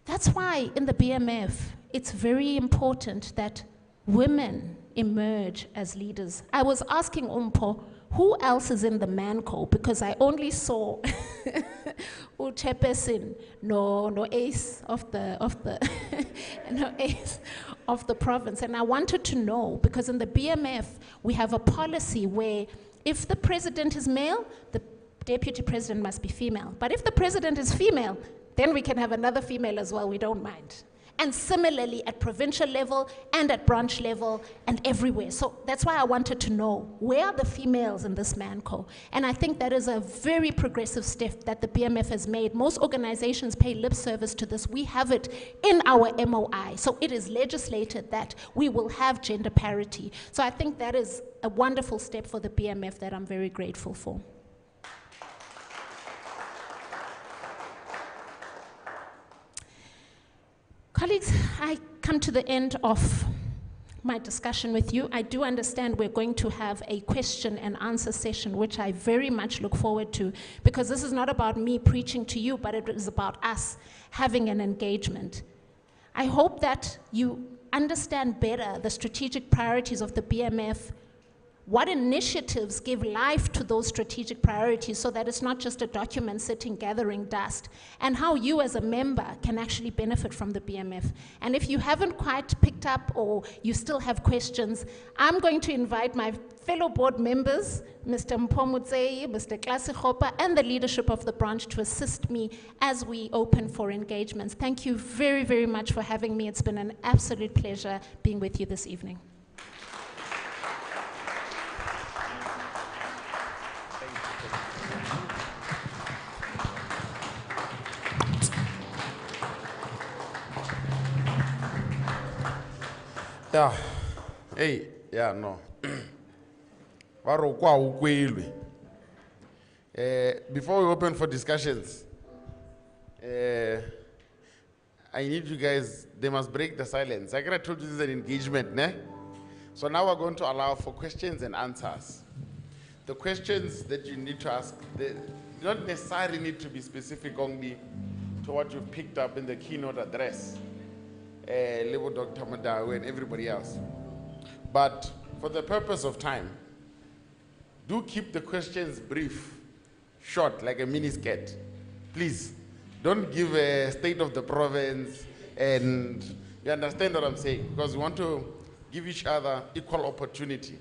Speaker 9: that's why in the BMF, it's very important that women emerge as leaders. I was asking Umpo, who else is in the MANCO? Because I only saw Uchepesin, no ace of the no ace of the province. And I wanted to know, because in the BMF, we have a policy where if the president is male, the deputy president must be female. But if the president is female, then we can have another female as well, we don't mind. And similarly at provincial level and at branch level and everywhere. So that's why I wanted to know, where are the females in this MANCO? And I think that is a very progressive step that the BMF has made. Most organizations pay lip service to this. We have it in our MOI. So it is legislated that we will have gender parity. So I think that is a wonderful step for the BMF that I'm very grateful for. Colleagues, I come to the end of my discussion with you. I do understand we're going to have a question and answer session, which I very much look forward to, because this is not about me preaching to you, but it is about us having an engagement. I hope that you understand better the strategic priorities of the BMF what initiatives give life to those strategic priorities so that it's not just a document sitting gathering dust, and how you as a member can actually benefit from the BMF. And if you haven't quite picked up or you still have questions, I'm going to invite my fellow board members, Mr. Mpomutse, Mr. Klasikhopa, and the leadership of the branch to assist me as we open for engagements. Thank you very, very much for having me. It's been an absolute pleasure being with you this evening.
Speaker 1: Yeah. Hey, yeah, no. Before we open for discussions, I need you guys, they must break the silence. Like I told you, this is an engagement, ne? So now we're going to allow for questions and answers. The questions that you need to ask, they don't necessarily need to be specific only to what you've picked up in the keynote address. Level Dr. Madawi and everybody else. But for the purpose of time, do keep the questions brief, short, like a mini skit. Please, don't give a state of the province, and you understand what I'm saying, because we want to give each other equal opportunity.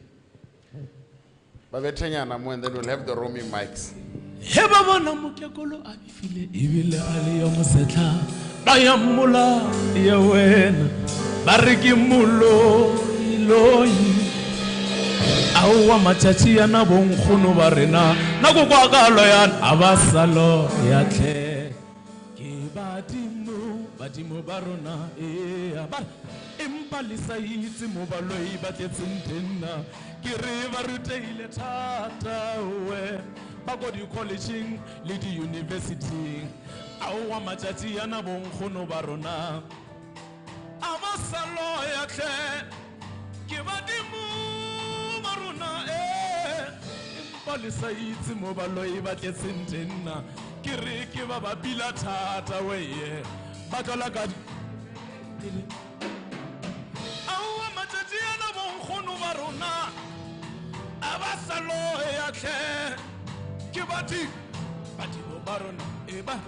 Speaker 1: And then we'll have the roaming mics.
Speaker 7: Ayamula yewena bariki mulo iloyi awa machachi ya na bonkhunu barena nako kwa kalo ya abasalo yakhe ke badimo barona abar impalisa yitsi mo baloi ba tletsentenna ke re ba ruteile thata we ba go di collegeng le di university awa machachi ya na bonkgono ba rona abasalo yakhe ke badimo ba rona impalisa yitsi mo baloi ba tletsentenna ke re ke ba ba bila thata weye ba tlola ka awa machachi ya na bonkgono ba rona abasalo yakhe ke badimo ba rona eba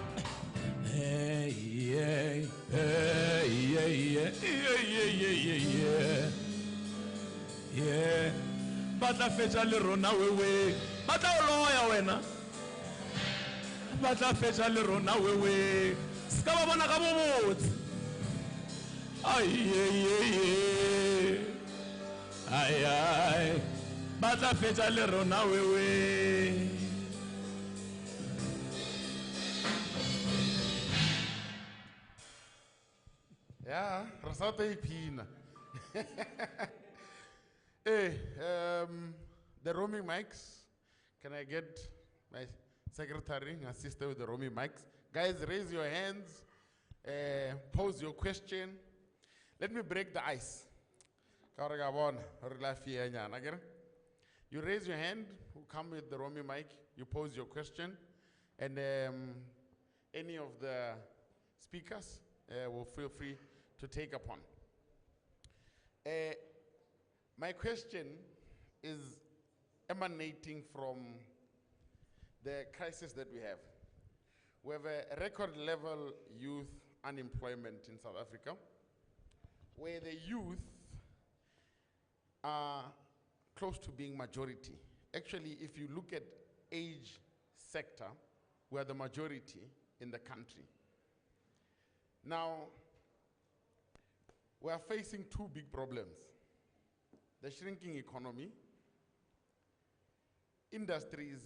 Speaker 7: hey, hey, hey, yeah, yeah, yeah, yeah, yeah. Batla fetsa le rona wewe, batla oloya wena. Batla fetsa le rona wewe, ska ba bona ka bobotse. Ay, ay, ay, batla fetsa le rona wewe.
Speaker 1: Yeah, Rasata Ipina. Hey, the roaming mics. Can I get my secretary and assist with the roaming mics? Guys, raise your hands. Pose your question. Let me break the ice. You raise your hand, who come with the roaming mic, you pose your question, and any of the speakers will feel free to take upon. My question is emanating from the crisis that we have. We have a record level youth unemployment in South Africa, where the youth are close to being majority. Actually, if you look at age sector, we are the majority in the country. Now, we are facing two big problems: the shrinking economy, industries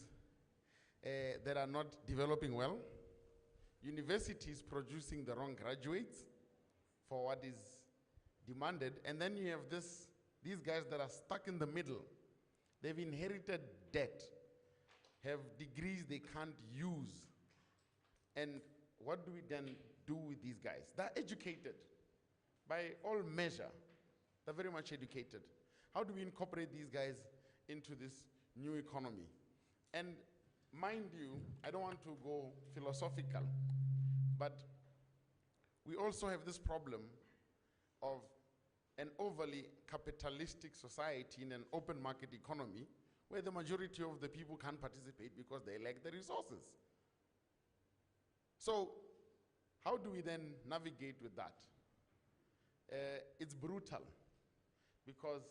Speaker 1: that are not developing well, universities producing the wrong graduates for what is demanded, and then you have these guys that are stuck in the middle. They've inherited debt, have degrees they can't use, and what do we then do with these guys? They're educated. By all measure, they're very much educated. How do we incorporate these guys into this new economy? And mind you, I don't want to go philosophical, but we also have this problem of an overly capitalistic society in an open market economy where the majority of the people can't participate because they lack the resources. So how do we then navigate with that? It's brutal, because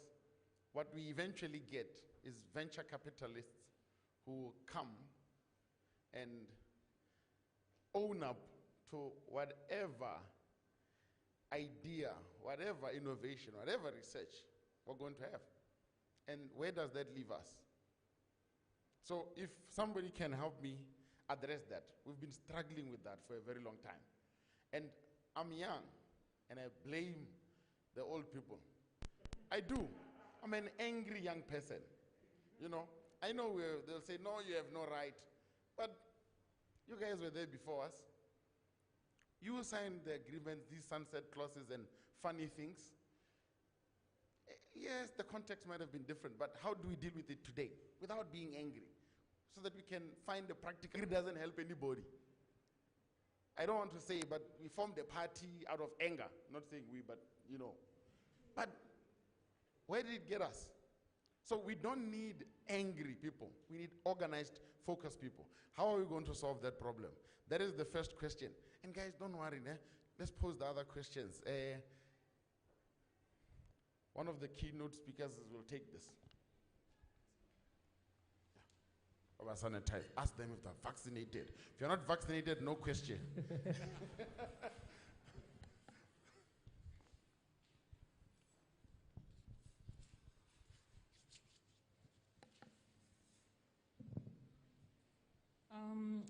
Speaker 1: what we eventually get is venture capitalists who come and own up to whatever idea, whatever innovation, whatever research we're going to have. And where does that leave us? So if somebody can help me address that, we've been struggling with that for a very long time. And I'm young, and I blame the old people. I do. I'm an angry young person. You know, I know they'll say, no, you have no right. But you guys were there before us. You signed the agreement, these sunset clauses and funny things. Yes, the context might have been different, but how do we deal with it today without being angry? So that we can find a practical, it doesn't help anybody. I don't want to say, but we formed a party out of anger. Not saying we, but you know. But where did it get us? So we don't need angry people. We need organized, focused people. How are we going to solve that problem? That is the first question. And guys, don't worry. Let's pose the other questions. One of the keynote speakers will take this. Sanitize. Ask them if they're vaccinated. If you're not vaccinated, no question.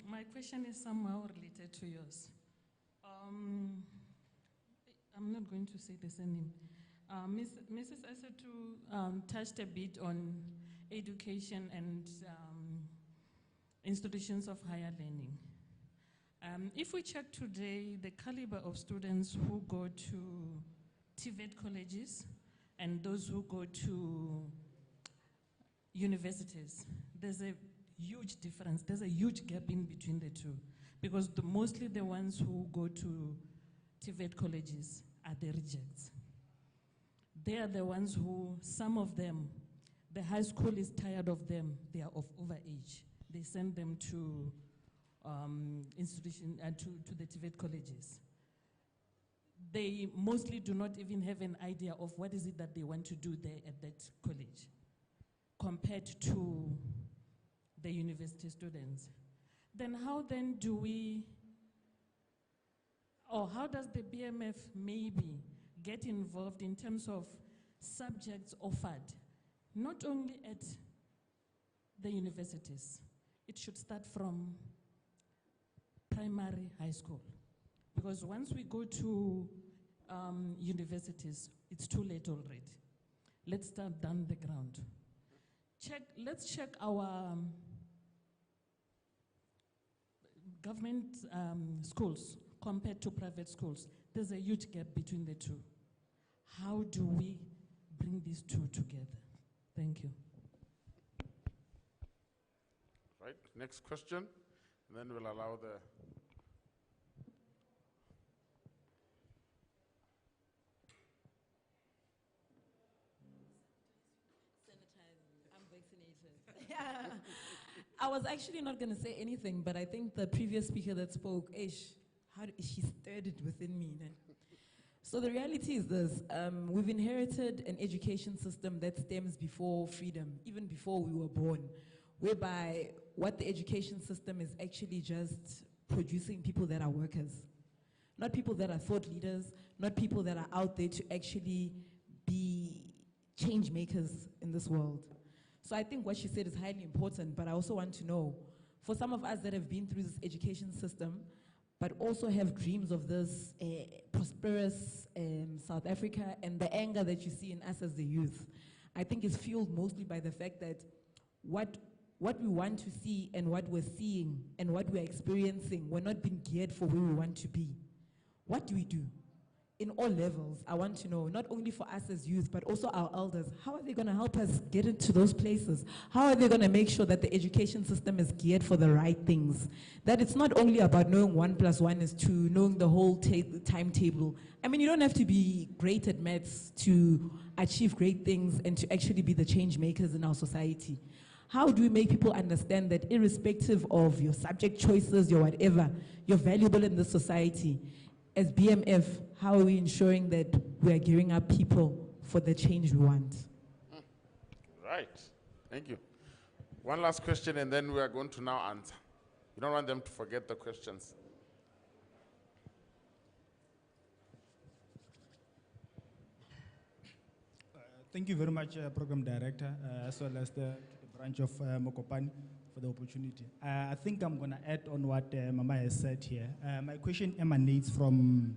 Speaker 10: My question is somehow related to yours. I'm not going to say the surname. Mrs. Esetu touched a bit on education and institutions of higher learning. If we check today the caliber of students who go to TVET colleges and those who go to universities, there's a huge difference. There's a huge gap in between the two, because mostly the ones who go to TVET colleges are the rejects. They are the ones who, some of them, the high school is tired of them. They are of overage. They send them to institution and to the TVET colleges. They mostly do not even have an idea of what is it that they want to do there at that college, compared to the university students. Then how then do we, or how does the BMF maybe get involved in terms of subjects offered, not only at the universities? It should start from primary high school. Because once we go to universities, it's too late already. Let's start down the ground. Let's check our government schools compared to private schools. There's a huge gap between the two. How do we bring these two together? Thank you.
Speaker 1: Right, next question, and then we'll allow the...
Speaker 11: I'm vaccinated. Yeah. I was actually not going to say anything, but I think the previous speaker that spoke, she stirred it within me. So the reality is this, we've inherited an education system that stems before freedom, even before we were born, whereby what the education system is actually just producing people that are workers, not people that are thought leaders, not people that are out there to actually be change makers in this world. So I think what she said is highly important, but I also want to know, for some of us that have been through this education system, but also have dreams of this prosperous South Africa, and the anger that you see in us as the youth, I think is fueled mostly by the fact that what we want to see and what we're seeing and what we're experiencing, we're not being geared for where we want to be. What do we do? in all levels, I want to know, not only for us as youth, but also our elders, how are they going to help us get into those places? How are they going to make sure that the education system is geared for the right things? That it's not only about knowing 1 + 1 is 2, knowing the whole timetable. I mean, you don't have to be great at maths to achieve great things and to actually be the change makers in our society. How do we make people understand that irrespective of your subject choices, your whatever, you're valuable in this society? As BMF, how are we ensuring that we are gearing up people for the change we want?
Speaker 1: Right. Thank you. One last question, and then we are going to now answer. We don't want them to forget the questions.
Speaker 12: Thank you very much, Program Director, as well as the branch of MOKOPANE for the opportunity. I think I'm going to add on what Mama has said here. My question emanates from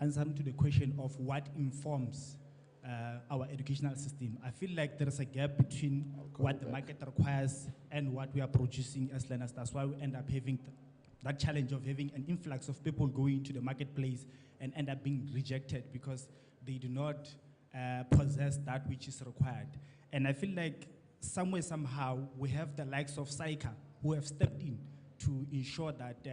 Speaker 12: answering to the question of what informs our educational system. I feel like there is a gap between what the market requires and what we are producing as learners. That's why we end up having that challenge of having an influx of people going to the marketplace and end up being rejected because they do not possess that which is required. And I feel like somewhere, somehow, we have the likes of SAICA who have stepped in to ensure that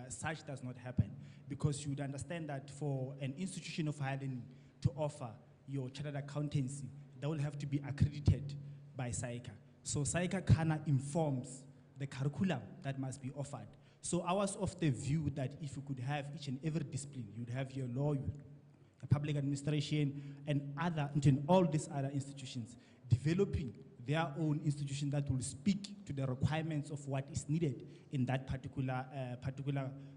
Speaker 12: such does not happen. Because you would understand that for an institution of higher learning to offer your chartered accountancy, they will have to be accredited by SAICA. So SAICA kind of informs the curriculum that must be offered. So I was of the view that if you could have each and every discipline, you'd have your law, your public administration, and all these other institutions developing their own institution that will speak to the requirements of what is needed in that particular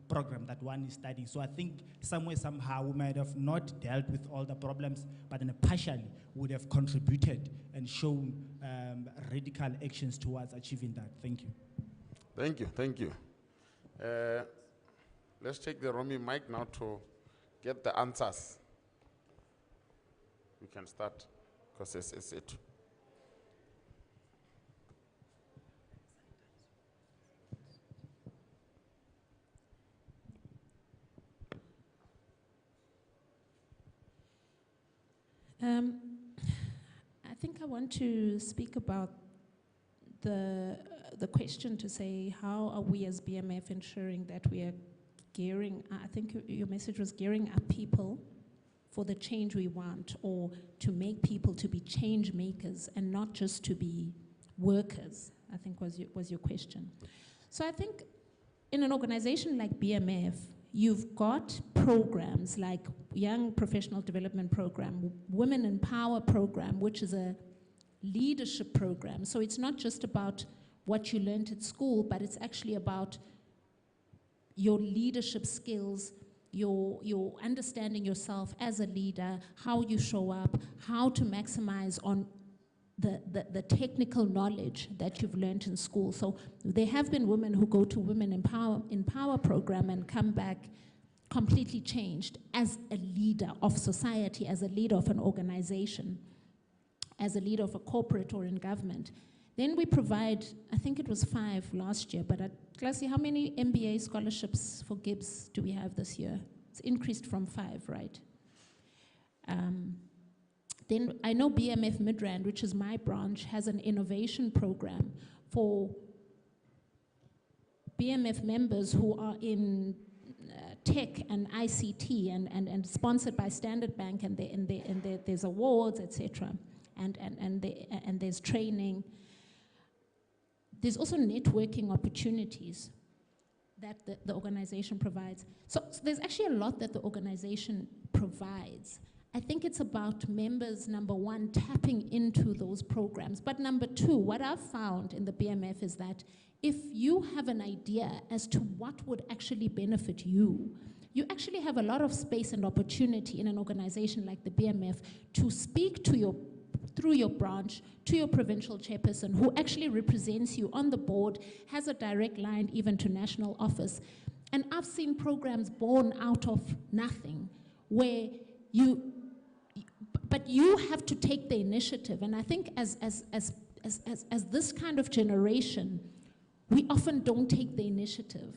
Speaker 12: program that one is studying. So I think somewhere, somehow, we might have not dealt with all the problems, but then partially would have contributed and shown radical actions towards achieving that. Thank you.
Speaker 1: Thank you, thank you. Let's take the roaming mic now to get the answers. We can start, because it's it.
Speaker 9: I think I want to speak about the question to say, how are we as BMF ensuring that we are gearing, I think your message was gearing up people for the change we want, or to make people to be change makers and not just to be workers, I think was your question. So I think in an organization like BMF, you've got programs like Young Professional Development Program, Women in Power Program, which is a leadership program. So it's not just about what you learned at school, but it's actually about your leadership skills, your understanding yourself as a leader, how you show up, how to maximize on the technical knowledge that you've learned in school. So there have been women who go to Women in Power program and come back completely changed as a leader of society, as a leader of an organization, as a leader of a corporate or in government. Then we provide, I think it was 5 last year, but Classy, how many MBA scholarships for Gibbs do we have this year? It's increased from 5, right? Then I know BMF Midrand, which is my branch, has an innovation program for BMF members who are in tech and ICT and sponsored by Standard Bank, and there's awards, etc. And there's training. There's also networking opportunities that the organization provides. So there's actually a lot that the organization provides. I think it's about members, number one, tapping into those programs. But number two, what I've found in the BMF is that if you have an idea as to what would actually benefit you, you actually have a lot of space and opportunity in an organization like the BMF to speak to through your branch, to your provincial chairperson, who actually represents you on the board, has a direct line even to national office. And I've seen programs born out of nothing, where but you have to take the initiative. And I think as this kind of generation, we often don't take the initiative.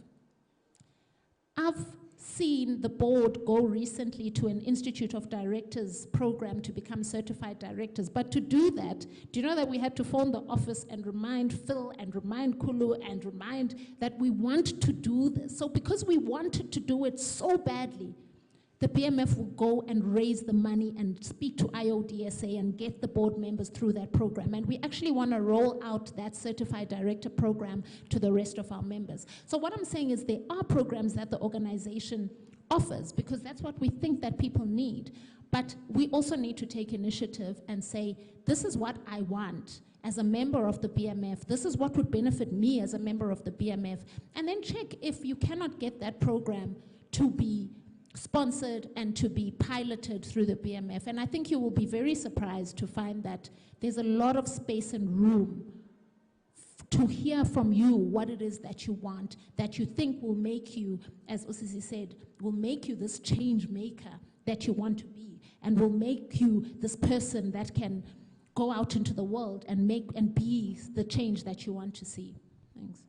Speaker 9: I've seen the board go recently to an Institute of Directors program to become certified directors. But to do that, do you know that we had to phone the office and remind Phil and remind Kulu and remind that we want to do this? So because we wanted to do it so badly, the BMF will go and raise the money and speak to IODSA and get the board members through that program. And we actually want to roll out that certified director program to the rest of our members. So what I'm saying is there are programs that the organization offers because that's what we think that people need. But we also need to take initiative and say, this is what I want as a member of the BMF. This is what would benefit me as a member of the BMF. And then check if you cannot get that program to be sponsored and to be piloted through the BMF. And I think you will be very surprised to find that there's a lot of space and room to hear from you what it is that you want, that you think will make you, as Osisi said, will make you this change maker that you want to be, and will make you this person that can go out into the world and make and be the change that you want to see. Thanks.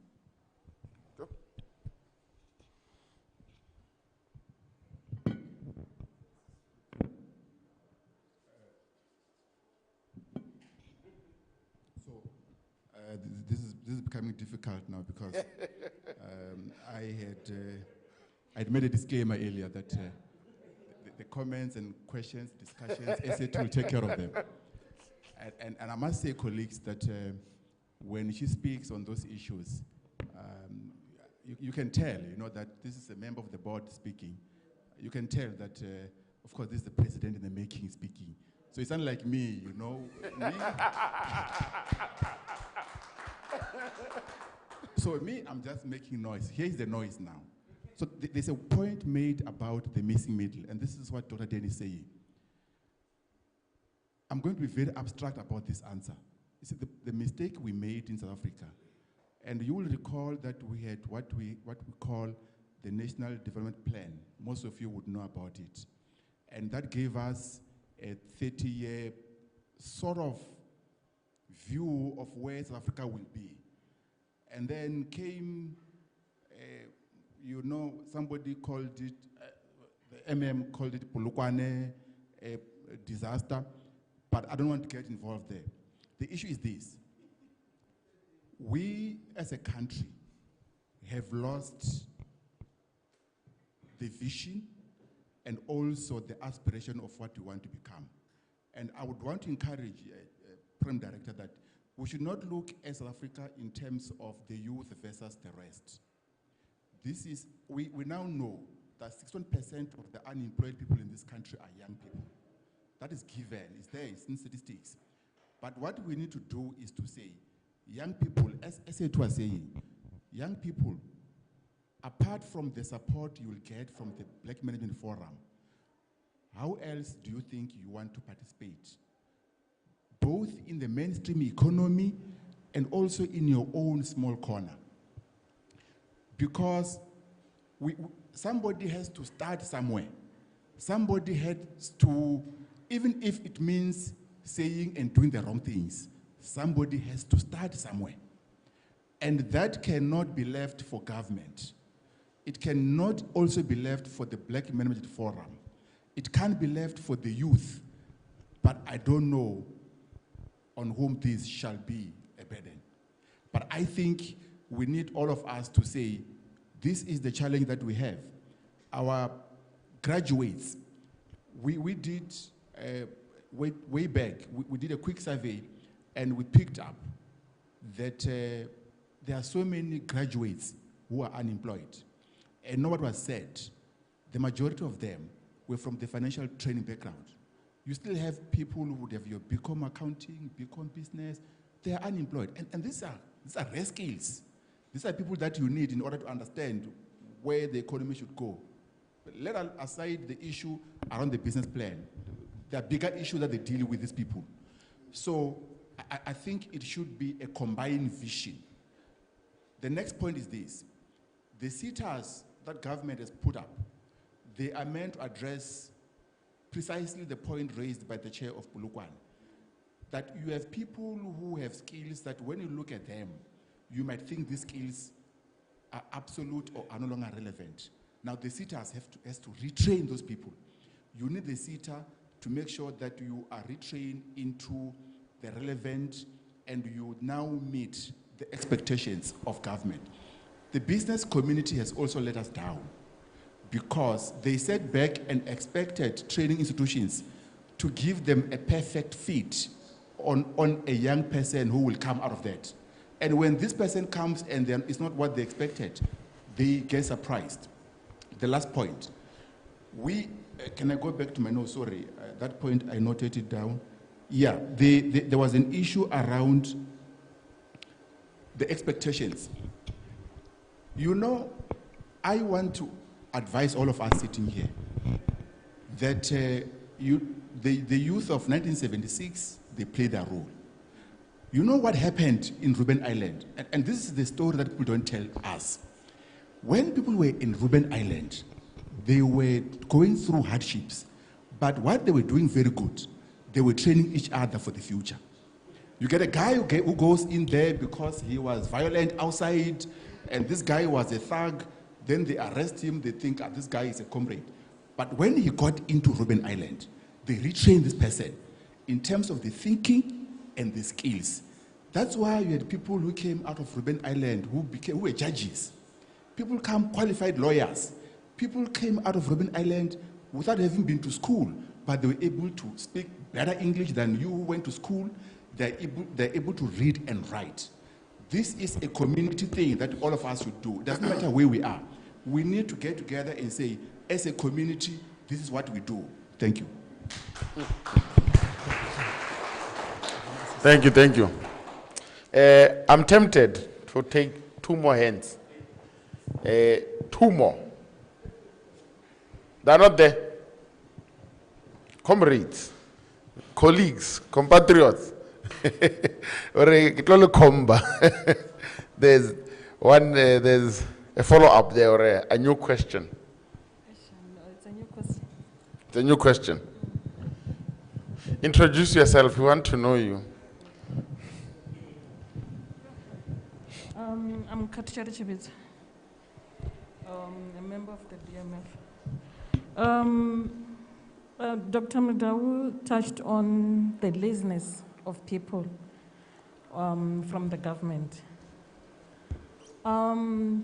Speaker 8: This is becoming difficult now because I'd made a disclaimer earlier that the comments and questions, discussions, SA2 will take care of them. And I must say, colleagues, that when she speaks on those issues, you can tell, that this is a member of the board speaking. You can tell that, of course, this is the president in the making speaking. So it's unlike me, me. So I'm just making noise. Here's the noise now. So there's a point made about the missing middle, and this is what Dr. Den is saying. I'm going to be very abstract about this answer. You see, the mistake we made in South Africa, and you will recall that we had what we call the National Development Plan. Most of you would know about it. And that gave us a 30-year sort of view of where South Africa will be. And then came, somebody called it, the MM called it Polokwane, a disaster, but I don't want to get involved there. The issue is this. We, as a country, have lost the vision and also the aspiration of what we want to become. And I would want to encourage Prime Director that we should not look at South Africa in terms of the youth versus the rest. This is, we now know that 61% of the unemployed people in this country are young people. That is given, it's there, it's in statistics. But what we need to do is to say, young people, as SA2 was saying, young people, apart from the support you will get from the Black Management Forum, how else do you think you want to participate? Both in the mainstream economy and also in your own small corner. Because somebody has to start somewhere. Somebody has to, even if it means saying and doing the wrong things, somebody has to start somewhere. And that cannot be left for government. It cannot also be left for the Black Management Forum. It can't be left for the youth. But I don't know on whom this shall be a burden. But I think we need all of us to say, this is the challenge that we have. Our graduates, we did, way back, we did a quick survey and we picked up that there are so many graduates who are unemployed. And know what was said, the majority of them were from the financial training background. You still have people who would have your BCom accounting, BCom business, they are unemployed. And these are rare skills. These are people that you need in order to understand where the economy should go. But let aside the issue around the business plan. There are bigger issues that they deal with these people. So I think it should be a combined vision. The next point is this. The SETAs that government has put up, they are meant to address precisely the point raised by the chair of Polokwane, that you have people who have skills that when you look at them, you might think these skills are absolute or are no longer relevant. Now the SETA has to retrain those people. You need the SETA to make sure that you are retrained into the relevant and you now meet the expectations of government. The business community has also let us down because they sat back and expected training institutions to give them a perfect fit on a young person who will come out of that. And when this person comes and then it's not what they expected, they get surprised. The last point, can I go back to my notes? Sorry, that point I noted it down. Yeah, there was an issue around the expectations. You know, I want to advise all of us sitting here that the youth of 1976, they played their role. You know what happened in Robben Island? And this is the story that people don't tell us. When people were in Robben Island, they were going through hardships, but what they were doing very good, they were training each other for the future. You get a guy who goes in there because he was violent outside, and this guy was a thug, then they arrest him, they think this guy is a comrade. But when he got into Robben Island, they retrained this person in terms of the thinking and the skills. That's why you had people who came out of Robben Island who were judges. People come qualified lawyers. People came out of Robben Island without having been to school, but they were able to speak better English than you who went to school. They're able to read and write. This is a community thing that all of us should do. It doesn't matter where we are. We need to get together and say, as a community, this is what we do. Thank you.
Speaker 1: Thank you, thank you. I'm tempted to take 2 more hands. 2 more. They're not there. Comrades, colleagues, compatriots. There's a follow-up there or a new question.
Speaker 10: It's a new question.
Speaker 1: It's a new question. Introduce yourself. We want to know you.
Speaker 10: I'm Katichari Chibit, a member of the BMF. Dr. Mudau touched on the laziness of people from the government. I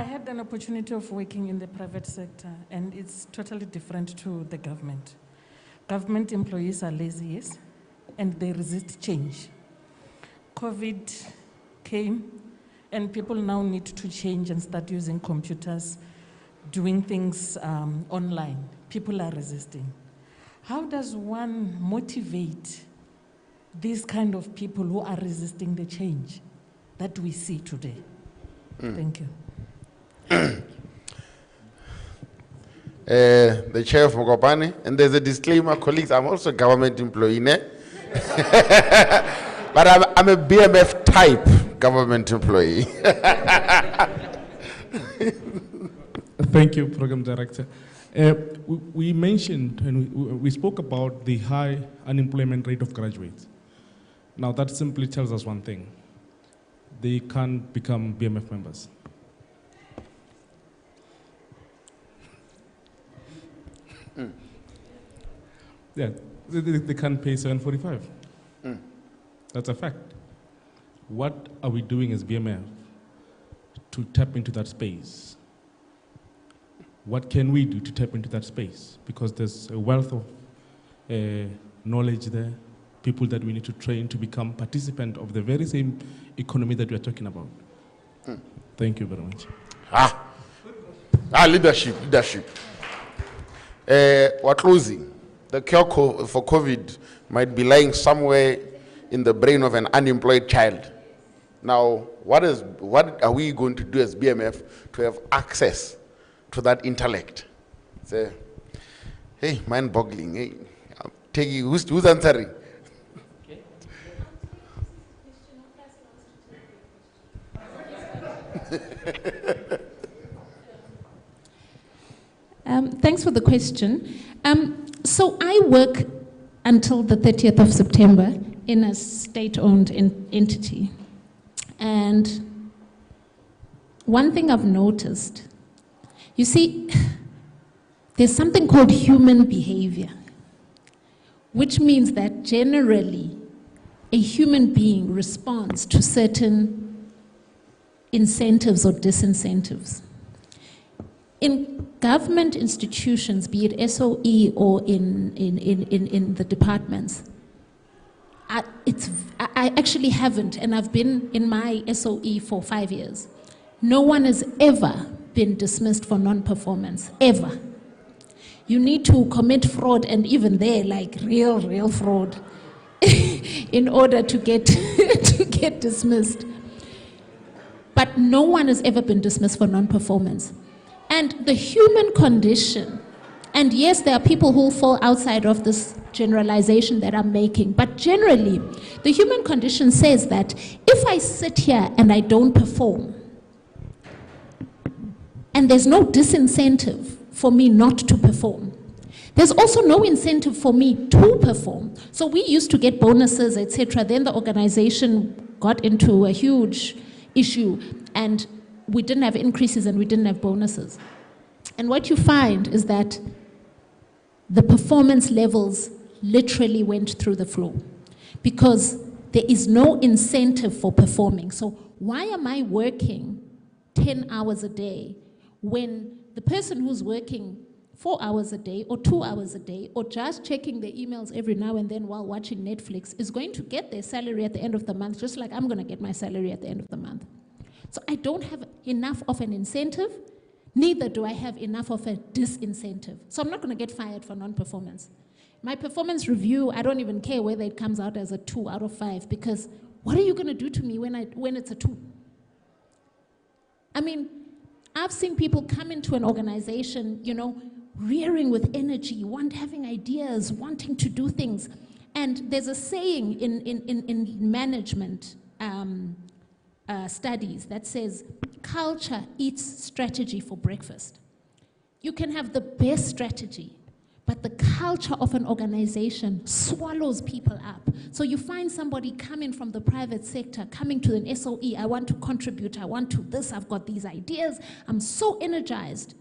Speaker 10: had an opportunity of working in the private sector, and it's totally different to the government. Government employees are lazy, yes, and they resist change. COVID came, and people now need to change and start using computers, doing things online. People are resisting. How does one motivate these kind of people who are resisting the change that we see today? Thank you.
Speaker 1: The chair of MOKOPANE, and there's a disclaimer, colleagues, I'm also a government employee, but I'm a BMF type government employee.
Speaker 2: Thank you, Program Director. We mentioned and we spoke about the high unemployment rate of graduates. Now that simply tells us one thing. They can't become BMF members. Yeah, they can't pay 745. That's a fact. What are we doing as BMF to tap into that space? What can we do to tap into that space? Because there's a wealth of knowledge there, people that we need to train to become participant of the very same economy that we are talking about. Thank you very much.
Speaker 1: Leadership. We're closing. The cure for COVID might be lying somewhere in the brain of an unemployed child. Now, what are we going to do as BMF to have access to that intellect? Say, hey, mind-boggling. Hey, who's answering?
Speaker 9: Thanks for the question. So I work until the 30th of September in a state-owned entity. And one thing I've noticed, you see, there's something called human behavior, which means that generally a human being responds to certain incentives or disincentives. In government institutions, be it SOE or in the departments, I actually haven't, and I've been in my SOE for 5 years. No one has ever been dismissed for non-performance, ever. You need to commit fraud, and even there, like real fraud, in order to get to get dismissed. But no one has ever been dismissed for non-performance. And the human condition, and yes, there are people who fall outside of this generalization that I'm making, but generally, the human condition says that if I sit here and I don't perform, and there's no disincentive for me not to perform, there's also no incentive for me to perform. So we used to get bonuses, etc. Then the organization got into a huge issue, and we didn't have increases and we didn't have bonuses. And what you find is that the performance levels literally went through the floor because there is no incentive for performing. So why am I working 10 hours a day when the person who's working 4 hours a day or 2 hours a day or just checking their emails every now and then while watching Netflix is going to get their salary at the end of the month, just like I'm going to get my salary at the end of the month? So I don't have enough of an incentive, neither do I have enough of a disincentive. So I'm not going to get fired for non-performance. My performance review, I don't even care whether it comes out as a 2 out of 5, because what are you going to do to me when it's a 2? I mean, I've seen people come into an organization, you know, rearing with energy, having ideas, wanting to do things. And there's a saying in management studies that says, culture eats strategy for breakfast. You can have the best strategy, but the culture of an organization swallows people up. So you find somebody coming from the private sector, coming to an SOE, I want to contribute, I want to this, I've got these ideas, I'm so energized.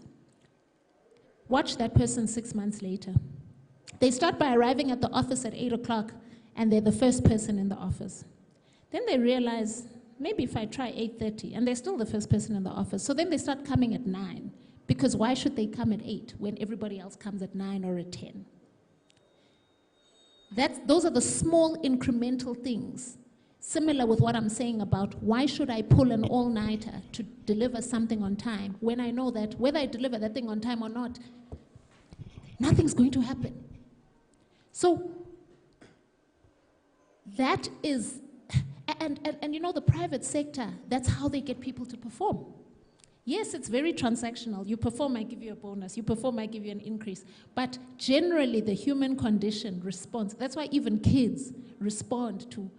Speaker 9: Watch that person 6 months later. They start by arriving at the office at 8 o'clock, and they're the first person in the office. Then they realize, maybe if I try 8:30, and they're still the first person in the office. So then they start coming at 9, because why should they come at 8 when everybody else comes at 9 or at 10? Those are the small incremental things, similar with what I'm saying about why should I pull an all-nighter to deliver something on time when I know that whether I deliver that thing on time or not, nothing's going to happen. So that is, and you know, the private sector, that's how they get people to perform. Yes, it's very transactional. You perform, I give you a bonus. You perform, I give you an increase. But generally, the human condition responds. That's why even kids respond to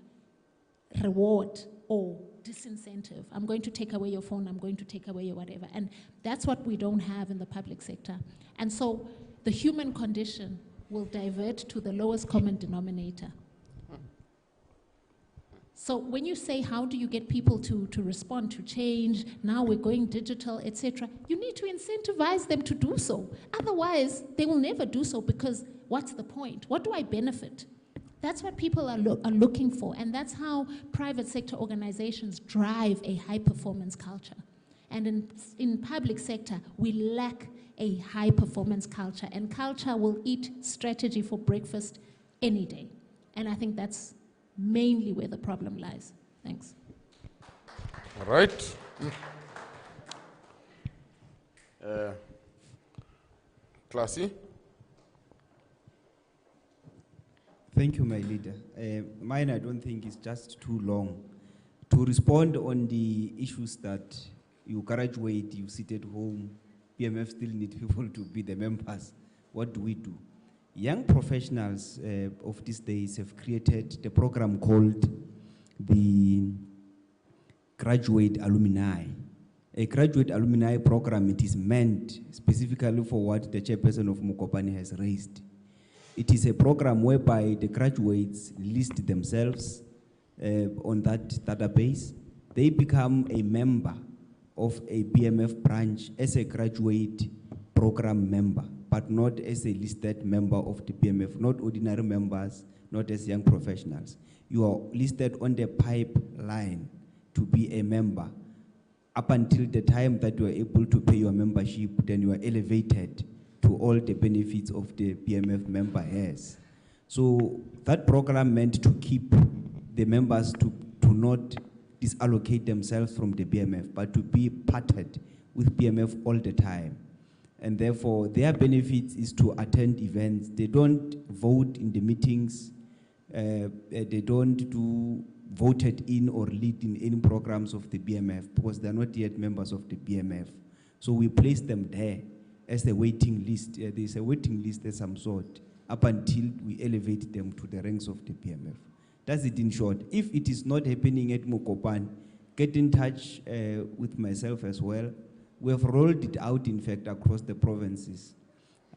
Speaker 9: reward or disincentive. I'm going to take away your phone. I'm going to take away your whatever. And that's what we don't have in the public sector. And so the human condition will divert to the lowest common denominator. So when you say, how do you get people to respond to change, now we're going digital, etc., you need to incentivize them to do so. Otherwise, they will never do so, because what's the point? What do I benefit? That's what people are looking for, and that's how private sector organizations drive a high-performance culture. And in public sector, we lack a high-performance culture, and culture will eat strategy for breakfast any day. And I think that's mainly where the problem lies. Thanks.
Speaker 1: All right. Classy.
Speaker 13: Thank you, my leader. Mine, I don't think is just too long. To respond on the issues that you graduate, you sit at home, BMF still need people to be the members. What do we do? Young professionals of these days have created the program called the Graduate Alumni. A graduate alumni program, it is meant specifically for what the chairperson of MOKOPANE has raised. It is a program whereby the graduates list themselves on that database. They become a member of a BMF branch as a graduate program member, but not as a listed member of the BMF, not ordinary members, not as young professionals. You are listed on the pipeline to be a member. Up until the time that you are able to pay your membership, then you are elevated to all the benefits of the BMF member has. So that program meant to keep the members to not disallocate themselves from the BMF, but to be partnered with BMF all the time. And therefore, their benefits is to attend events. They don't vote in the meetings. They don't do voted in or lead in any programs of the BMF because they're not yet members of the BMF. So we place them there as a waiting list. There's a waiting list of some sort up until we elevate them to the ranks of the BMF. That's it in short. If it is not happening at Mokopane, get in touch with myself as well. We have rolled it out, in fact, across the provinces.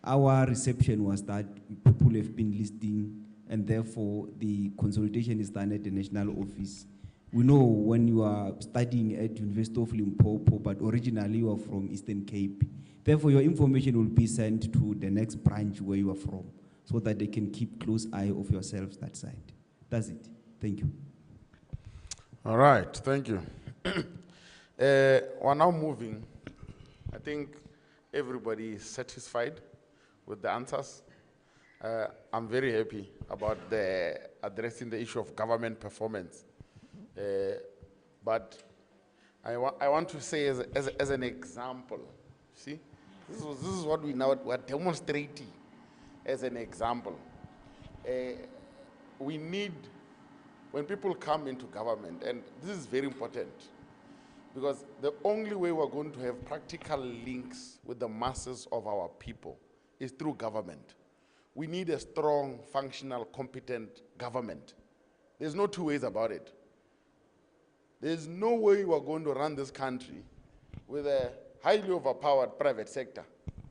Speaker 13: Our reception was that people have been listing, and therefore the consultation is done at the national office. We know when you are studying at University of Limpopo, but originally you are from Eastern Cape. Therefore, your information will be sent to the next branch where you are from, so that they can keep close eye of yourselves that side. That's it. Thank you.
Speaker 1: All right, thank you. We're now moving. I think everybody is satisfied with the answers. I'm very happy about addressing the issue of government performance. But I want to say as an example, see, this is what we're demonstrating as an example. We need, when people come into government, and this is very important, because the only way we're going to have practical links with the masses of our people is through government. We need a strong, functional, competent government. There's no two ways about it. There's no way we're going to run this country with a highly overpowered private sector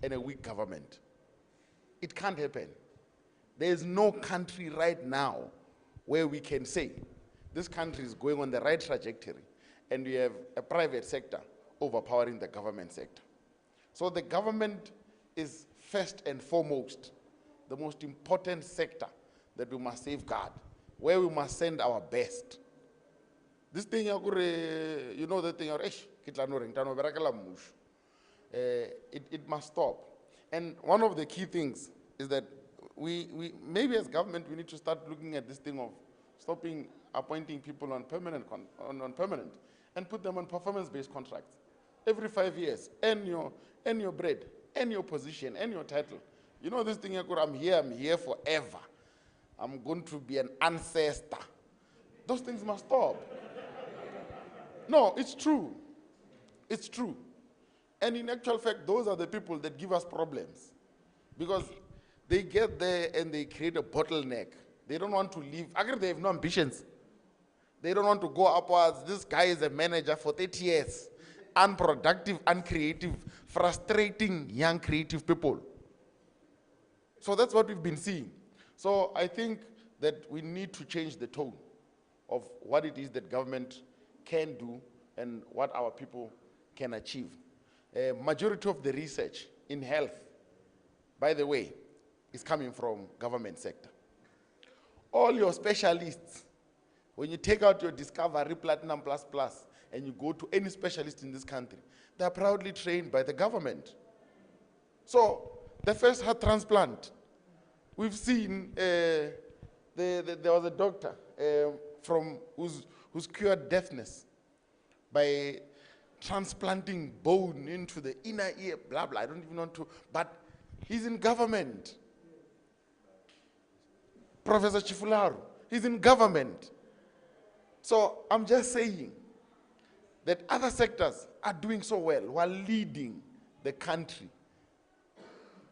Speaker 1: and a weak government. It can't happen. There's no country right now where we can say this country is going on the right trajectory and we have a private sector overpowering the government sector. So the government is first and foremost the most important sector that we must safeguard, where we must send our best. This thing, you know the thing, it must stop. And one of the key things is that we maybe as government, we need to start looking at this thing of stopping appointing people on permanent, and put them on performance-based contracts. Every 5 years, earn your bread, earn your position, earn your title. You know this thing, I'm here forever. I'm going to be an ancestor. Those things must stop. No, it's true. It's true. And in actual fact, those are the people that give us problems. Because they get there and they create a bottleneck. They don't want to leave. Actually, they have no ambitions. They don't want to go upwards. This guy is a manager for 30 years. Unproductive, uncreative, frustrating young creative people. So that's what we've been seeing. So I think that we need to change the tone of what it is that government can do and what our people can achieve. Majority of the research in health, by the way, is coming from government sector. All your specialists, when you take out your Discovery Platinum Plus Plus and you go to any specialist in this country, they're proudly trained by the government. So the first heart transplant, we've seen there was a doctor who's cured deafness by transplanting bone into the inner ear, blah, blah, I don't even want to, but he's in government. Professor Chifularu, he's in government. So I'm just saying that other sectors are doing so well while leading the country.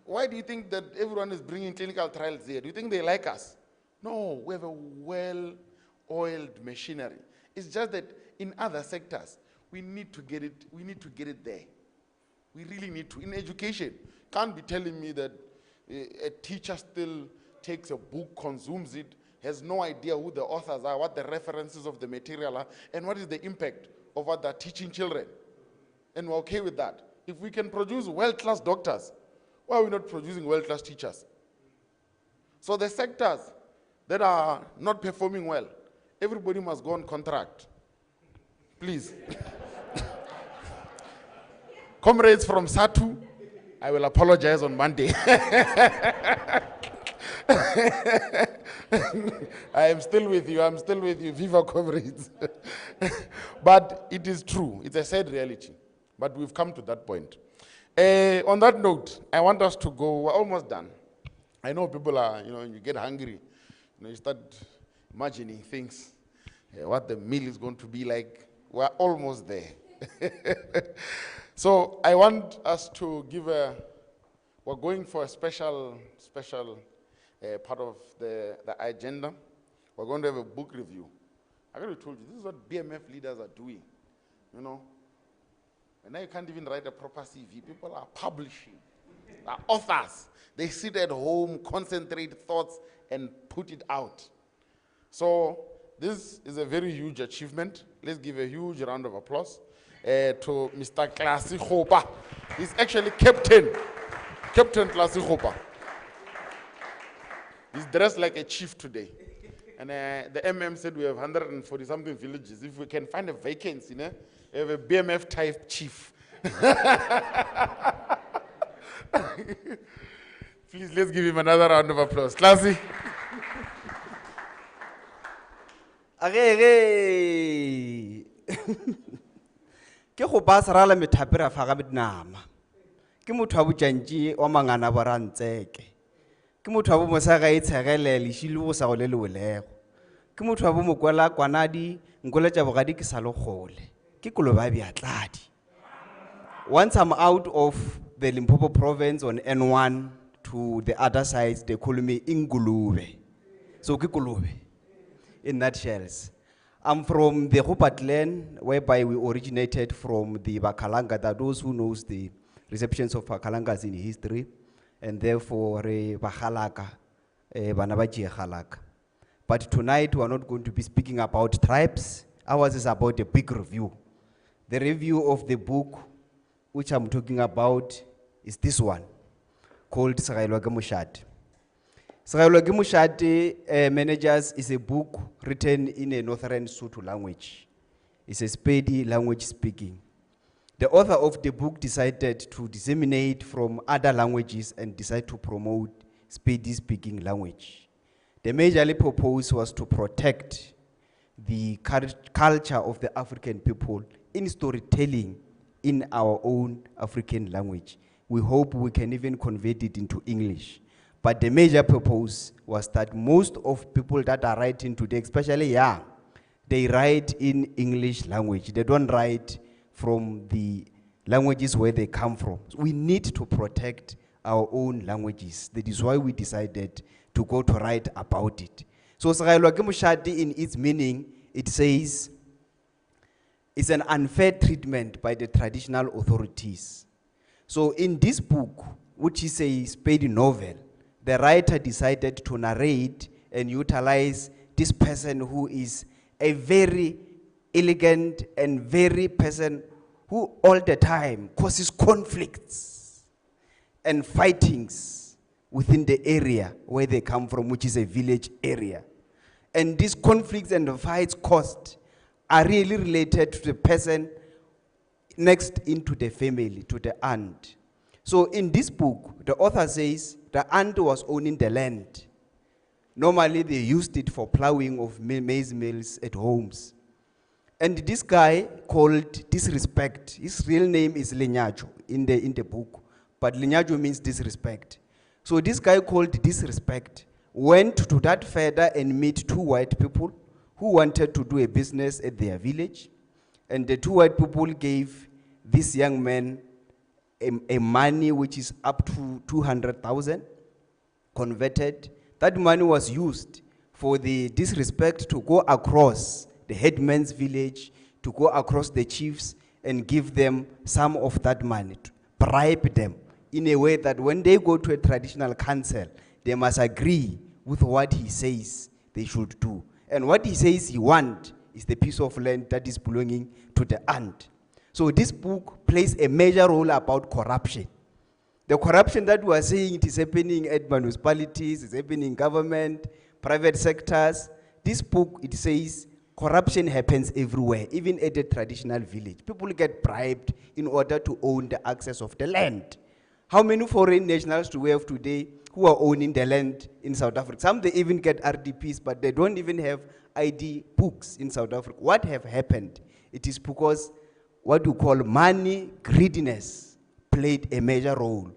Speaker 1: Why do you think that everyone is bringing clinical trials here? Do you think they like us? No, we have a well-oiled machinery. It's just that in other sectors, we need to get it there. We really need to. In education, can't be telling me that a teacher still takes a book, consumes it, has no idea who the authors are, what the references of the material are, and what is the impact of what they're teaching children. and we're okay with that. If we can produce world-class doctors, why are we not producing world-class teachers? So the sectors that are not performing well, everybody must go on contract. Please. Comrades from SATU, I will apologize on Monday. I am still with you. I'm still with you. Viva comrades. But it is true. It's a sad reality. But we've come to that point. On that note, I want us to go. We're almost done. I know people are, you get hungry. You start imagining things, what the meal is going to be like. We're almost there. So I want us to give we're going for a special part of the agenda. We're going to have a book review. I already told you, this is what BMF leaders are doing, And now you can't even write a proper CV. People are publishing, are authors. They sit at home, concentrate thoughts, and put it out. So this is a very huge achievement. Let's give a huge round of applause to Mr. Klasi Khopa. He's actually Captain Klasi Khopa. He's dressed like a chief today. And the MM said we have 140-something villages. If we can find a vacancy, we have a BMF type chief. Please, let's give him another round of applause. Klasi.
Speaker 14: Ke go ba sarala methapera fa ga nama ke motho a botjantji wa mangana borantseke ke motho a bo mosaga e tshegelele shile go sa go le lego ke motho a bo mokwela kwanadi nkoletša bogadi ke sa le gole ke koloba biatladi. Once I'm out of the Limpopo province on N1 to the other sides, they call me Ingulube. So ke kolobe in nutshells. I'm from the Rupert land, whereby we originated from the Bakalanga. That those who knows the receptions of Bakalangas in history, and therefore Bakalaka, Banabaji Halaka. But tonight we are not going to be speaking about tribes. Ours is about a big review. The review of the book, which I'm talking about, is this one, called Sagailwa ke Moshate. Sagailwa ke Moshate Managers is a book written in a Northern Sotho language. It's a Sepedi language speaking. The author of the book decided to disseminate from other languages and decide to promote Sepedi speaking language. The major purpose was to protect the culture of the African people in storytelling in our own African language. We hope we can even convert it into English. But the major purpose was that most of people that are writing today, especially young, they write in English language. They don't write from the languages where they come from. So we need to protect our own languages. That is why we decided to go to write about it. So Sagailwa ke Moshate, in its meaning, it says it's an unfair treatment by the traditional authorities. So in this book, which is a Sepedi novel, the writer decided to narrate and utilize this person who is a very elegant and very person who all the time causes conflicts and fightings within the area where they come from, which is a village area. And these conflicts and the fights caused are really related to the person next into the family, to the aunt. So in this book, the author says the aunt was owning the land. Normally they used it for plowing of maize mills at homes. And this guy called disrespect, his real name is Lenyajo in the book, but Lenyajo means disrespect. So this guy called disrespect went to that further and meet two white people who wanted to do a business at their village. And the two white people gave this young man a money which is up to 200,000 converted. That money was used for the disrespect to go across the headman's village, to go across the chiefs and give them some of that money, to bribe them in a way that when they go to a traditional council, they must agree with what he says they should do. And what he says he wants is the piece of land that is belonging to the aunt. So this book plays a major role about corruption. The corruption that we are seeing, it is happening at municipalities, it's happening in government, private sectors. This book, it says corruption happens everywhere, even at the traditional village. People get bribed in order to own the access of the land. How many foreign nationals do we have today who are owning the land in South Africa? Some, they even get RDPs, but they don't even have ID books in South Africa. What have happened? It is because what we call money greediness played a major role.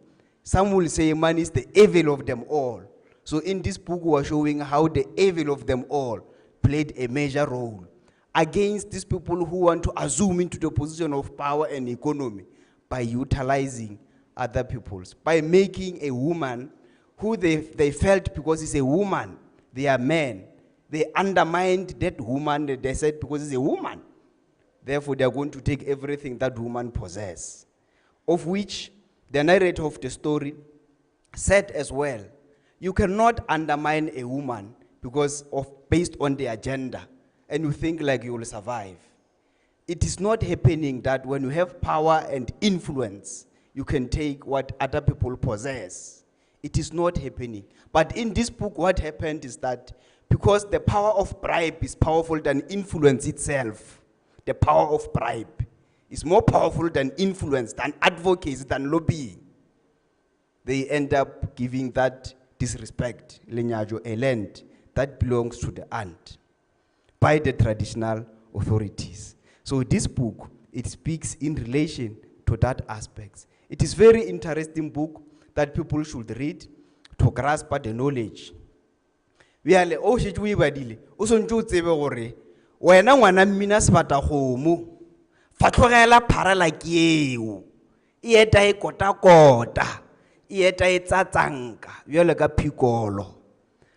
Speaker 14: Some will say money is the evil of them all. So in this book, we are showing how the evil of them all played a major role against these people who want to assume into the position of power and economy by utilizing other peoples, by making a woman who they felt because it's a woman, they are men. They undermined that woman, they said because it's a woman. Therefore, they are going to take everything that woman possesses. Of which the narrator of the story said as well, you cannot undermine a woman because of based on the agenda and you think like you will survive. It is not happening that when you have power and influence, you can take what other people possess. It is not happening. But in this book, what happened is that because the power of bribe is powerful than influence itself, the power of bribe is more powerful than influence, than advocacy, than lobbying. They end up giving that disrespect, lenyajo, a land that belongs to the aunt by the traditional authorities. So this book, it speaks in relation to that aspect. It is very interesting book that people should read to grasp the knowledge. We are like, oh, we badile. Osonjo tsebe gore, wena ngwana mmina sebata gomo. Fatlogela phara la kieu. Ieta e kota. Ieta e tsatsanka. Yole ka pikolo.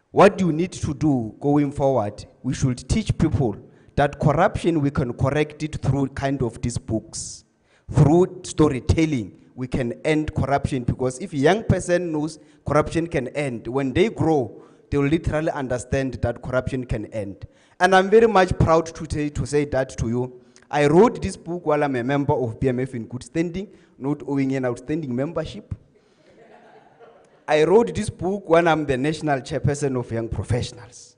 Speaker 14: What do you need to do going forward? We should teach people that corruption, we can correct it through kind of these books. Through storytelling, we can end corruption, because if a young person knows corruption can end, when they grow, they will literally understand that corruption can end. And I'm very much proud to say that to you. I wrote this book while I'm a member of BMF in good standing, not owing an outstanding membership. I wrote this book when I'm the national chairperson of young professionals.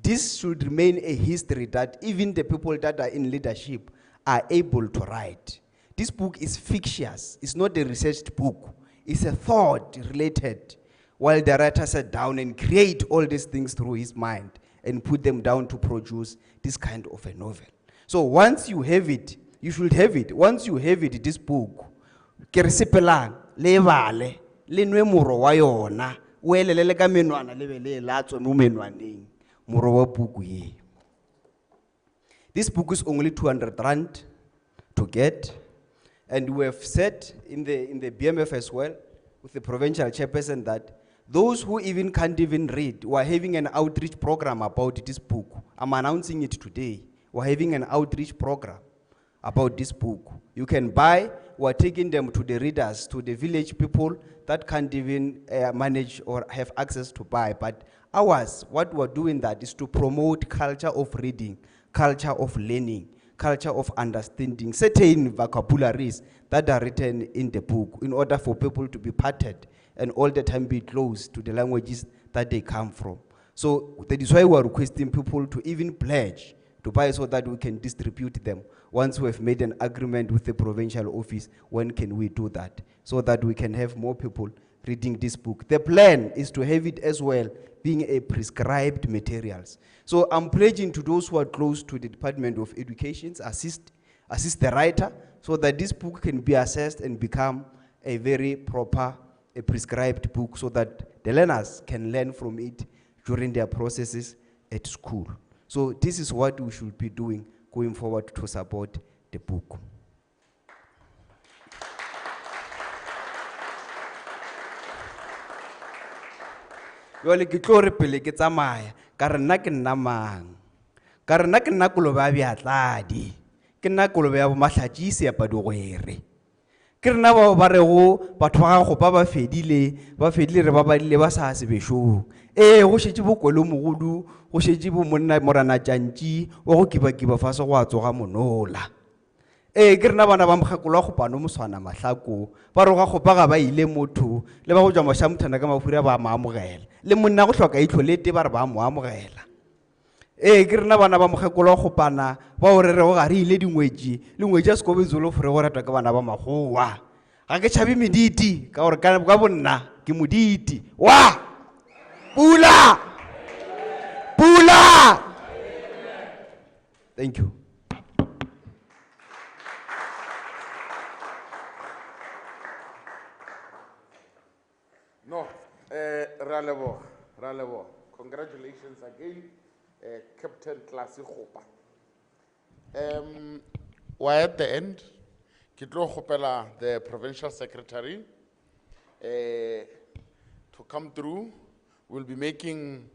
Speaker 14: This should remain a history that even the people that are in leadership are able to write. This book is fictitious. It's not a researched book. It's a thought related, while the writer sat down and create all these things through his mind and put them down to produce this kind of a novel. So once you have it, you should have it. Once you have it, this book, kerisipelang, levale, lenwe muro wa yona, uelelele ka menwana lebele latso mo menwaneng, muro wa buku ye. This book is only 200 rand to get, and we have said in the BMF as well, with the provincial chairperson, that those who even can't even read, we're having an outreach program about this book. I'm announcing it today. We're having an outreach program about this book. You can buy, we're taking them to the readers, to the village people that can't even manage or have access to buy. But ours, what we're doing that is to promote culture of reading, culture of learning, culture of understanding, certain vocabularies that are written in the book in order for people to be parted and all the time be close to the languages that they come from. So that is why we are requesting people to even pledge to buy so that we can distribute them. Once we have made an agreement with the provincial office, when can we do that? So that we can have more people reading this book. The plan is to have it as well being a prescribed materials. So I'm pledging to those who are close to the Department of Education, assist the writer, so that this book can be assessed and become a very proper, a prescribed book, so that the learners can learn from it during their processes at school. So this is what we should be doing going forward to support the book. Yole ke tlo re pele ke tsamaya ka re nna ke nna mang ka re nna ke nna kolobe ya beatladi ke nna kolobe ya bomatlhatšisi ya padigwere ke rena ba re go batho ba ga go ba fedile re ba badile ba sa sebešong go šetše bokwelo mogodu go šetše bo monna morana tšantši wa go kibakiba fase go a tsoga monola ke rena bana ba mokgekolo wa Kgopane o Moswana Mahlako ba re ga gopa ga ba ile motho le ba go tswa Moshamthana ka Mafura ba mo amogela le monna go hloka itlho lete ba re ba mo amogela ke rena bana ba mokgekolo wa Kgopana ba o re go ga re ile dingwetši le ngwetši a Sekobe Zulu fore go ratwa ke bana ba Makgowa ga ke tšhabe mediti ka gore ka bonna ke moditi wa pula pula. Thank you.
Speaker 1: No, Ralebo, congratulations again, Captain Klasi Khopa. We're at the end. Kitlo Khopela, the provincial secretary, to come through. We'll be making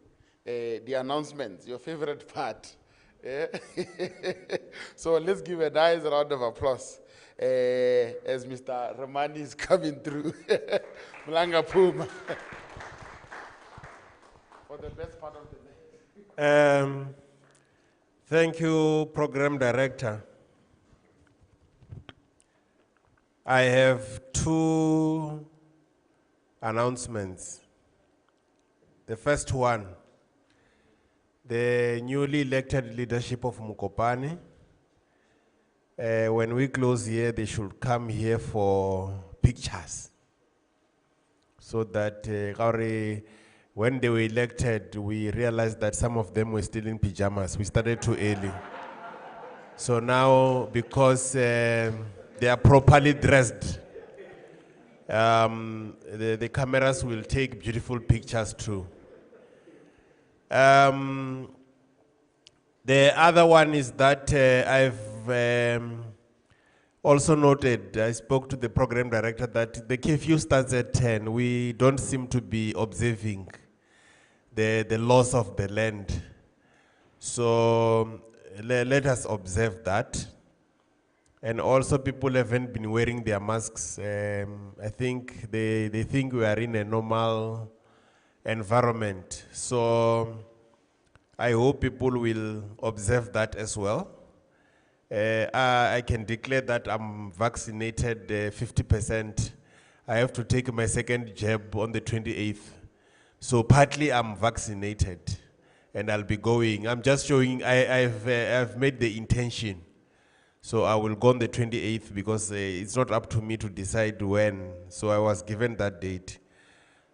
Speaker 1: the announcements, your favorite part. So let's give a nice round of applause as Mr. Romani is coming through. Mlanga Puma. For the best part of the day.
Speaker 15: Thank you, Program Director. I have two announcements. The first one, the newly elected leadership of MOKOPANE, when we close here, they should come here for pictures. So that when they were elected, we realized that some of them were still in pajamas. We started too early. So now, because they are properly dressed, the cameras will take beautiful pictures too. The other one is that I've also noted, I spoke to the program director, that the curfew starts at 10. We don't seem to be observing the laws of the land. So let us observe that. And also people haven't been wearing their masks. I think they think we are in a normal environment. So I hope people will observe that as well. I can declare that I'm vaccinated 50%. I have to take my second jab on the 28th. So partly I'm vaccinated and I'll be going. I'm just showing, I've made the intention. So I will go on the 28th because it's not up to me to decide when. So I was given that date.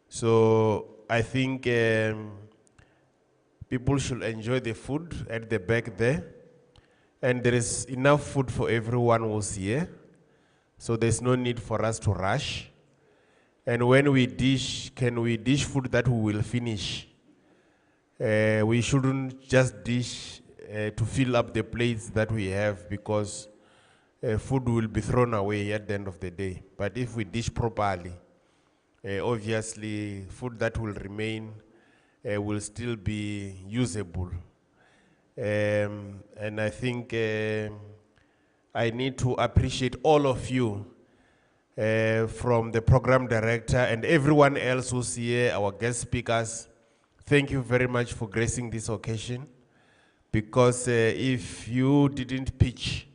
Speaker 15: So I think people should enjoy the food at the back there. And there is enough food for everyone who's here. So there's no need for us to rush. And when we dish, can we dish food that we will finish? We shouldn't just dish to fill up the plates that we have, because food will be thrown away at the end of the day. But if we dish properly, obviously food that will remain will still be usable. And I think I need to appreciate all of you, from the program director and everyone else who's here, our guest speakers. Thank you very much for gracing this occasion, because if you didn't pitch,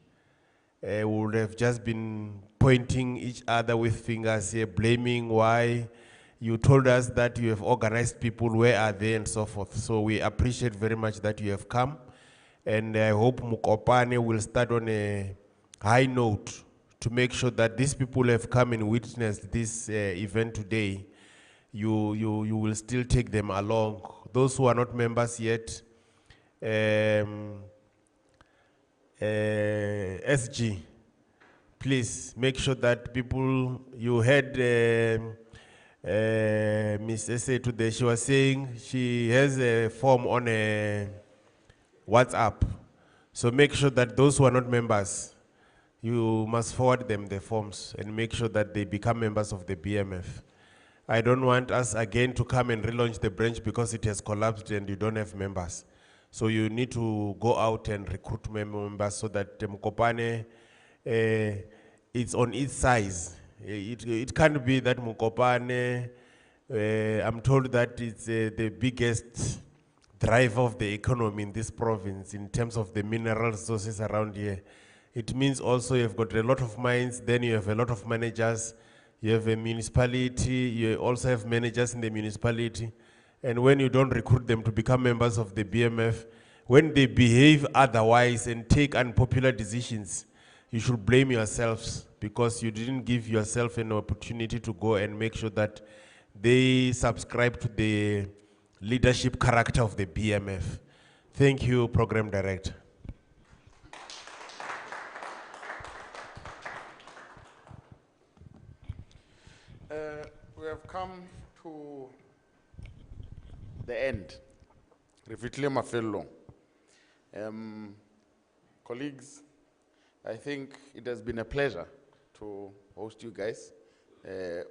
Speaker 15: we would have just been pointing each other with fingers here, blaming why you told us that you have organized people, where are they, and so forth. So we appreciate very much that you have come. And I hope MOKOPANE will start on a high note to make sure that these people have come and witnessed this event today. You will still take them along. Those who are not members yet, SG, please make sure that people, you heard Ms. Ese today, she was saying she has a form on a WhatsApp. So make sure that those who are not members, you must forward them the forms and make sure that they become members of the BMF. I don't want us again to come and relaunch the branch because it has collapsed and you don't have members. So you need to go out and recruit members so that MOKOPANE, it's on its size. It can't be that MOKOPANE, I'm told that it's the biggest driver of the economy in this province in terms of the mineral resources around here. It means also you've got a lot of minds, then you have a lot of managers, you have a municipality, you also have managers in the municipality. And when you don't recruit them to become members of the BMF, when they behave otherwise and take unpopular decisions, you should blame yourselves because you didn't give yourself an opportunity to go and make sure that they subscribe to the leadership character of the BMF. Thank you, Program Director.
Speaker 1: We have come to the end. Refitile mafello. Colleagues, I think it has been a pleasure to host you guys,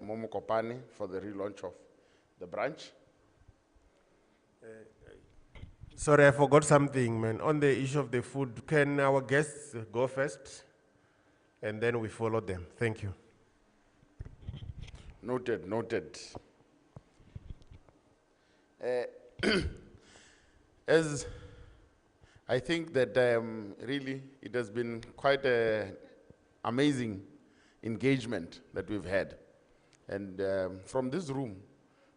Speaker 1: MOKOPANE, for the relaunch of the branch.
Speaker 15: Sorry, I forgot something, man. On the issue of the food, can our guests go first? And then we follow them. Thank you.
Speaker 1: Noted, noted. As I think that really it has been quite an amazing engagement that we've had. And from this room,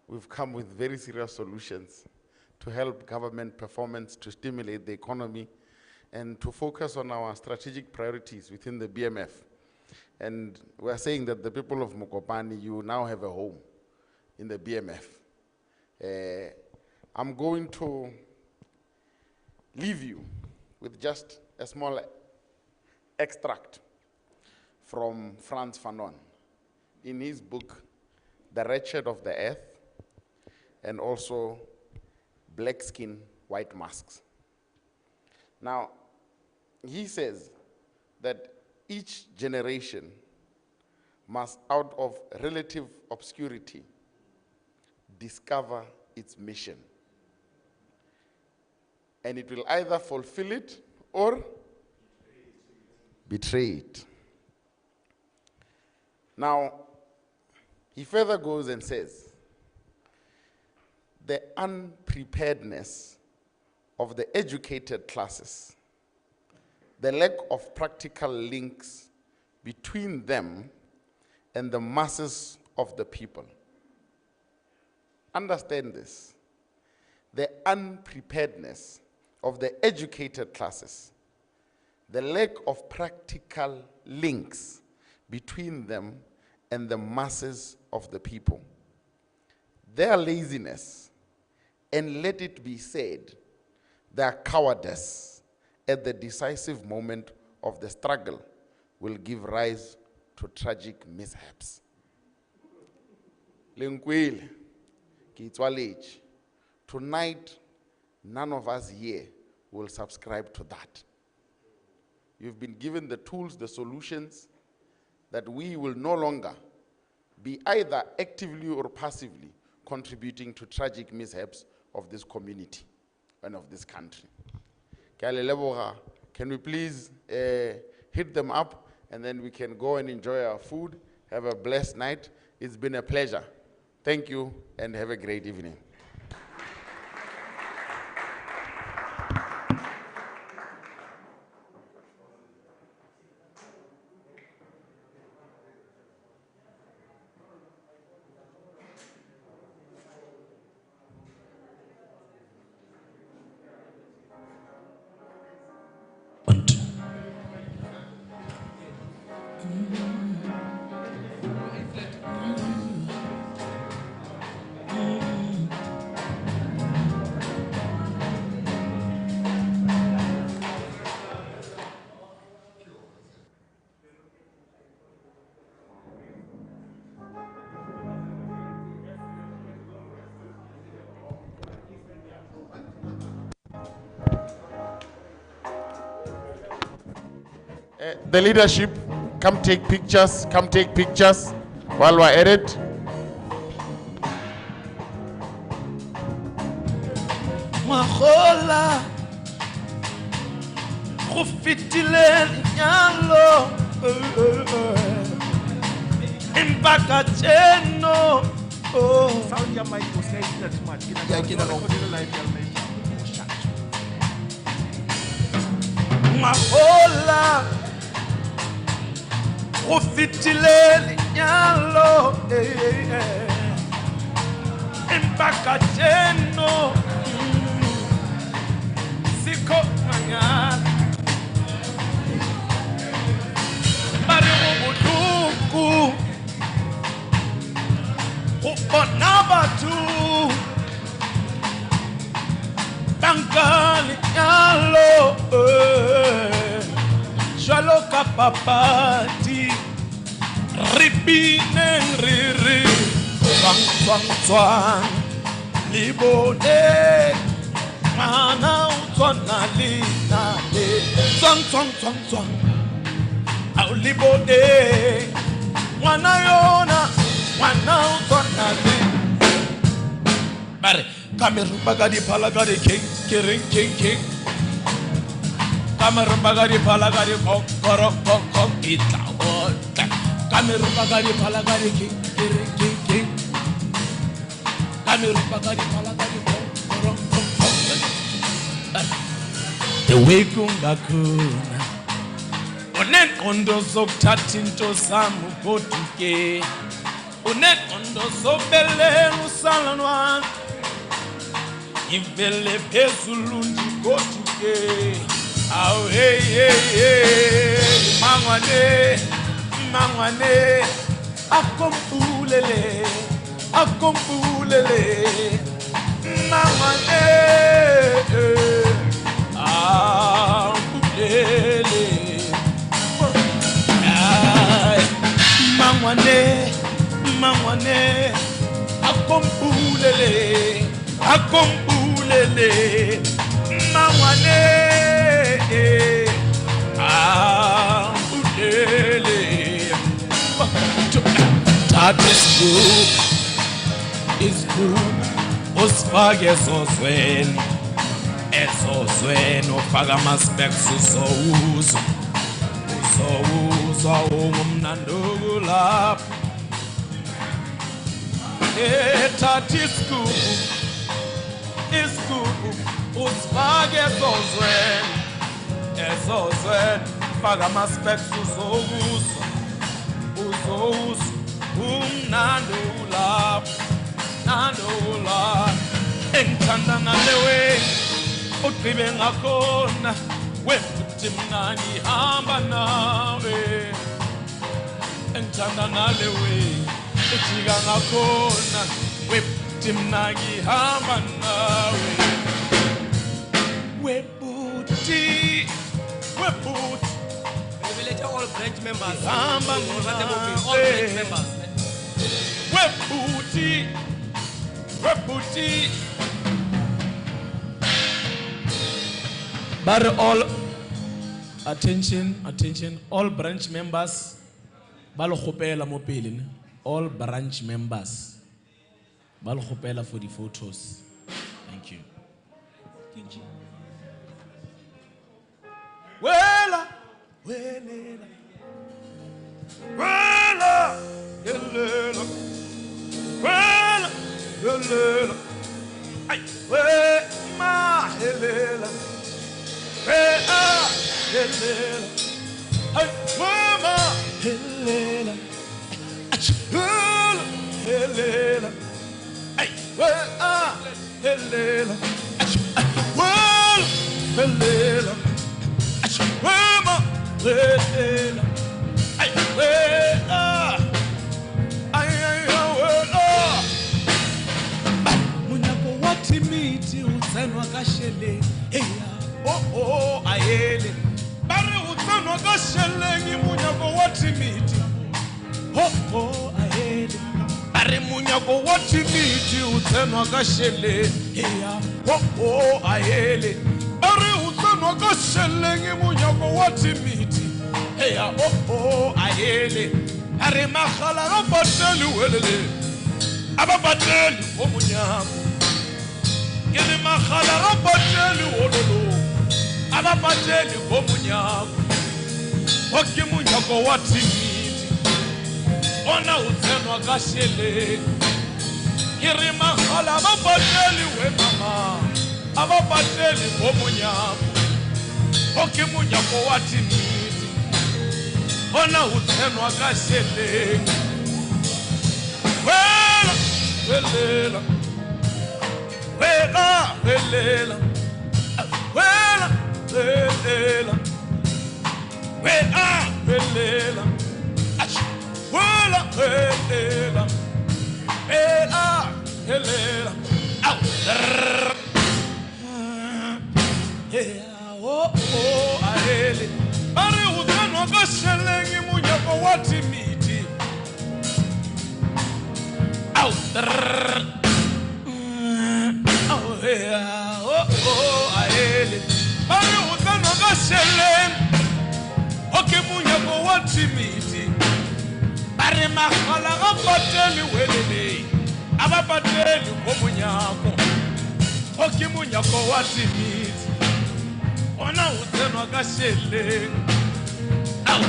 Speaker 1: we've come with very serious solutions to help government performance, to stimulate the economy, and to focus on our strategic priorities within the BMF. And we're saying that the people of MOKOPANE, you now have a home in the BMF. I'm going to leave you with just a small extract from Frantz Fanon in his book, The Wretched of the Earth, and also Black Skin, White Masks. Now, he says that each generation must, out of relative obscurity, discover its mission. And it will either fulfill it or betray it. Now, he further goes and says, the unpreparedness of the educated classes, the lack of practical links between them and the masses of the people. Understand this. The unpreparedness of the educated classes, the lack of practical links between them and the masses of the people. Their laziness, and let it be said, their cowardice at the decisive moment of the struggle will give rise to tragic mishaps. Lenkwile, Kitwalej, tonight, none of us here will subscribe to that. You've been given the tools, the solutions, that we will no longer be either actively or passively contributing to tragic mishaps of this community and of this country. Can we please hit them up, and then we can go and enjoy our food. Have a blessed night. It's been a pleasure. Thank you, and have a great evening. The leadership, come take pictures while we're at it.
Speaker 7: Mahola, Kufitile Nyalo, Impakacheno. Sound your mic was saying that much. Mahola. go fitilele nyalo impaka jeno siko manyala bari ubuduku ubona bathu bankali nyalo jalo kapapati ripinen riri twang twang twang libode mana utwana lina twang twang twang twang au libode mwana yona mwana utwana li bare kameru bagadi palagadi king king king king kameru bagadi palagadi kokoro kokok itawo kameru bagadi palagadi king king king king kameru bagadi palagadi kokoro kokok the way kungakuna onen ondo zokuthatha into samu goduke onen ondo zobele usalanwana ivele phezulu ndigoduke awu hey hey hey mangwane mangwane akompulele mangwane ampulele mangwane akompulele mangwane ampulele that is good usifake ezozweni ufaka ama-specs uzowuzwa ungumnanduku lapho that is good usifake ezozweni faka ama-specs uzowuzwa umnanduku lapho engithanda ngalewe ugqibe ngakhona wefuthi mna ngihamba nawe engithanda ngalewe ujika ngakhona wefuthi mna ngihamba nawe webuthi
Speaker 3: all branch members
Speaker 7: hamba
Speaker 3: all branch members
Speaker 7: webuthi but all attention all branch members balogopela mo pele all branch members balogopela for the photos. Thank you. Wela ay we ma helela helela ay mama helela helela ay we helela helela mama helela ay we timiti utsanwa kashele heya ayele bari utsanwa kashele ngimunyako watimiti ayele bari munyako watimiti utsanwa kashele heya ayele bari utsanwa kashele ngimunyako watimiti heya ayele bari makhala abateli welele ababateli omunyako Gili makhala rabateli wololo ababateli bomunyako okimunyako watimiti ona utsenwa kashele Gili makhala ababateli wemama ababateli bomunyako okimunyako watimiti bona utsenwa ka sheleng wela welela wela welela wela welela wela welela wela welela wela welela au oh ahele bare utsenwa ka sheleng munyako wa timiti au oh ahele bare utsenwa ka sheleng oke munyako wa timiti bare magala ga patele welele aba patele go munyako oke munyako wa timiti ona utsenwa ka sheleng au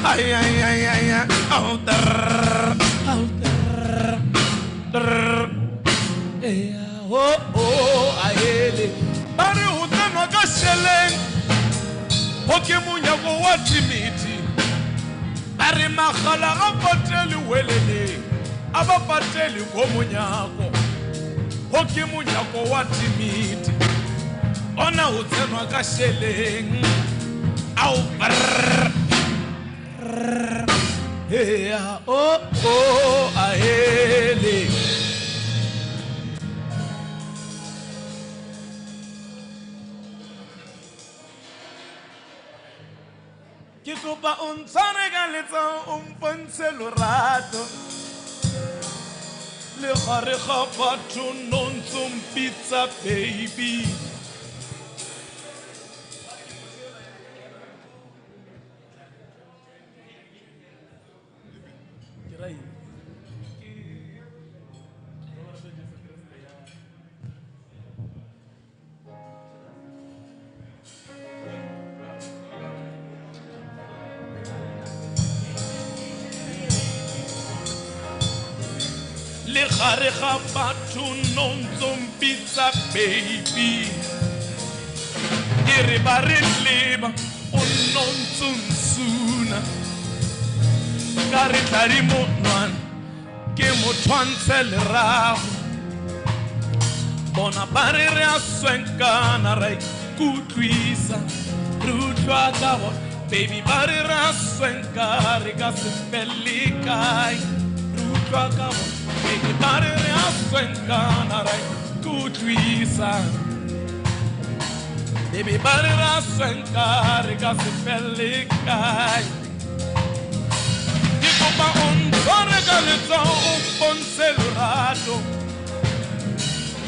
Speaker 7: ay ay ay ay au ahele bare utsenwa ka sheleng oke munyako wa timiti bare magala ga patele welele aba patele go munyako oke munyako wa timiti ona utsenwa ka sheleng au ahele ke kopa o ntshware ka letsogo o mpontshe lorato le gare ga batho nontse o mpitsa baby le gare ga batho nontse o mpitsa baby e re ba re leba o nontse o nsuna ka re tladi monwana ke motshwantshe lerago bona ba re re a swenkana ra ikutlwisa re utlwa ka bona baby ba re re a swenka re ka se fele kae re utlwa ka bona baby ba re re a swenkana ra ikutlwisa baby ba re re a swenka re ka se fele kae ke kopa o ntshware ka letsogo o mpontshe lorato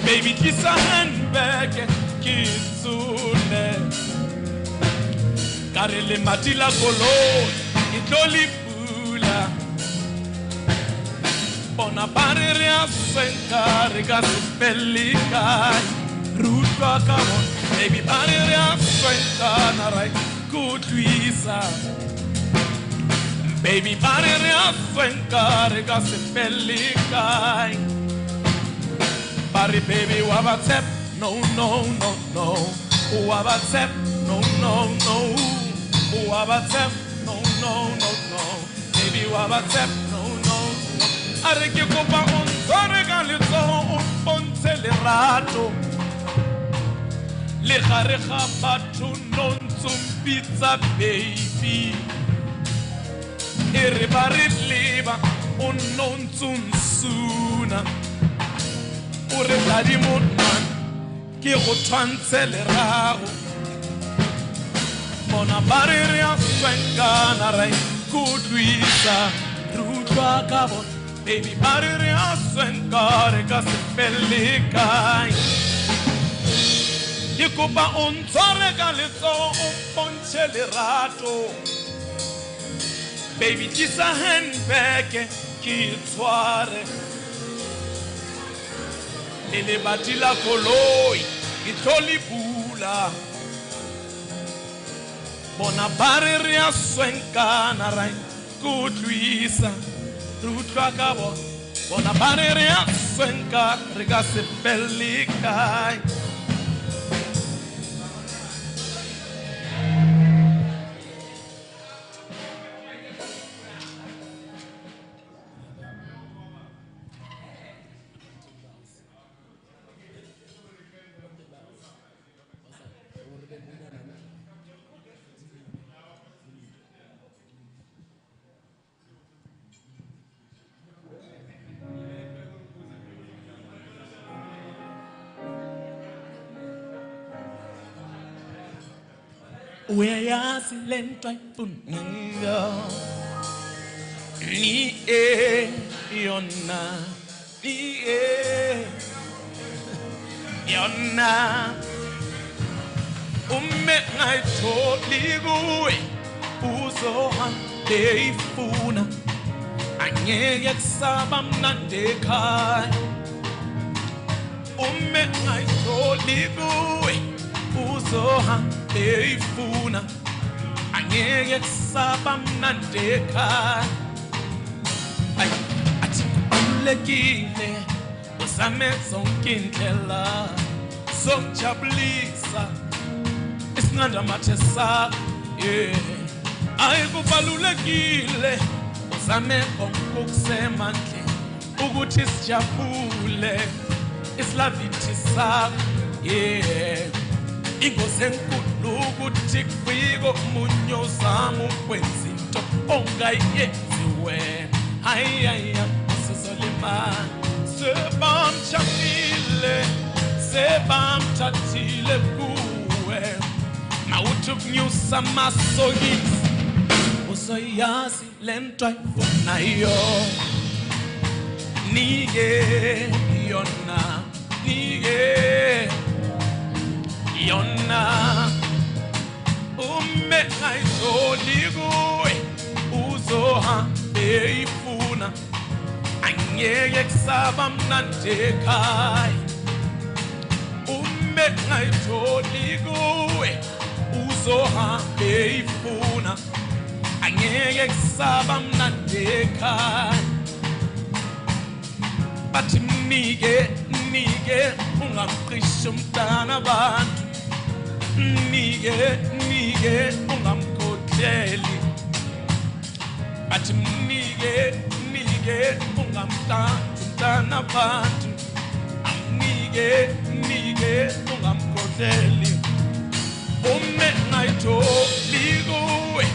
Speaker 7: baby tlisa handbag ke tsone ka re le mati la koloi ke tlo le pula bona ba re re a swenka re ka se fele kae re utlwa ka bona baby ba re re a swenkana ra ikutlwisa baby ba re re a swenka re ka se fele kae Bari baby wabatep, no no no no. Wabatep, no no no. Wabatep, no no no no. Baby wabatep, no no no. Are que copa on sore galito on ponte le rato. Le gare ga batho non zum pizza baby. E re ba re leba on non zum suna. O re tladi monwana ke go tshwantshe lerago bona ba re re a swenkana ra ikutlwisa re utlwa ka bona baby ba re re a swenka re ka se fele kae ke kopa o ntshware ka letsogo o mpontshe lerato baby tlisa handbag ke tshware le bati la koloi ke tlo pula bona bare re a swenkana ra ikutlwisa re utlwa ka bona bona bane re a senka re ka se felle kae. Uyayazi lento ayifunayo ni yona ni yona umme ngayitholi kuwe uzohambe ifuna angeke kusaba mnandi ekhaya umme ngayitholi kuwe uzohambe ifuna angeke kusaba mnandi ekhaya ay athi kubalulekile uzame zonke indlela zokujabulisa isinqanda mathe sakho ay kubalulekile uzame konke okusemandleni ukuthi sijabule isilavithi sakho ingozi enkulu ukuthi kufike omunye uzama ukwenza into ongayenzi wena hayi sizolimala sebamshamile sebamthathile kuwe mawuthi ukunyusa amasokisi uzoyazi lento ayifunayo nike yona nike yona umme ngayitholi kuwe uzohambe ifuna angeke kusaba mnandi ekhaya umme ngayitholi kuwe uzohambe ifuna angeke kusaba mnandi ekhaya bathi mnike ungamqisha umntana abantu nike ungamkhohleli bathi mnike ungamntana abantu nike ungamkhohleli umme ngayitholi kuwe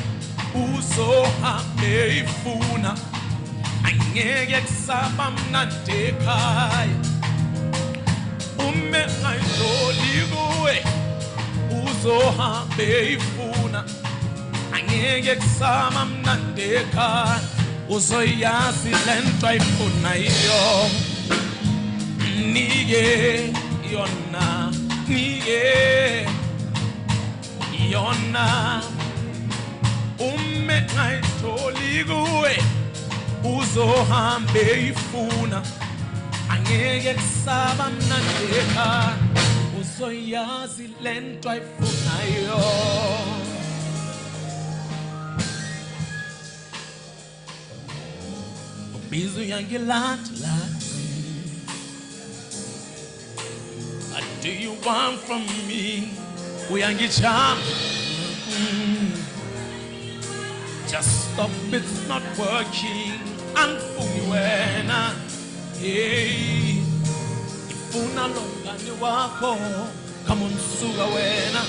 Speaker 7: uzohambe ifuna angeke kusaba mnandi ekhaya umme ngayitholi kuwe uzohambe ifuna angeke kusaba mnandi ekhaya uzoyazi lento ayifunayo nike yona nike yona umme ngayitholi kuwe uzohambe ifuna angeke kusaba mnandi ekhaya uzoyazi lento ayifunayo ubiza uyangilandela what do you want from me uyangijama just stop, it's not working. Angifuni wena, hey. Ifuna longani wako, come on suga wena.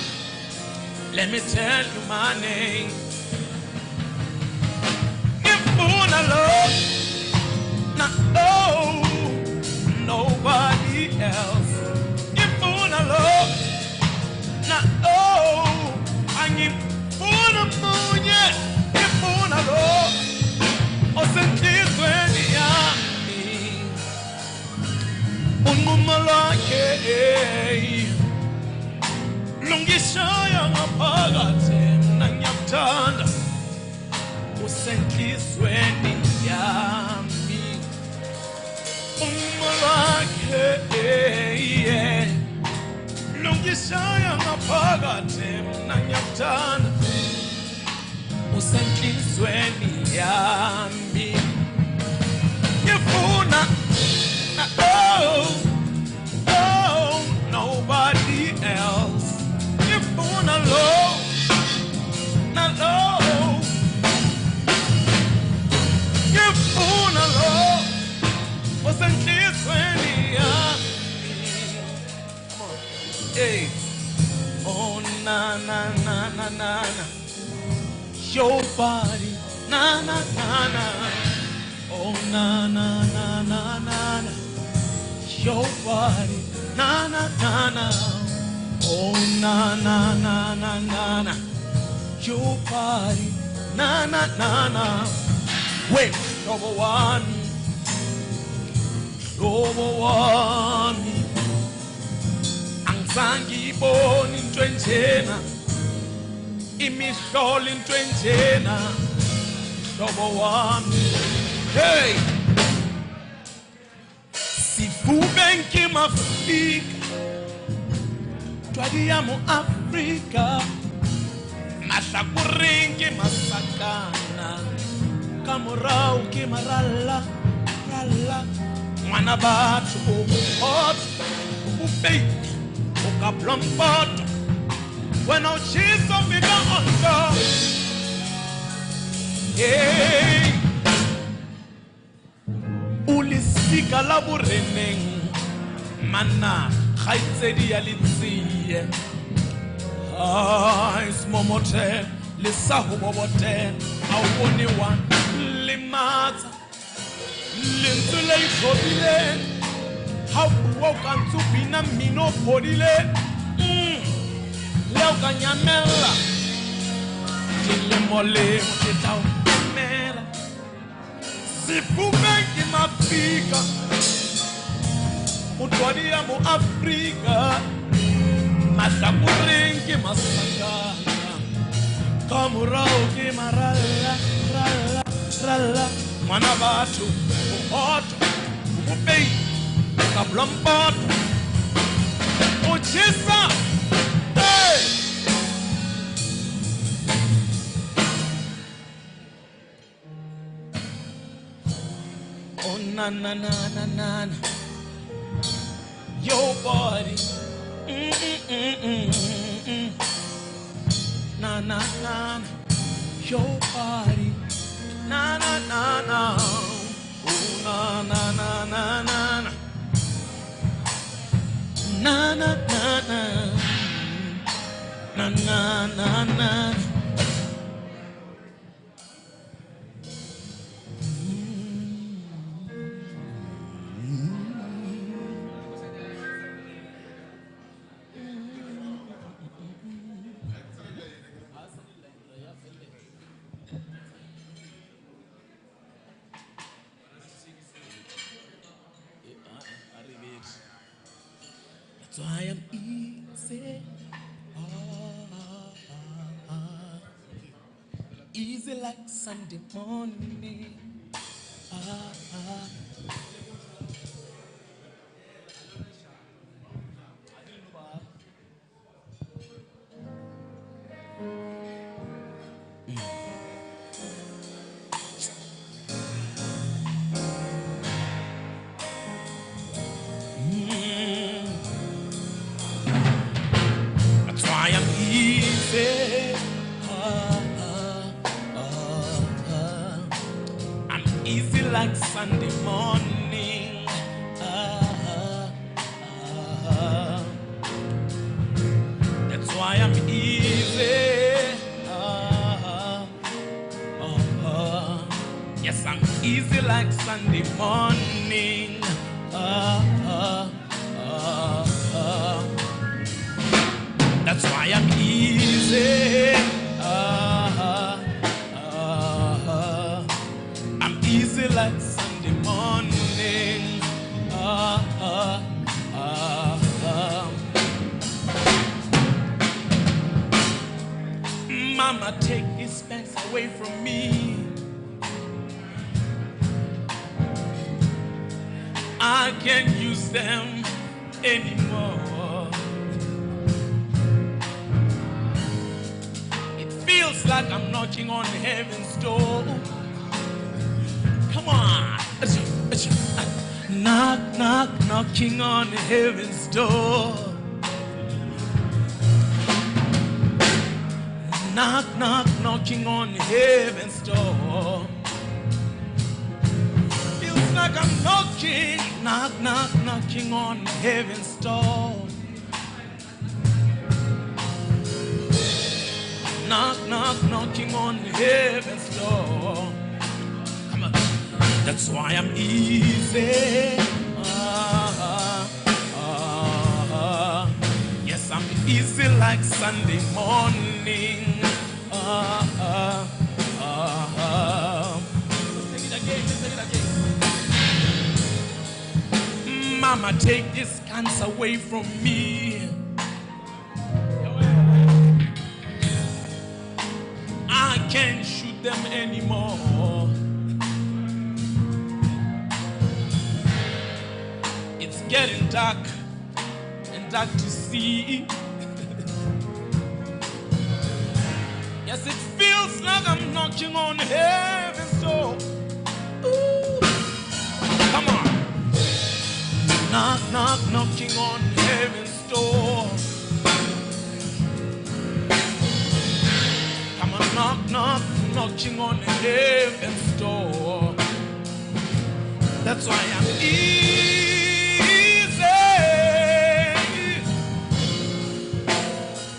Speaker 7: Let me tell you my name. Ifuna love, not nobody else. Ifuna love, not angifuna munye. Ifuna lo osenhlizweni yami unqumo lwakhe lungishaya ngaphakathi mina ngiyakuthanda usenhlizweni yami unqumo lwakhe lungishaya ngaphakathi mina ngiyakuthanda usenhlizweni yami ngifuna Hey. Oh na na na na na na. Your body, na na na na. Oh na na na na na na. Your body, na na na na. Oh na na na na na na. Your body, na na na na. Wait, number one, angizange ibone into enjena, imihlolo into enjena, number one. Hey, sifube nkimafika, twadiamo Afrika, mashakuringi masakana, kamurau kimarala, rala, mwana batu hot, ubei, ukaplompoto, when I cheese on me go. Hey, ulisika labureneng, mana, khaitsedi yalitsie. Ismomote, lisahubobote, awoniwa, limata, lintule itobile, habuoka ntupina mino podile, leo kanyamela, tilemole, mtetao mela, sifumengi mafika, utwadia mu Afrika, mashakuringi masakana, kamurau kimarala, rala, rala, mwana batu, uoto, ubei, kablomboto, uchisa, hey! Oh na na na na na na, your body. Na na na, your body. Na na na na, oh na na na na na, na na na na, na na na na. So I am easy, easy like Sunday morning. I am easy. I'm easy like Sunday morning. That's why I'm easy. Yes, I'm easy like Sunday morning. That's why I'm easy. I'm easy like Sunday morning. Mama, take these bags away from me. I can't use them anymore. It feels like I'm knocking on heaven's door. Come on. Knock, knock, knocking on heaven's door. Knock, knock, knocking on heaven's door. Feels like I'm knocking, knock, knock, knocking on heaven's door. Knock, knock, knocking on heaven's door. Come on. That's why I'm easy. Yes, I'm easy like Sunday morning. Sing it again, sing it again. Mama, take this cancer away from me. I can't shoot them anymore. It's getting dark and dark to see. Yes, it feels like I'm knocking on heaven's door. Ooh. Come on. Knock, knock, knocking on heaven's door. Come on, knock, knock, knocking on heaven's door. That's why I'm easy.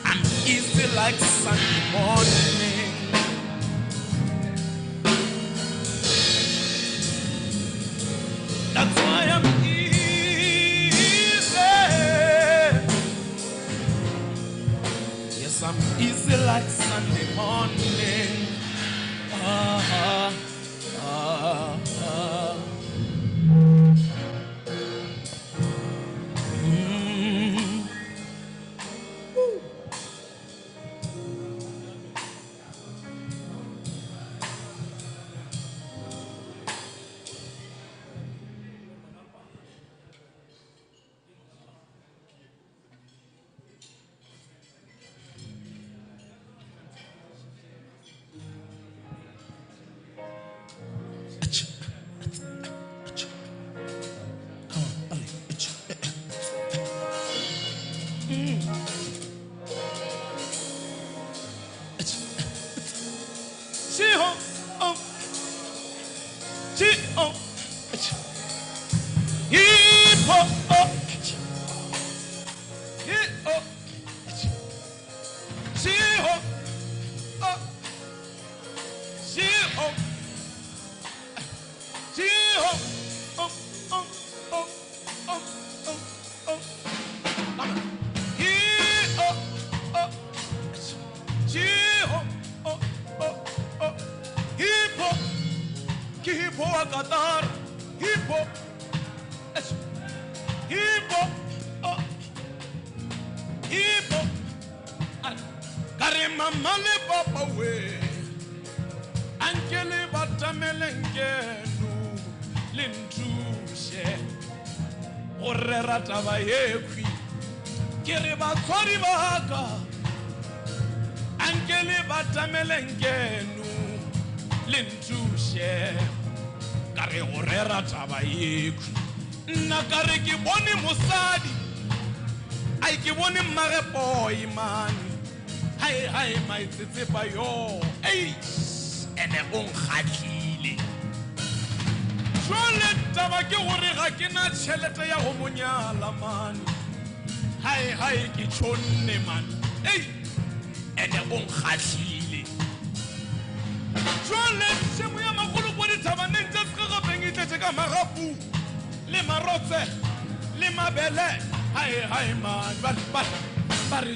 Speaker 7: I'm easy like Sunday morning. That's why I'm easy. Yes, I'm easy like Sunday morning.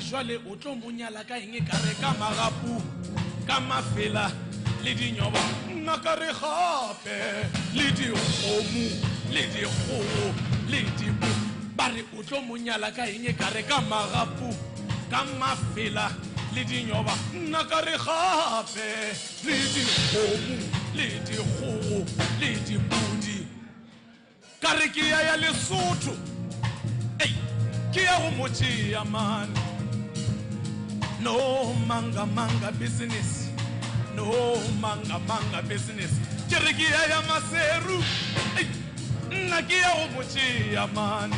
Speaker 7: Jwale o tlo monyala ka eng kare ka magapu ka mafela le dinyoba nna kare gape le dikgomo le dikgogo le dibu ba re o tlo monyala ka eng kare ka magapu ka mafela le dinyoba nna kare gape le dikgomo le dikgogo le dipudi kare ke ya Lesotho ke ya go motšea man. No manga manga business. No manga manga business. Kirikia ya maseru. Nakia omochi ya man.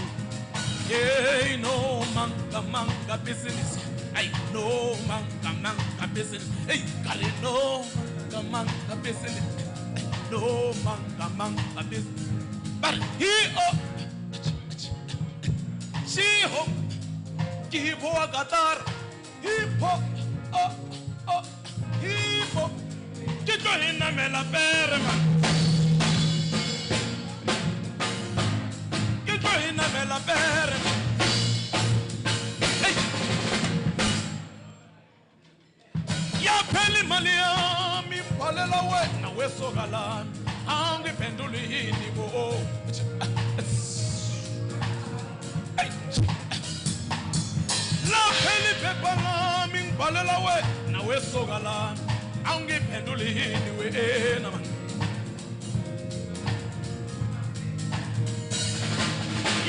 Speaker 7: Yeah, no manga manga business. Hey, no manga manga business. Hey, kare no manga business. No manga business. But he she ho ki ho Qatar. Hip hop, tlo inamela pere man ke tlo inamela pere hey ya pheli mali yami phalela wena wesokalana angiphenduli yini bo la pheli phepha lami ngibhalela wena wesokalana angiphenduli yini wena man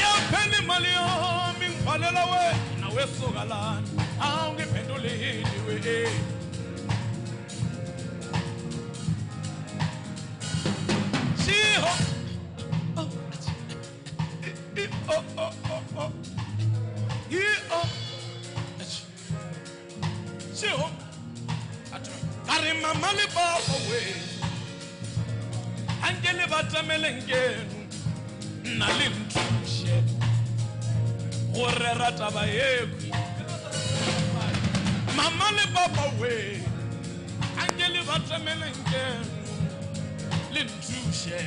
Speaker 7: ya pheli mali yami ngibhalela wena wesokalana angiphenduli yini wena Mama le baba we angele batamele ngenu na le ntshe gore rata ba yeku mama le baba we angele batamele ngenu le ntshe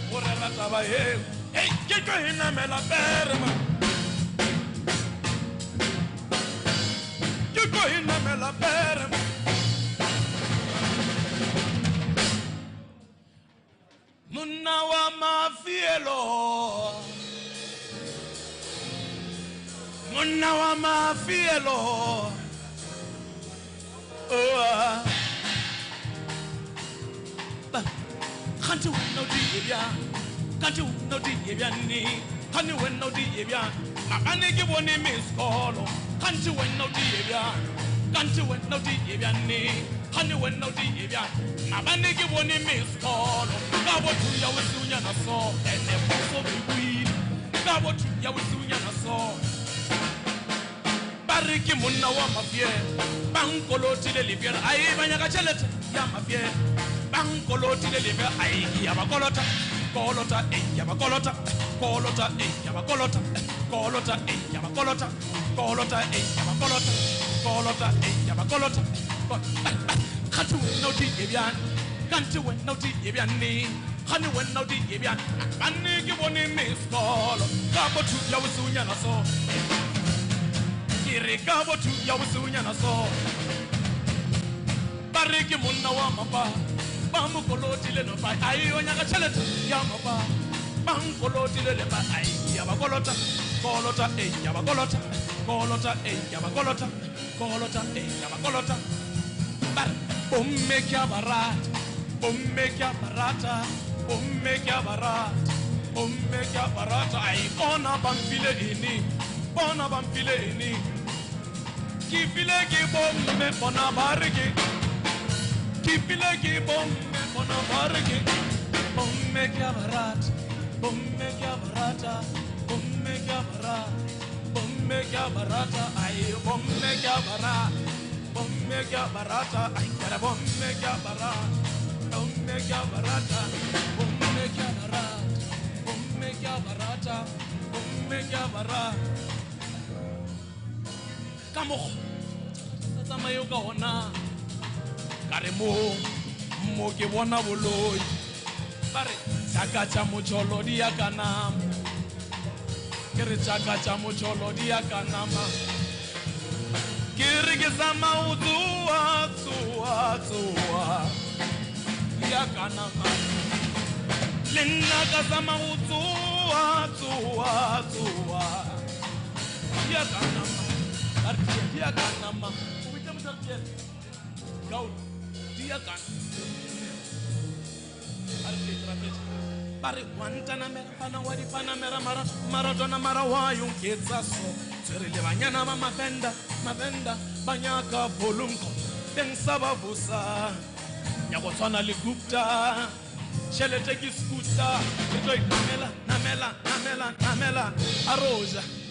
Speaker 7: gore rata ba yeku hey ke tlo inamela pere ma ke tlo inamela pere ma Muna wa mafielo Muna wa mafielo Oh Kanti weno di ebya Kanti weno di ebya ni Kanti weno di ebya Mabane ki woni miss call Kanti weno di ebya Kanti weno di ebya ni Kanti weno di ebya Mabane ki woni miss call Gabo tu ya wisunya na so ene so biwi Gabo tu ya wisunya na so Bariki munna wa mafie Bankolo tile libier ai banyaka chelete ya mafie Bankolo tile libier ai ya bakolota Kolota ya bakolota Kolota ya bakolota Kolota ya bakolota Kolota ya bakolota Kolota ya bakolota Khatu no di ebyan Kanti when no di ebyan ni Hani when no di ebyan Bani ki woni miss call Gabo tu ya wisunya na so Kiri gabo tu ya wisunya na so Bariki munna wa mapa Bambu koloti le no pai Ai onyaka chelete ya mapa Bambu koloti le le pai Ai ya bakolota Kolota ya bakolota Kolota ya bakolota Kolota ya bakolota Bar Bomme kya barat Bomme kya barata Bomme kya barat Bomme kya barata Ai bona bamfile ini Bona bamfile ini Kifile ki bomme bona bariki Kifile ki bomme bona bariki Bomme kya barat Bomme kya barata Bomme kya barat Bomme kya barata Ai bomme kya barat Bomme kya barata Ai kara bomme kya barat Bomme kya barata Bomme kya barat Bomme kya barata Bomme kya barat Kamo Tama yoga ona Kare mo ke bona boloi Bare chaka cha mocholo dia kanam Kere chaka cha mocholo dia kanama Kiri ke sama utua tua dia kanama Lenna ka sama utua tua dia kanama Dia kanama Kau dia kan Arti trapez Bari wantana mera pana wadi pana mera maratona mara wayung ketsaso Serile banyana mavenda banyaka volumko Deng sababusa Nyakotwana ligupta Shelete kiskuta Namela Aroja